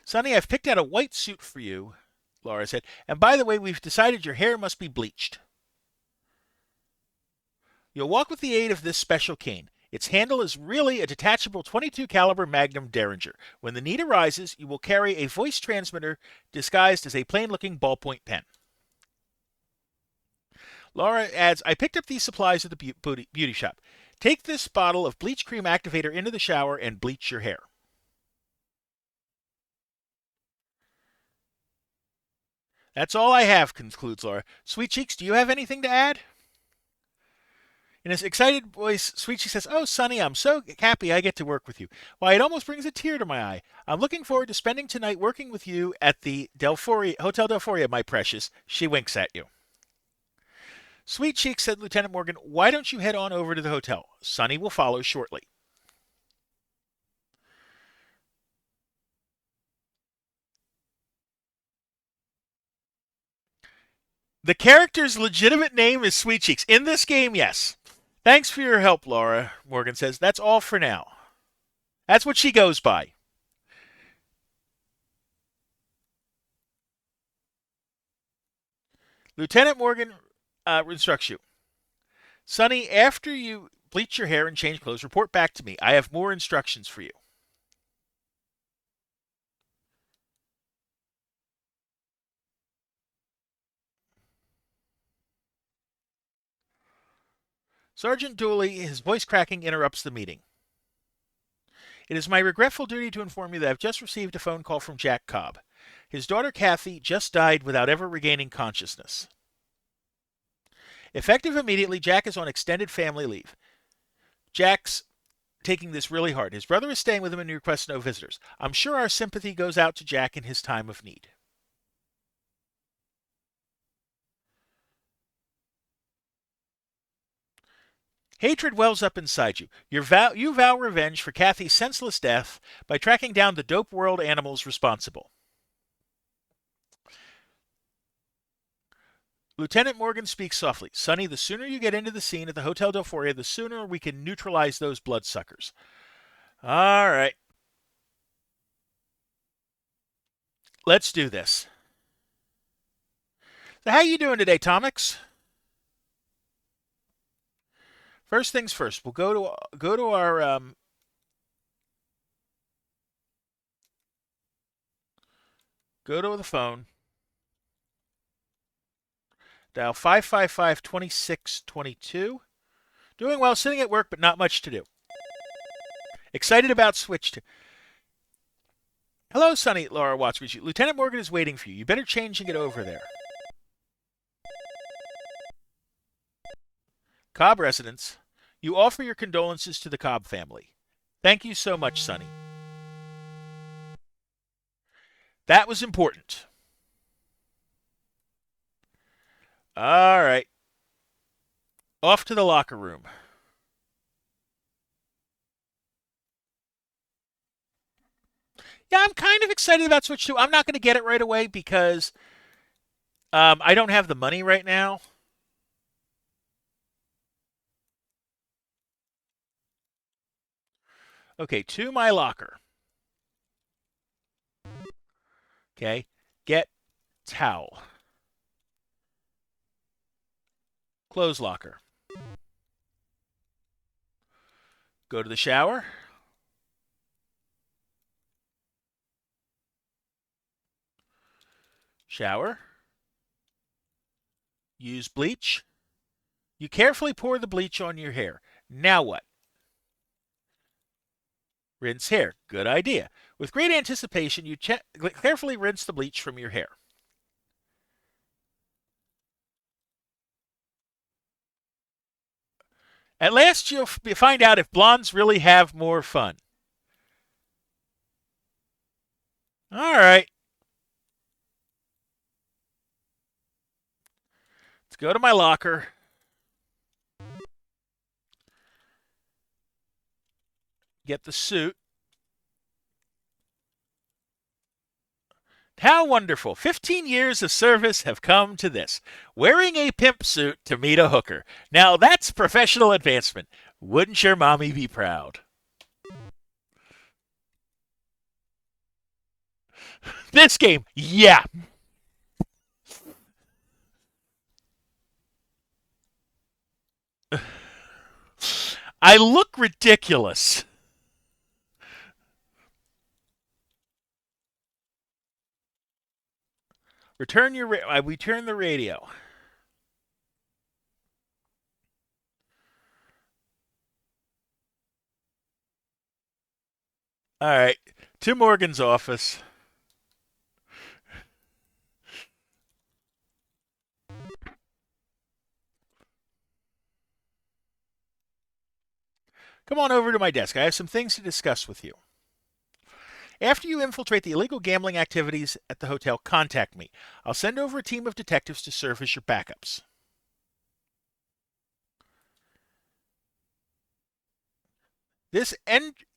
Sonny, I've picked out a white suit for you, Laura said, and by the way, we've decided your hair must be bleached. You'll walk with the aid of this special cane. Its handle is really a detachable 22 caliber Magnum Derringer. When the need arises, you will carry a voice transmitter disguised as a plain-looking ballpoint pen. Laura adds, I picked up these supplies at the beauty shop. Take this bottle of bleach cream activator into the shower and bleach your hair. That's all I have, concludes Laura. Sweet Cheeks, do you have anything to add? In his excited voice, Sweet Cheeks says, Oh, Sonny, I'm so happy I get to work with you. Why, it almost brings a tear to my eye. I'm looking forward to spending tonight working with you at the Hotel Del Foria, my precious. She winks at you. Sweet Cheeks, said Lieutenant Morgan, why don't you head on over to the hotel? Sonny will follow shortly. The character's legitimate name is Sweet Cheeks. In this game, yes. Thanks for your help, Laura, Morgan says. That's all for now. That's what she goes by. Lieutenant Morgan instructs you. Sonny, after you bleach your hair and change clothes, report back to me. I have more instructions for you. Sergeant Dooley, his voice cracking, interrupts the meeting. It is my regretful duty to inform you that I've just received a phone call from Jack Cobb. His daughter Kathy just died without ever regaining consciousness. Effective immediately, Jack is on extended family leave. Jack's taking this really hard. His brother is staying with him and he requests no visitors. I'm sure our sympathy goes out to Jack in his time of need. Hatred wells up inside you. You vow revenge for Kathy's senseless death by tracking down the dope world animals responsible. Lieutenant Morgan speaks softly. Sonny, the sooner you get into the scene at the Hotel Del Foria, the sooner we can neutralize those bloodsuckers. All right. Let's do this. So how you doing today, Tomix? First things first, we'll go to our go to the phone. Dial 555-2622. Doing well, sitting at work, but not much to do. Excited about Switch to. Hello, Sonny, Laura Watts reads you. Lieutenant Morgan is waiting for you. You better change and get over there. Cobb residence. You offer your condolences to the Cobb family. Thank you so much, Sonny. That was important. All right. Off to the locker room. Yeah, I'm kind of excited about Switch 2. I'm not going to get it right away because I don't have the money right now. Okay, to my locker. Okay, get towel. Clothes locker. Go to the shower. Shower. Use bleach. You carefully pour the bleach on your hair. Now what? Rinse hair. Good idea. With great anticipation, you carefully rinse the bleach from your hair. At last, you'll find out if blondes really have more fun. All right, let's go to my locker. Get the suit. How wonderful. 15 years of service have come to this. Wearing a pimp suit to meet a hooker. Now that's professional advancement. Wouldn't your mommy be proud? This game, yeah. I look ridiculous. I return the radio. All right, to Morgan's office. Come on over to my desk. I have some things to discuss with you. After you infiltrate the illegal gambling activities at the hotel, contact me. I'll send over a team of detectives to serve as your backups. This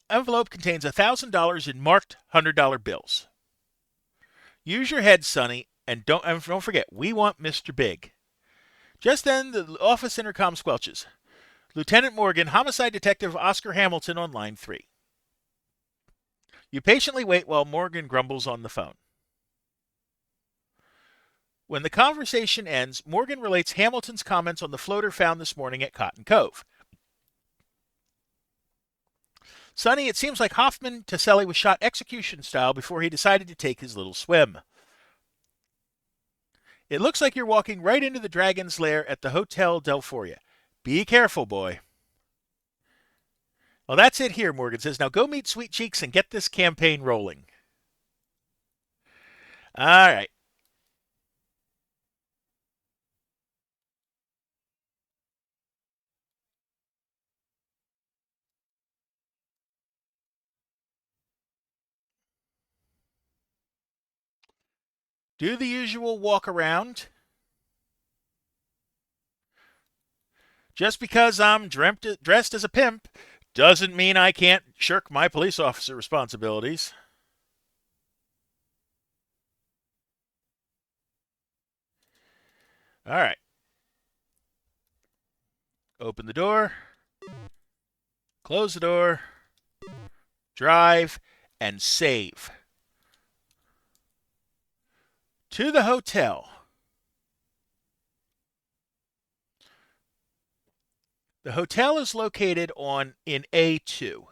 envelope contains $1,000 in marked $100 bills. Use your head, Sonny, and don't forget, we want Mr. Big. Just then, the office intercom squelches. Lieutenant Morgan, homicide detective Oscar Hamilton on line 3. You patiently wait while Morgan grumbles on the phone. When the conversation ends, Morgan relates Hamilton's comments on the floater found this morning at Cotton Cove. Sonny, it seems like Hoffman Taselli was shot execution style before he decided to take his little swim. It looks like you're walking right into the dragon's lair at the Hotel Delforia. Be careful, boy. Well, that's it here, Morgan says. Now go meet Sweet Cheeks and get this campaign rolling. All right. Do the usual walk around. Just because I'm dressed as a pimp doesn't mean I can't shirk my police officer responsibilities. All right. Open the door, close the door, drive, and save. To the hotel. The hotel is located in A2.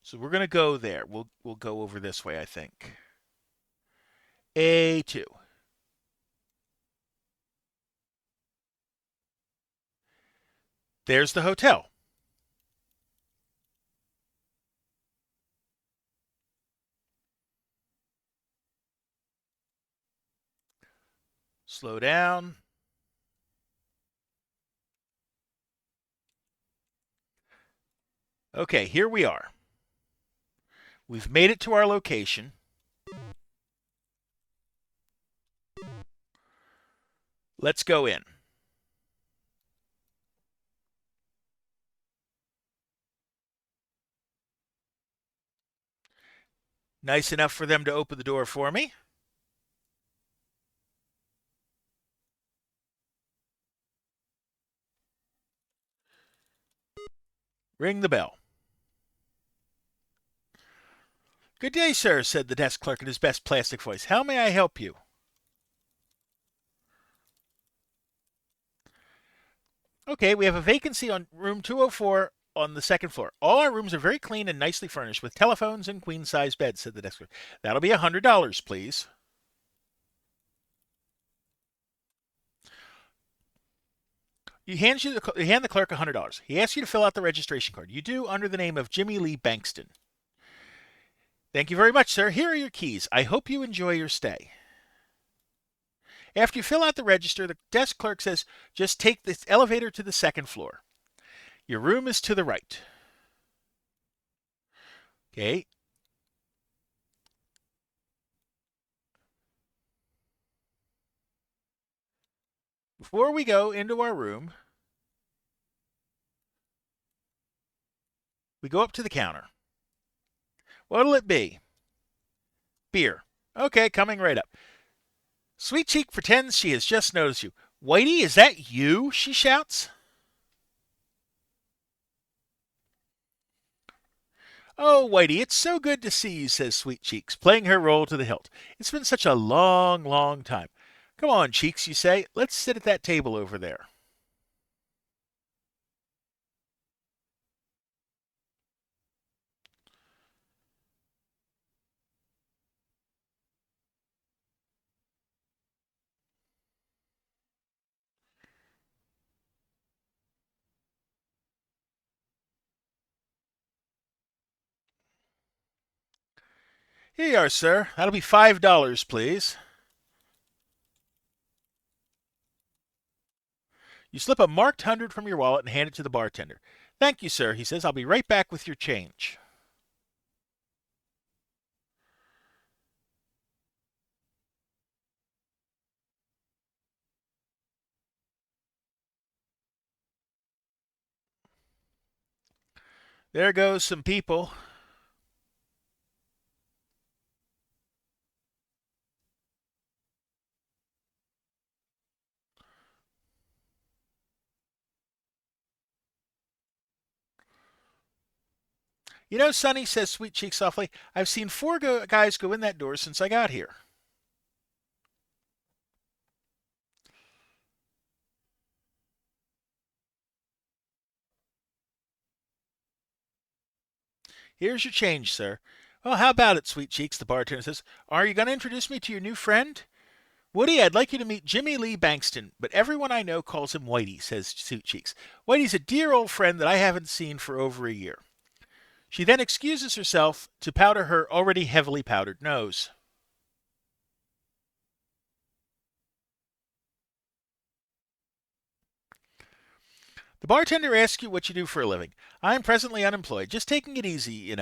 So we're going to go there. We'll go over this way, I think. A2. There's the hotel. Slow down. Okay, here we are. We've made it to our location. Let's go in. Nice enough for them to open the door for me. Ring the bell. Good day, sir, said the desk clerk in his best plastic voice. How may I help you? Okay, we have a vacancy on room 204 on the second floor. All our rooms are very clean and nicely furnished with telephones and queen size beds, said the desk clerk. That'll be $100, please. You hand the clerk $100. He asks you to fill out the registration card. You do under the name of Jimmy Lee Bankston. Thank you very much, sir. Here are your keys. I hope you enjoy your stay. After you fill out the register, the desk clerk says, just take this elevator to the second floor. Your room is to the right. Okay. Before we go into our room, we go up to the counter. What'll it be? Beer. Okay, coming right up. Sweet Cheek pretends she has just noticed you. Whitey, is that you? She shouts. Oh, Whitey, it's so good to see you, says Sweet Cheeks, playing her role to the hilt. It's been such a long, long time. Come on, Cheeks, you say. Let's sit at that table over there. Here you are, sir. That'll be $5, please. You slip a marked 100 from your wallet and hand it to the bartender. Thank you, sir, he says. I'll be right back with your change. There goes some people. You know, Sonny, says Sweet Cheek softly, I've seen four guys go in that door since I got here. Here's your change, sir. Well, how about it, Sweet Cheeks? The bartender says. Are you going to introduce me to your new friend? Woody, I'd like you to meet Jimmy Lee Bankston, but everyone I know calls him Whitey, says Sweet Cheeks. Whitey's a dear old friend that I haven't seen for over a year. She then excuses herself to powder her already heavily powdered nose. The bartender asks you what you do for a living. I'm presently unemployed, just taking it easy,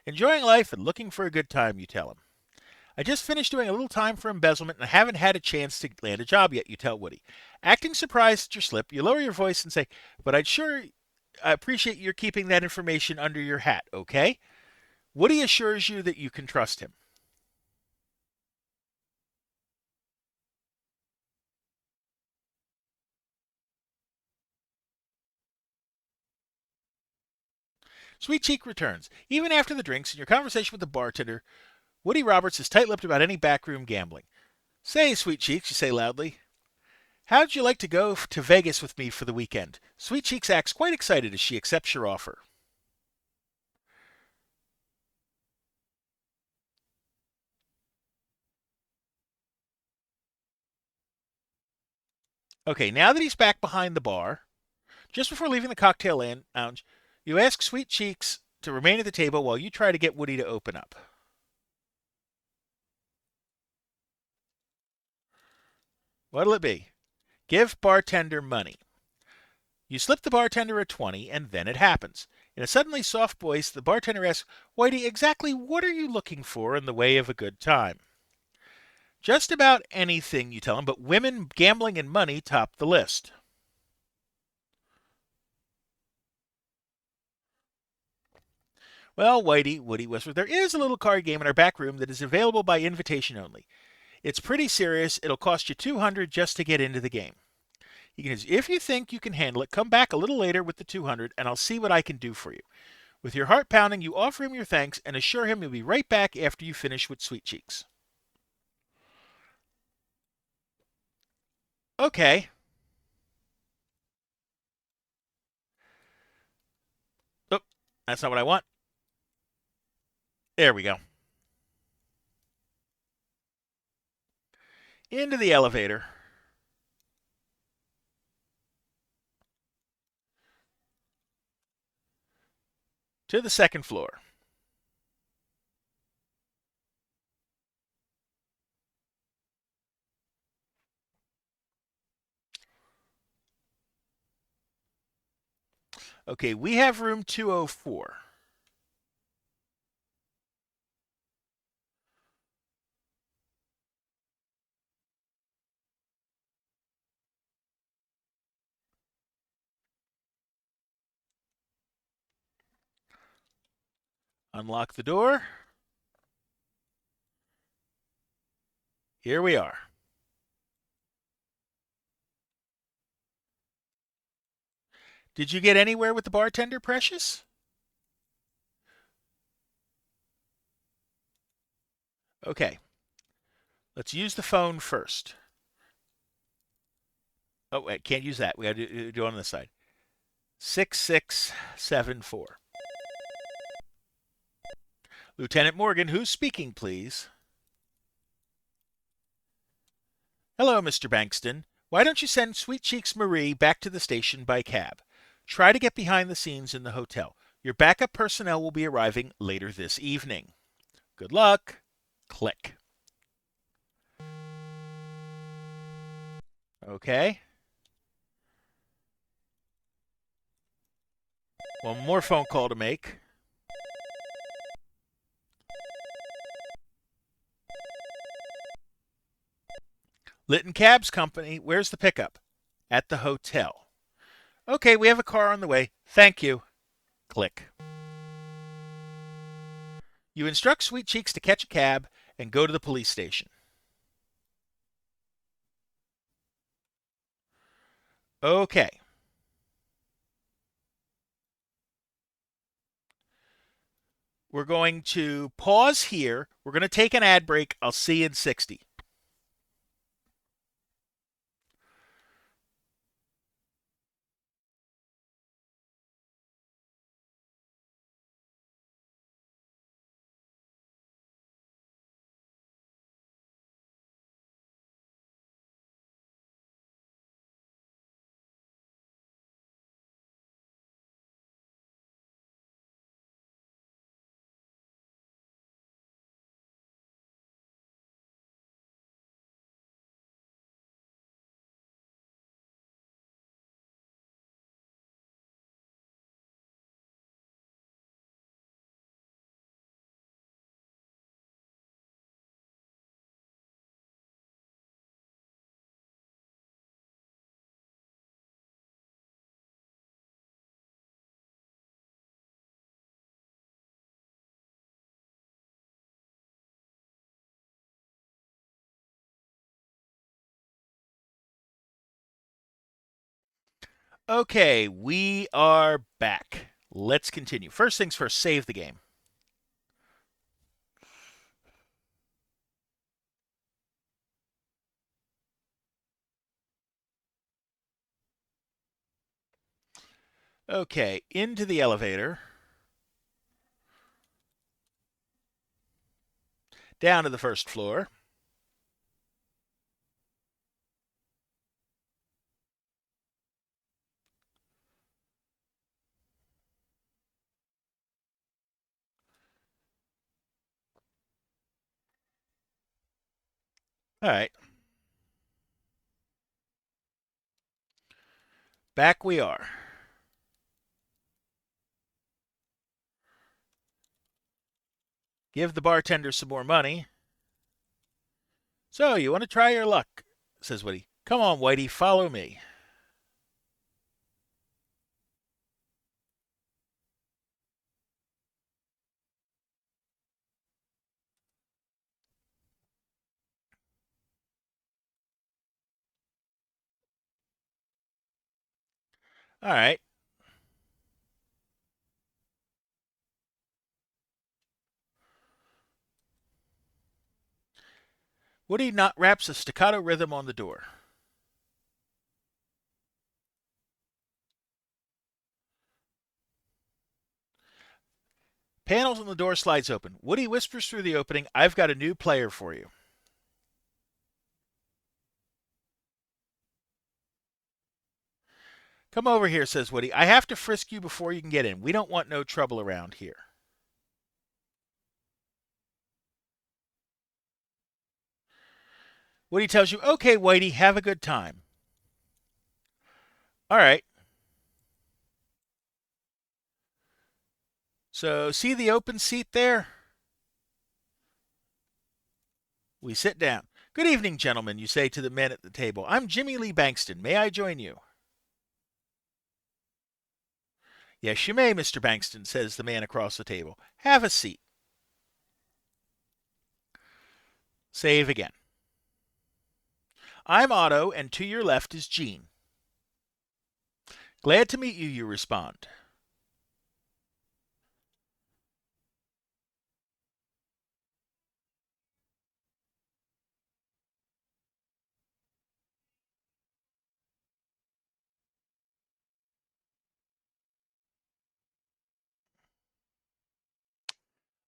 enjoying life and looking for a good time, you tell him. I just finished doing a little time for embezzlement and I haven't had a chance to land a job yet, you tell Woody. Acting surprised at your slip, you lower your voice and say, but I'd sure appreciate your keeping that information under your hat, okay? Woody assures you that you can trust him. Sweet Cheek returns. Even after the drinks and your conversation with the bartender, Woody Roberts is tight-lipped about any backroom gambling. Say, Sweet Cheeks, you say loudly, how'd you like to go to Vegas with me for the weekend? Sweet Cheeks acts quite excited as she accepts your offer. Okay, now that he's back behind the bar, just before leaving the cocktail lounge, you ask Sweet Cheeks to remain at the table while you try to get Woody to open up. What'll it be? Give bartender money. You slip the bartender a 20, and then it happens. In a suddenly soft voice, the bartender asks, Whitey, exactly what are you looking for in the way of a good time? Just about anything, you tell him, but women, gambling, and money top the list. Well, Whitey, Woody whispers, there is a little card game in our back room that is available by invitation only. It's pretty serious. It'll cost you 200 just to get into the game. If you think you can handle it, come back a little later with the 200 and I'll see what I can do for you. With your heart pounding, you offer him your thanks and assure him you'll be right back after you finish with Sweet Cheeks. Okay. Oh, that's not what I want. There we go. Into the elevator. To the second floor. Okay, we have room 204. Unlock the door. Here we are. Did you get anywhere with the bartender, Precious? Okay, let's use the phone first. Oh, wait, can't use that. We got to do it on this side. 6674. Lieutenant Morgan, who's speaking, please? Hello, Mr. Bankston. Why don't you send Sweet Cheeks Marie back to the station by cab? Try to get behind the scenes in the hotel. Your backup personnel will be arriving later this evening. Good luck. Click. Okay. One more phone call to make. Litton Cabs Company, where's the pickup? At the hotel. Okay, we have a car on the way. Thank you. Click. You instruct Sweet Cheeks to catch a cab and go to the police station. Okay. We're going to pause here. We're going to take an ad break. I'll see you in 60. Okay, we are back. Let's continue. First things first, save the game. Okay, into the elevator. Down to the first floor. All right, back we are. Give the bartender some more money. So, you want to try your luck? Says Woody. Come on, Whitey, follow me. All right. Woody not raps a staccato rhythm on the door. Panels on the door slides open. Woody whispers through the opening, I've got a new player for you. Come over here, says Woody. I have to frisk you before you can get in. We don't want no trouble around here. Woody tells you, okay, Whitey, have a good time. All right. So, see the open seat there? We sit down. Good evening, gentlemen, you say to the men at the table. I'm Jimmy Lee Bankston. May I join you? Yes, you may, Mr. Bankston, says the man across the table. Have a seat. Save again. I'm Otto, and to your left is Gene. Glad to meet you, you respond.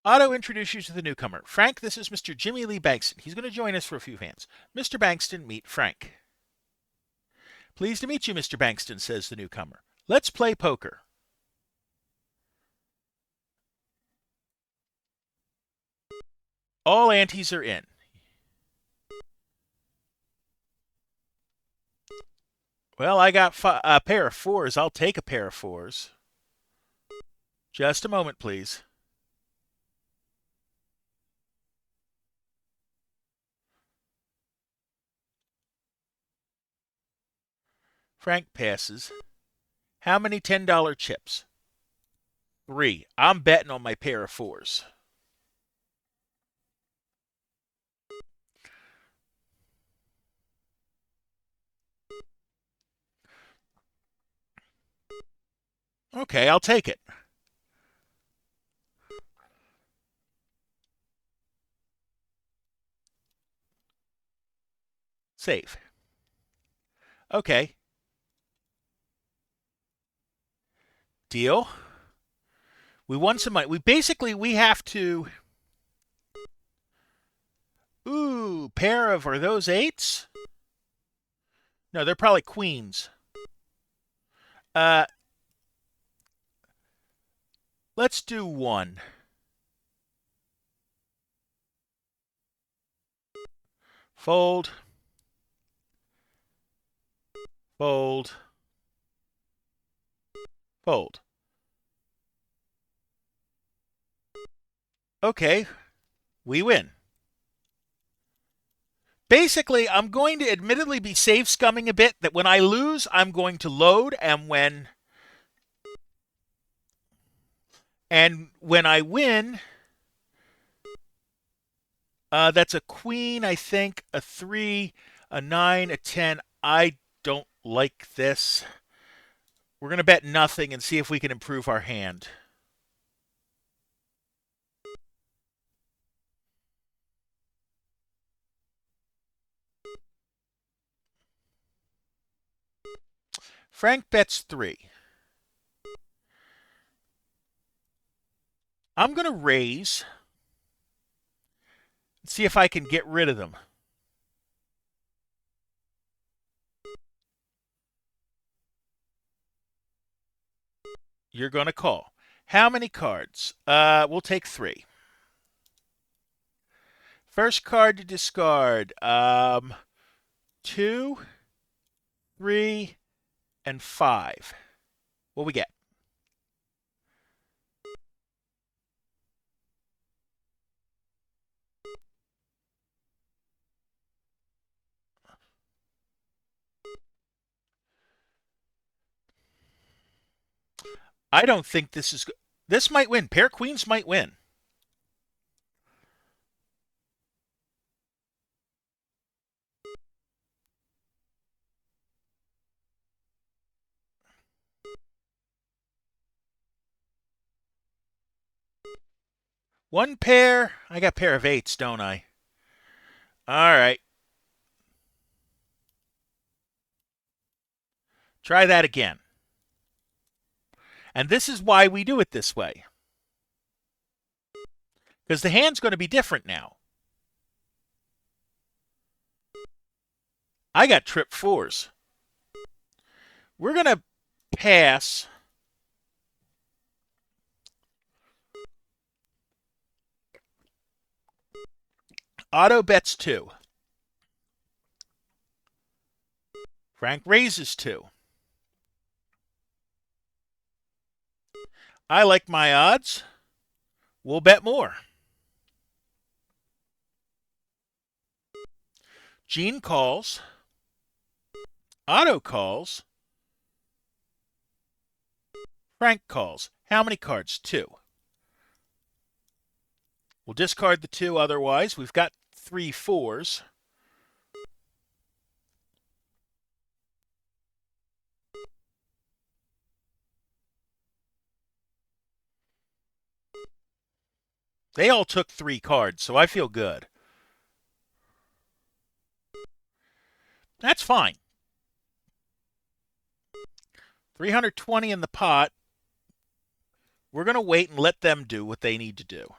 Otto introduces you to the newcomer. Frank, this is Mr. Jimmy Lee Bankston. He's going to join us for a few hands. Mr. Bankston, meet Frank. Pleased to meet you, Mr. Bankston, says the newcomer. Let's play poker. All antes are in. Well, I got a pair of fours. I'll take a pair of fours. Just a moment, please. Frank passes. How many $10 chips? 3. I'm betting on my pair of fours. Okay, I'll take it. Save. Okay. Deal. We won some money. We have to. Ooh, pair of, are those eights? No, they're probably queens. Uh, let's do one. Fold. Fold. Fold. Okay, we win. Basically, I'm going to admittedly be safe scumming a bit that when I lose, I'm going to load, and when I win, that's a queen, I think, a 3, a 9, a 10. I don't like this. We're going to bet nothing and see if we can improve our hand. Frank bets 3. I'm going to raise and see if I can get rid of them. You're going to call. How many cards? We'll take 3. First card to discard. 2, 3, and 5. What we get? I don't think this is. This might win. Pair queens might win. One pair. I got pair of eights, don't I? All right. Try that again. And this is why we do it this way. Because the hand's going to be different now. I got trip fours. We're going to pass. Otto bets two. Frank raises two. I like my odds. We'll bet more. Gene calls. Otto calls. Frank calls. How many cards? Two. We'll discard the two otherwise. We've got three fours. They all took three cards, so I feel good. That's fine. 320 in the pot. We're going to wait and let them do what they need to do.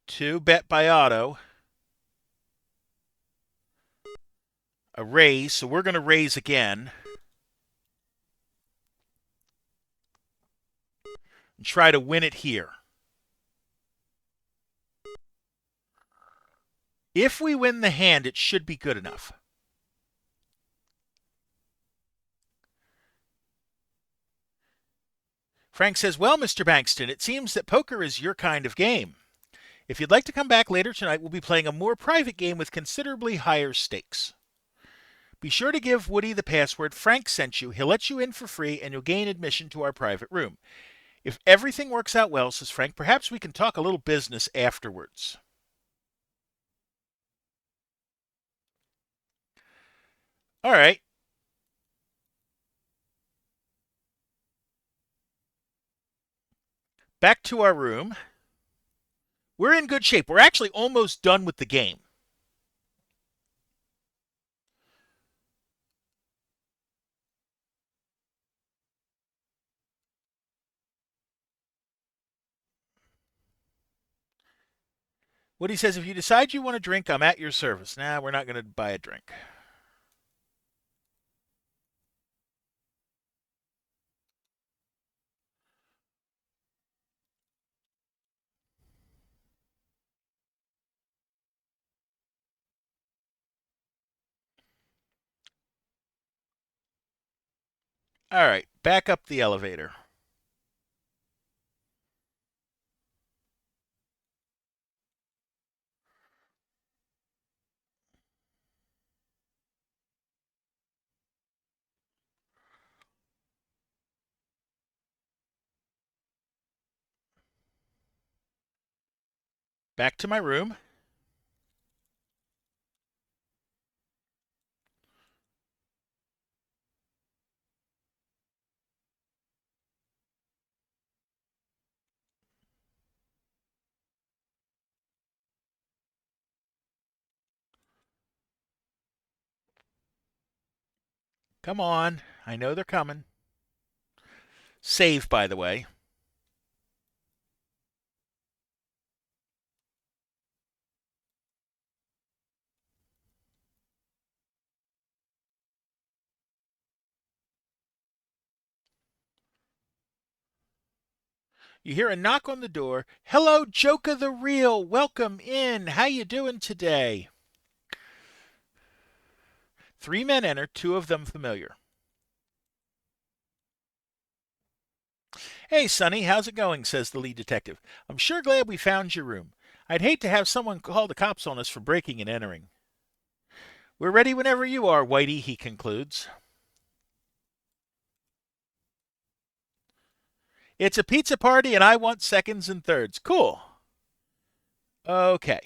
Two bet by Otto. A raise, so we're going to raise again. And try to win it here. If we win the hand, it should be good enough. Frank says, well, Mr. Bankston, it seems that poker is your kind of game. If you'd like to come back later tonight, we'll be playing a more private game with considerably higher stakes. Be sure to give Woody the password Frank sent you. He'll let you in for free, and you'll gain admission to our private room. If everything works out well, says Frank, perhaps we can talk a little business afterwards. All right. Back to our room. We're in good shape. We're actually almost done with the game. Woody says, if you decide you want a drink, I'm at your service. Nah, we're not going to buy a drink. All right, back up the elevator. Back to my room. Come on. I know they're coming. Save, by the way. You hear a knock on the door. Hello, Joka the Real. Welcome in. How you doing today? Three men enter, two of them familiar. Hey, Sonny, how's it going? Says the lead detective. I'm sure glad we found your room. I'd hate to have someone call the cops on us for breaking and entering. We're ready whenever you are, Whitey, he concludes. It's a pizza party and I want seconds and thirds. Cool. Okay.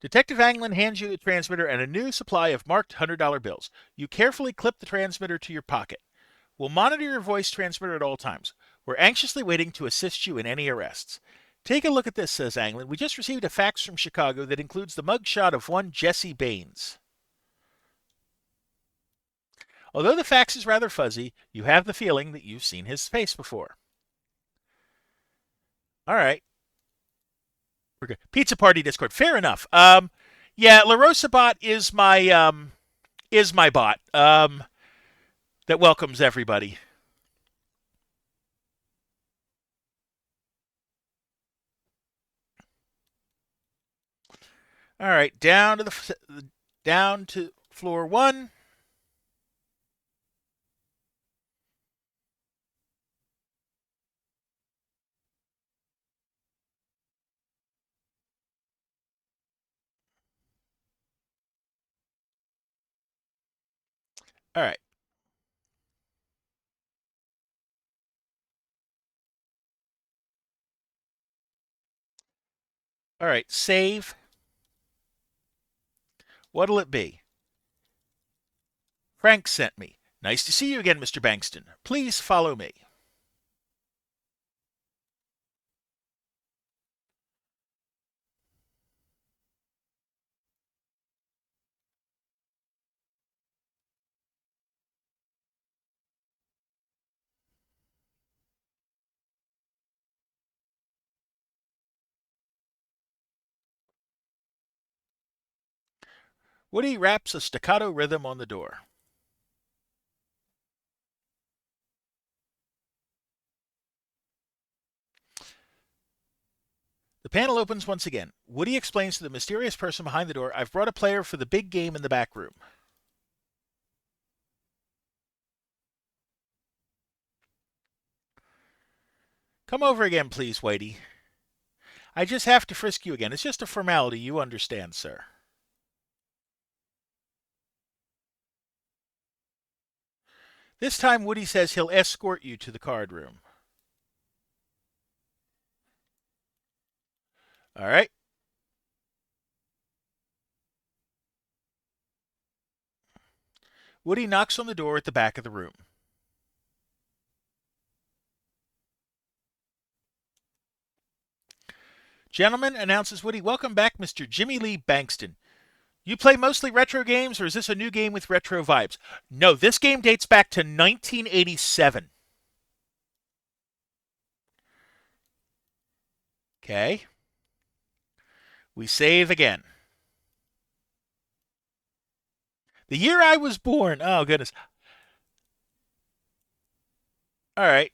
Detective Anglin hands you the transmitter and a new supply of marked $100 bills. You carefully clip the transmitter to your pocket. We'll monitor your voice transmitter at all times. We're anxiously waiting to assist you in any arrests. Take a look at this, says Anglin. We just received a fax from Chicago that includes the mugshot of one Jesse Baines. Although the fax is rather fuzzy, you have the feeling that you've seen his face before. All right. We're good. Pizza Party Discord. Fair enough. Yeah, La Rosa Bot is my bot. That welcomes everybody. All right, down to floor 1. All right. All right, save. What'll it be? Frank sent me. Nice to see you again, Mr. Bankston. Please follow me. Woody raps a staccato rhythm on the door. The panel opens once again. Woody explains to the mysterious person behind the door, I've brought a player for the big game in the back room. Come over again, please, Whitey. I just have to frisk you again. It's just a formality, you understand, sir. This time, Woody says he'll escort you to the card room. All right. Woody knocks on the door at the back of the room. Gentlemen, announces Woody, welcome back, Mr. Jimmy Lee Bankston. You play mostly retro games, or is this a new game with retro vibes? No, this game dates back to 1987. Okay. We save again. The year I was born. Oh, goodness. All right.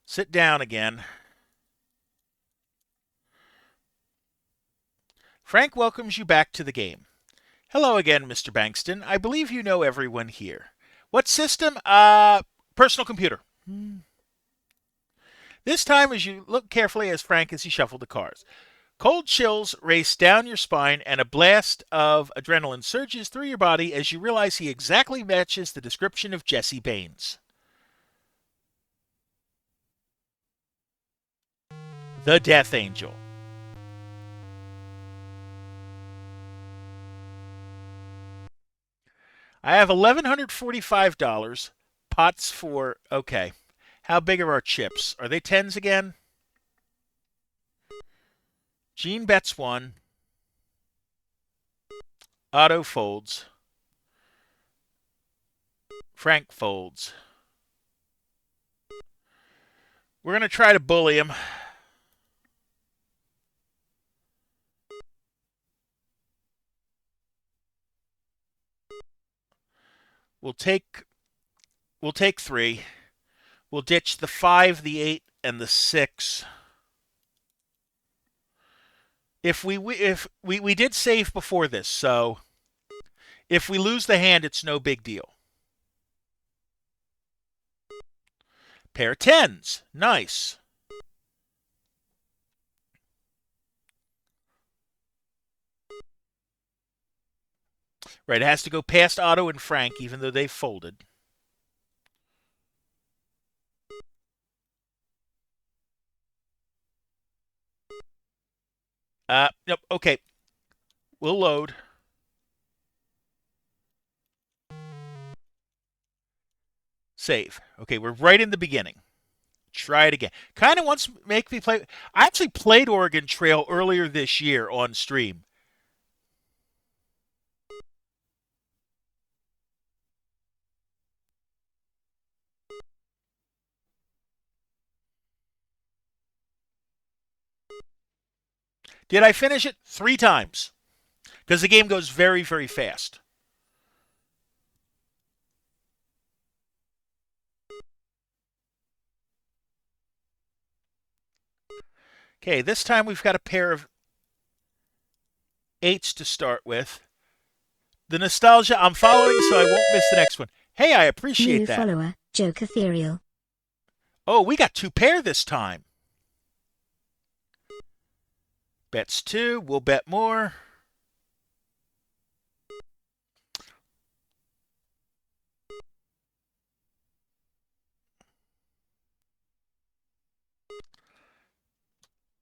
Sit down again. Frank welcomes you back to the game. Hello again, Mr. Bankston. I believe you know everyone here. What system? Personal computer. This time, as you look carefully as Frank as he shuffled the cards. Cold chills race down your spine, and a blast of adrenaline surges through your body as you realize he exactly matches the description of Jesse Baines. The Death Angel. I have $1,145. Pots for. Okay. How big are our chips? Are they tens again? Gene bets one. Otto folds. Frank folds. We're going to try to bully him. We'll take we'll take 3. We'll ditch the 5, the 8, and the 6. If we did save before this, so if we lose the hand, it's no big deal. Pair of tens. Nice. Right, it has to go past Otto and Frank, even though they folded. Nope. Okay, we'll load. Save. Okay, we're right in the beginning. Try it again. Kind of wants to make me play. I actually played Oregon Trail earlier this year on stream. Did I finish it? 3 times. Because the game goes very, very fast. Okay, this time we've got a pair of eights to start with. The nostalgia, I'm following so I won't miss the next one. Hey, I appreciate New that. follower, Joke Ethereal. Oh, we got 2 pair this time. Bets 2. We'll bet more.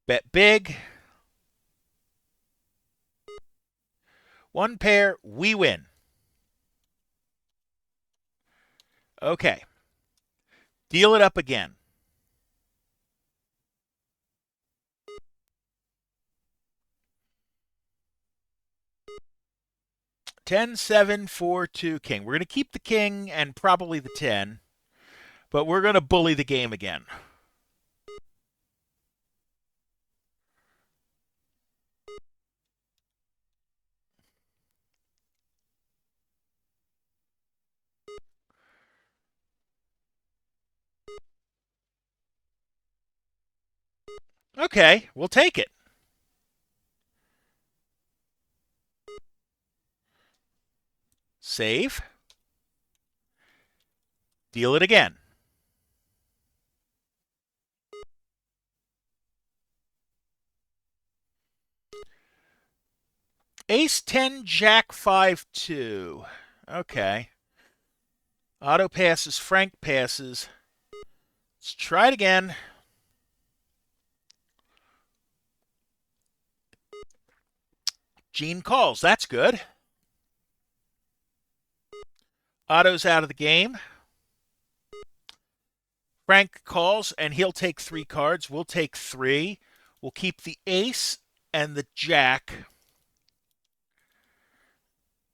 Bet big. 1 pair. We win. Okay. Deal it up again. 10, 7, 4, 2, king. We're going to keep the king and probably the 10, but we're going to bully the game again. Okay, we'll take it. Save. Deal it again. Ace 10, Jack 5, 2. Okay. Auto passes, Frank passes. Let's try it again. Gene calls. That's good. Otto's out of the game. Frank calls, and he'll take 3 cards. We'll take 3. We'll keep the ace and the jack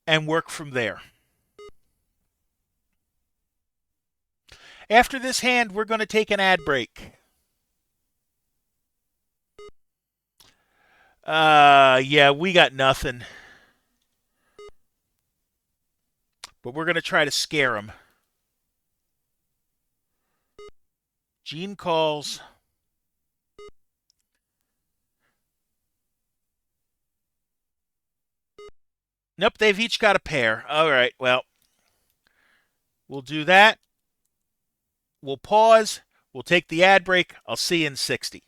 and work from there. After this hand, we're going to take an ad break. Yeah, we got nothing. But we're going to try to scare him. Gene calls. Nope, they've each got a pair. All right, well, we'll do that. We'll pause. We'll take the ad break. I'll see you in 60.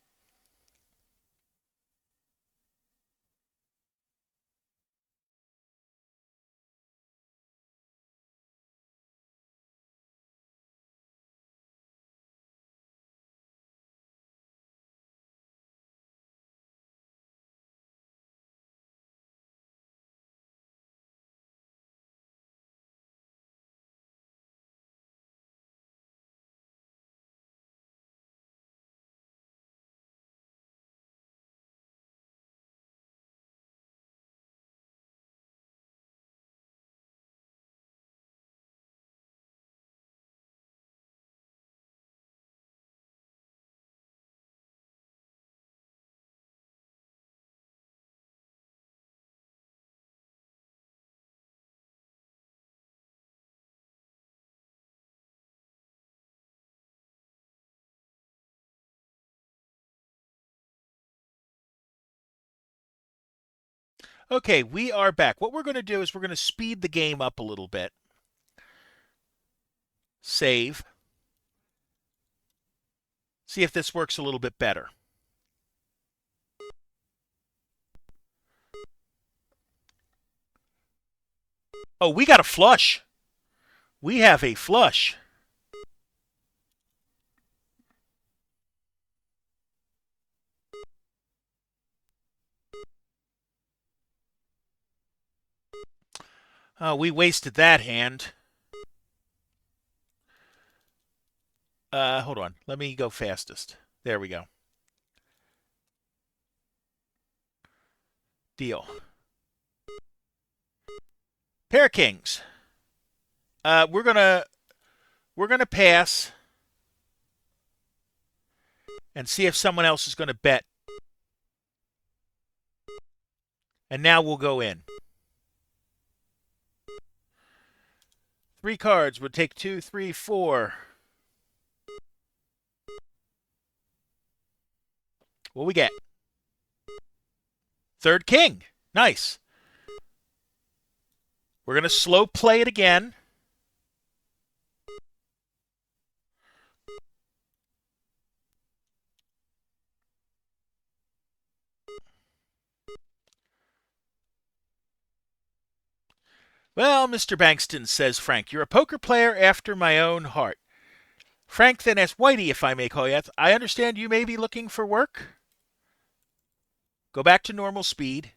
Okay, we are back. What we're going to do is we're going to speed the game up a little bit. Save. See if this works a little bit better. Oh, we got a flush. We have a flush. Oh, we wasted that hand. Hold on. Let me go fastest. There we go. Deal. Pair of kings. We're gonna pass and see if someone else is gonna bet. And now we'll go in. 3 cards would take 2, 3, 4. What we get? Third king. Nice. We're going to slow play it again. Well, Mr. Bankston, says Frank, you're a poker player after my own heart. Frank then asks, Whitey, if I may call you, I understand you may be looking for work? Go back to normal speed.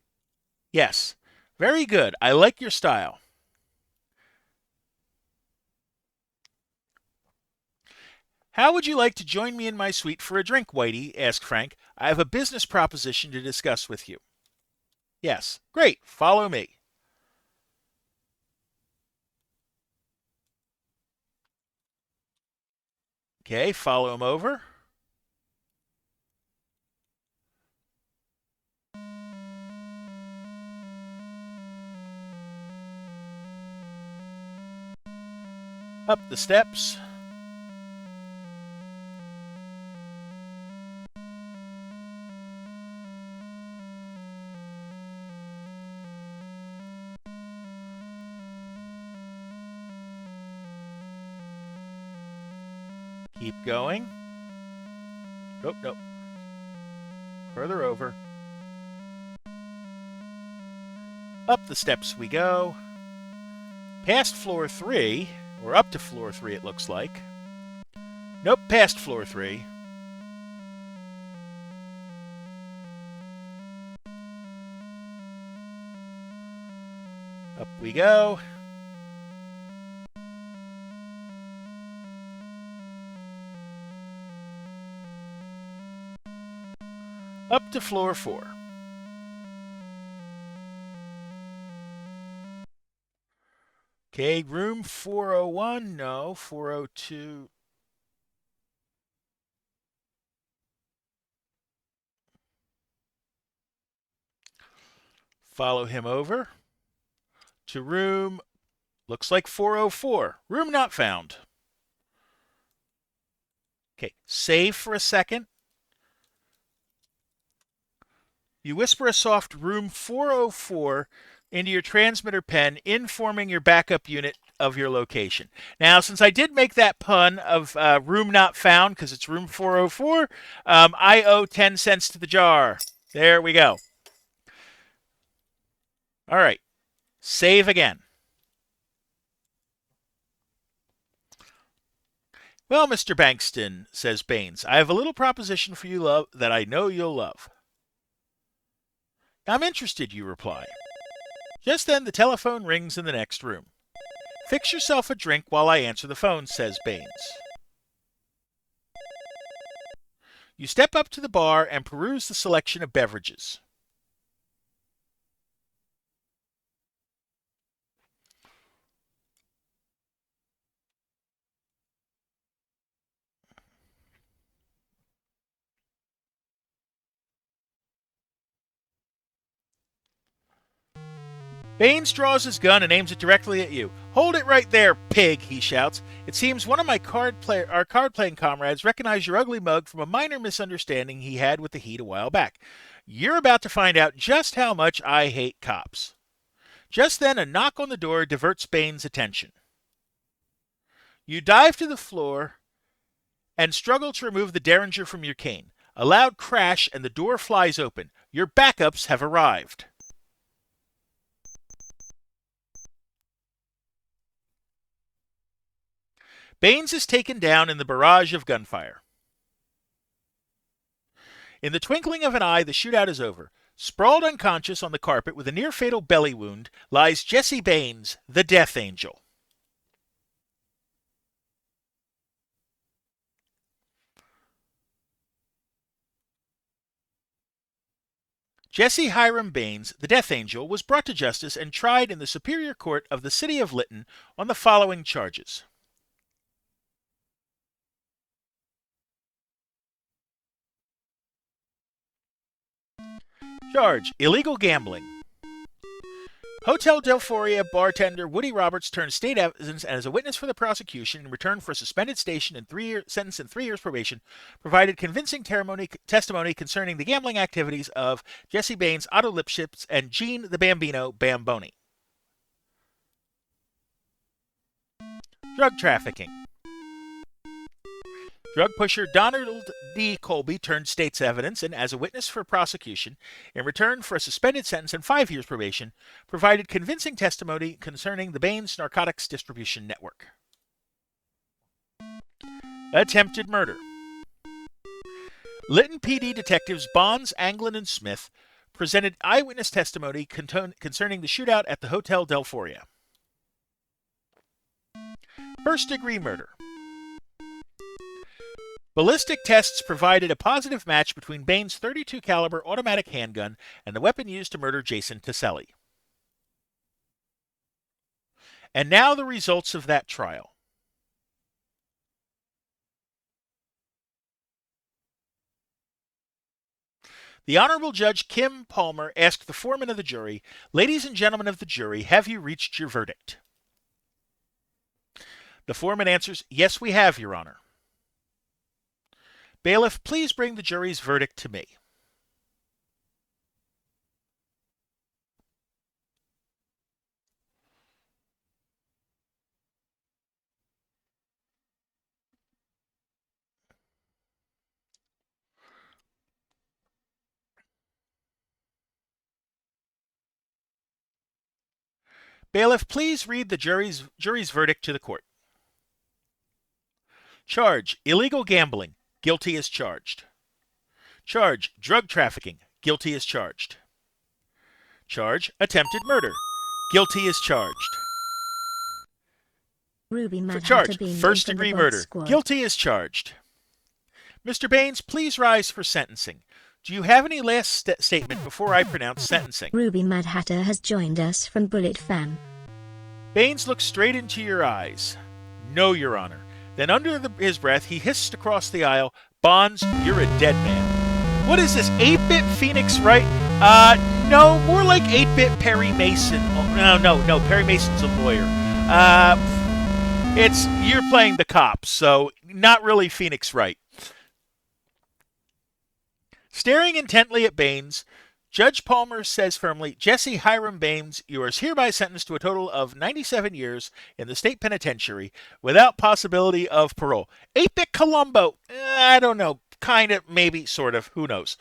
Yes. Very good. I like your style. How would you like to join me in my suite for a drink, Whitey? Asked Frank. I have a business proposition to discuss with you. Yes. Great. Follow me. Okay, follow him over. Up the steps. Keep going. Nope, nope. Further over. Up the steps we go. Past floor 3, or up to floor 3 it looks like. Nope, past floor 3. Up we go. Up to floor 4. Okay, room 401. No, 402. Follow him over to room, looks like 404. Room not found. Okay, save for a second. You whisper a soft room 404 into your transmitter pen, informing your backup unit of your location. Now, since I did make that pun of room not found because it's room 404, I owe 10 cents to the jar. There we go. All right. Save again. Well, Mr. Bankston, says Baines, I have a little proposition for you love that I know you'll love. I'm interested, you reply. Just then the telephone rings in the next room. Fix yourself a drink while I answer the phone, says Baines. You step up to the bar and peruse the selection of beverages. Baines draws his gun and aims it directly at you. Hold it right there, pig, he shouts. It seems one of our card-playing comrades recognized your ugly mug from a minor misunderstanding he had with the Heat a while back. You're about to find out just how much I hate cops. Just then, a knock on the door diverts Baines' attention. You dive to the floor and struggle to remove the derringer from your cane. A loud crash and the door flies open. Your backups have arrived. Baines is taken down in the barrage of gunfire. In the twinkling of an eye, the shootout is over. Sprawled unconscious on the carpet with a near-fatal belly wound lies Jesse Baines, the Death Angel. Jesse Hiram Baines, the Death Angel, was brought to justice and tried in the Superior Court of the City of Lytton on the following charges. Charge: illegal gambling. Hotel Delphoria bartender Woody Roberts turned state evidence as a witness for the prosecution in return for a suspended station and sentence and 3 years probation, provided convincing testimony concerning the gambling activities of Jesse Baines, Otto Lipschitz, and Gene the Bambino Bamboni. Drug trafficking. Drug pusher Donald D. Colby turned state's evidence and, as a witness for prosecution, in return for a suspended sentence and 5 years probation, provided convincing testimony concerning the Baines narcotics distribution network. Attempted murder. Lytton PD detectives Bonds, Anglin, and Smith presented eyewitness testimony concerning the shootout at the Hotel Delphoria. First-degree murder. Ballistic tests provided a positive match between Baines' .32 caliber automatic handgun and the weapon used to murder Jason Taselli. And now the results of that trial. The Honorable Judge Kim Palmer asked the foreman of the jury, "Ladies and gentlemen of the jury, have you reached your verdict?" The foreman answers, "Yes, we have, Your Honor." Bailiff, please bring the jury's verdict to me. Bailiff, please read the jury's verdict to the court. Charge: illegal gambling. Guilty as charged. Charge: drug trafficking. Guilty as charged. Charge: attempted murder. Guilty as charged. Ruby Mad Charge: Hatter being first-degree murder. Guilty as charged. Mr. Baines, please rise for sentencing. Do you have any last statement before I pronounce sentencing? Ruby Mad Hatter has joined us from Bullet Fam. Baines looked straight into your eyes. No, Your Honor. Then under his breath, he hissed across the aisle, "Bonds, you're a dead man." What is this, 8-bit Phoenix Wright? No, more like 8-bit Perry Mason. Oh, no, Perry Mason's a lawyer. You're playing the cops, so not really Phoenix Wright. Staring intently at Baines, Judge Palmer says firmly, "Jesse Hiram Baines, you are hereby sentenced to a total of 97 years in the state penitentiary without possibility of parole." 8-bit Columbo, I don't know, kind of, maybe, sort of, who knows.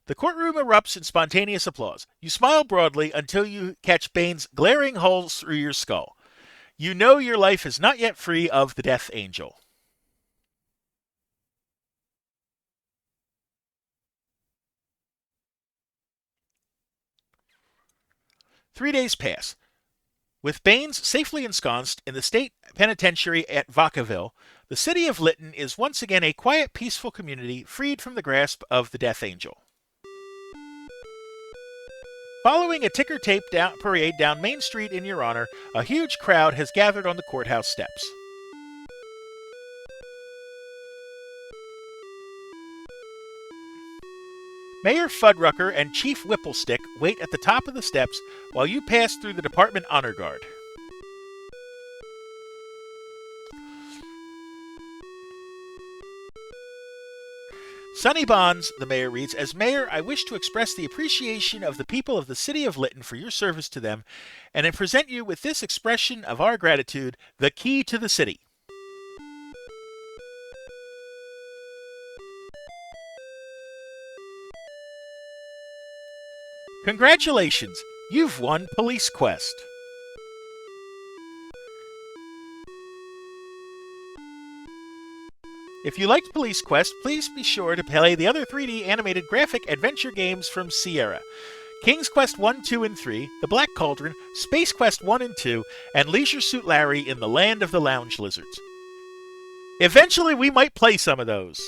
The courtroom erupts in spontaneous applause. You smile broadly until you catch Baines' glaring holes through your skull. You know your life is not yet free of the Death Angel. Three days pass. With Baines safely ensconced in the state penitentiary at Vacaville, the city of Lytton is once again a quiet, peaceful community freed from the grasp of the Death Angel. Following a ticker-tape parade down Main Street in your honor, a huge crowd has gathered on the courthouse steps. Mayor Fuddrucker and Chief Whipplestick wait at the top of the steps while you pass through the department honor guard. Sonny Bonds, the mayor reads, "As mayor, I wish to express the appreciation of the people of the city of Lytton for your service to them, and then present you with this expression of our gratitude, the key to the city." Congratulations! You've won Police Quest. If you liked Police Quest, please be sure to play the other 3D animated graphic adventure games from Sierra. King's Quest 1, 2, and 3, The Black Cauldron, Space Quest 1 and 2, and Leisure Suit Larry in the Land of the Lounge Lizards. Eventually, we might play some of those.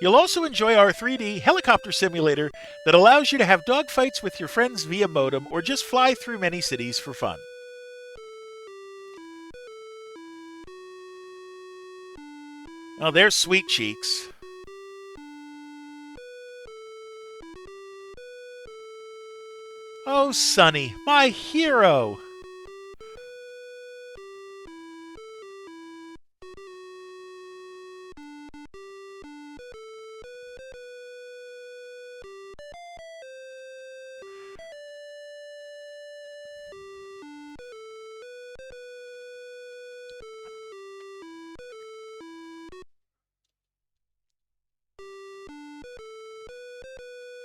You'll also enjoy our 3D helicopter simulator that allows you to have dogfights with your friends via modem or just fly through many cities for fun. Oh, there's Sweet Cheeks. Oh, Sonny, my hero.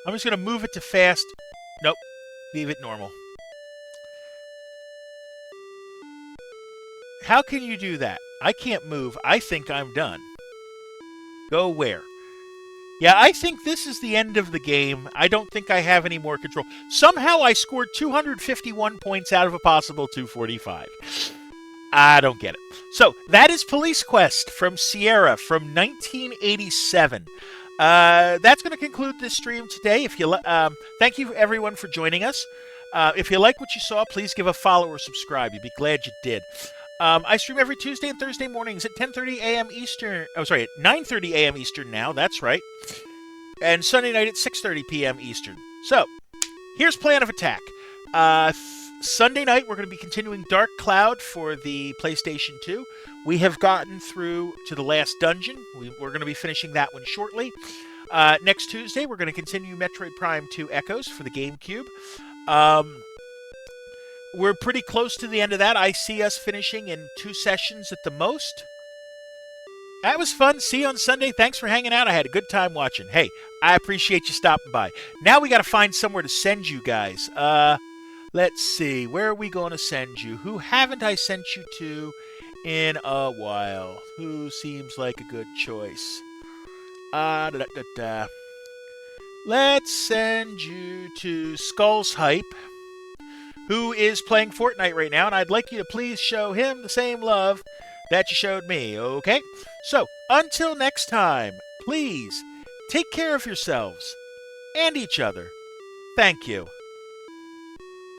I'm just going to move it to fast. Nope, leave it normal. How can you do that? I can't move. I think I'm done. Go where? Yeah, I think this is the end of the game. I don't think I have any more control. Somehow I scored 251 points out of a possible 245. I don't get it. So, that is Police Quest from Sierra from 1987. That's going to conclude this stream today. Thank you everyone for joining us. If you like what you saw, please give a follow or subscribe. You'd be glad you did. I stream every Tuesday and Thursday mornings at 10:30 a.m. Eastern. Oh, sorry, at 9:30 a.m. Eastern now. That's right. And Sunday night at 6:30 p.m. Eastern. So, here's plan of attack. Sunday night, we're going to be continuing Dark Cloud for the PlayStation 2. We have gotten through to the last dungeon. We're going to be finishing that one shortly. Next Tuesday, we're going to continue Metroid Prime 2 Echoes for the GameCube. We're pretty close to the end of that. I see us finishing in 2 sessions at the most. That was fun. See you on Sunday. Thanks for hanging out. I had a good time watching. Hey, I appreciate you stopping by. Now we got to find somewhere to send you guys. Let's see. Where are we going to send you? Who haven't I sent you to in a while? Who seems like a good choice? Let's send you to Skull's Hype, who is playing Fortnite right now, and I'd like you to please show him the same love that you showed me, okay? So, until next time, please take care of yourselves and each other. Thank you.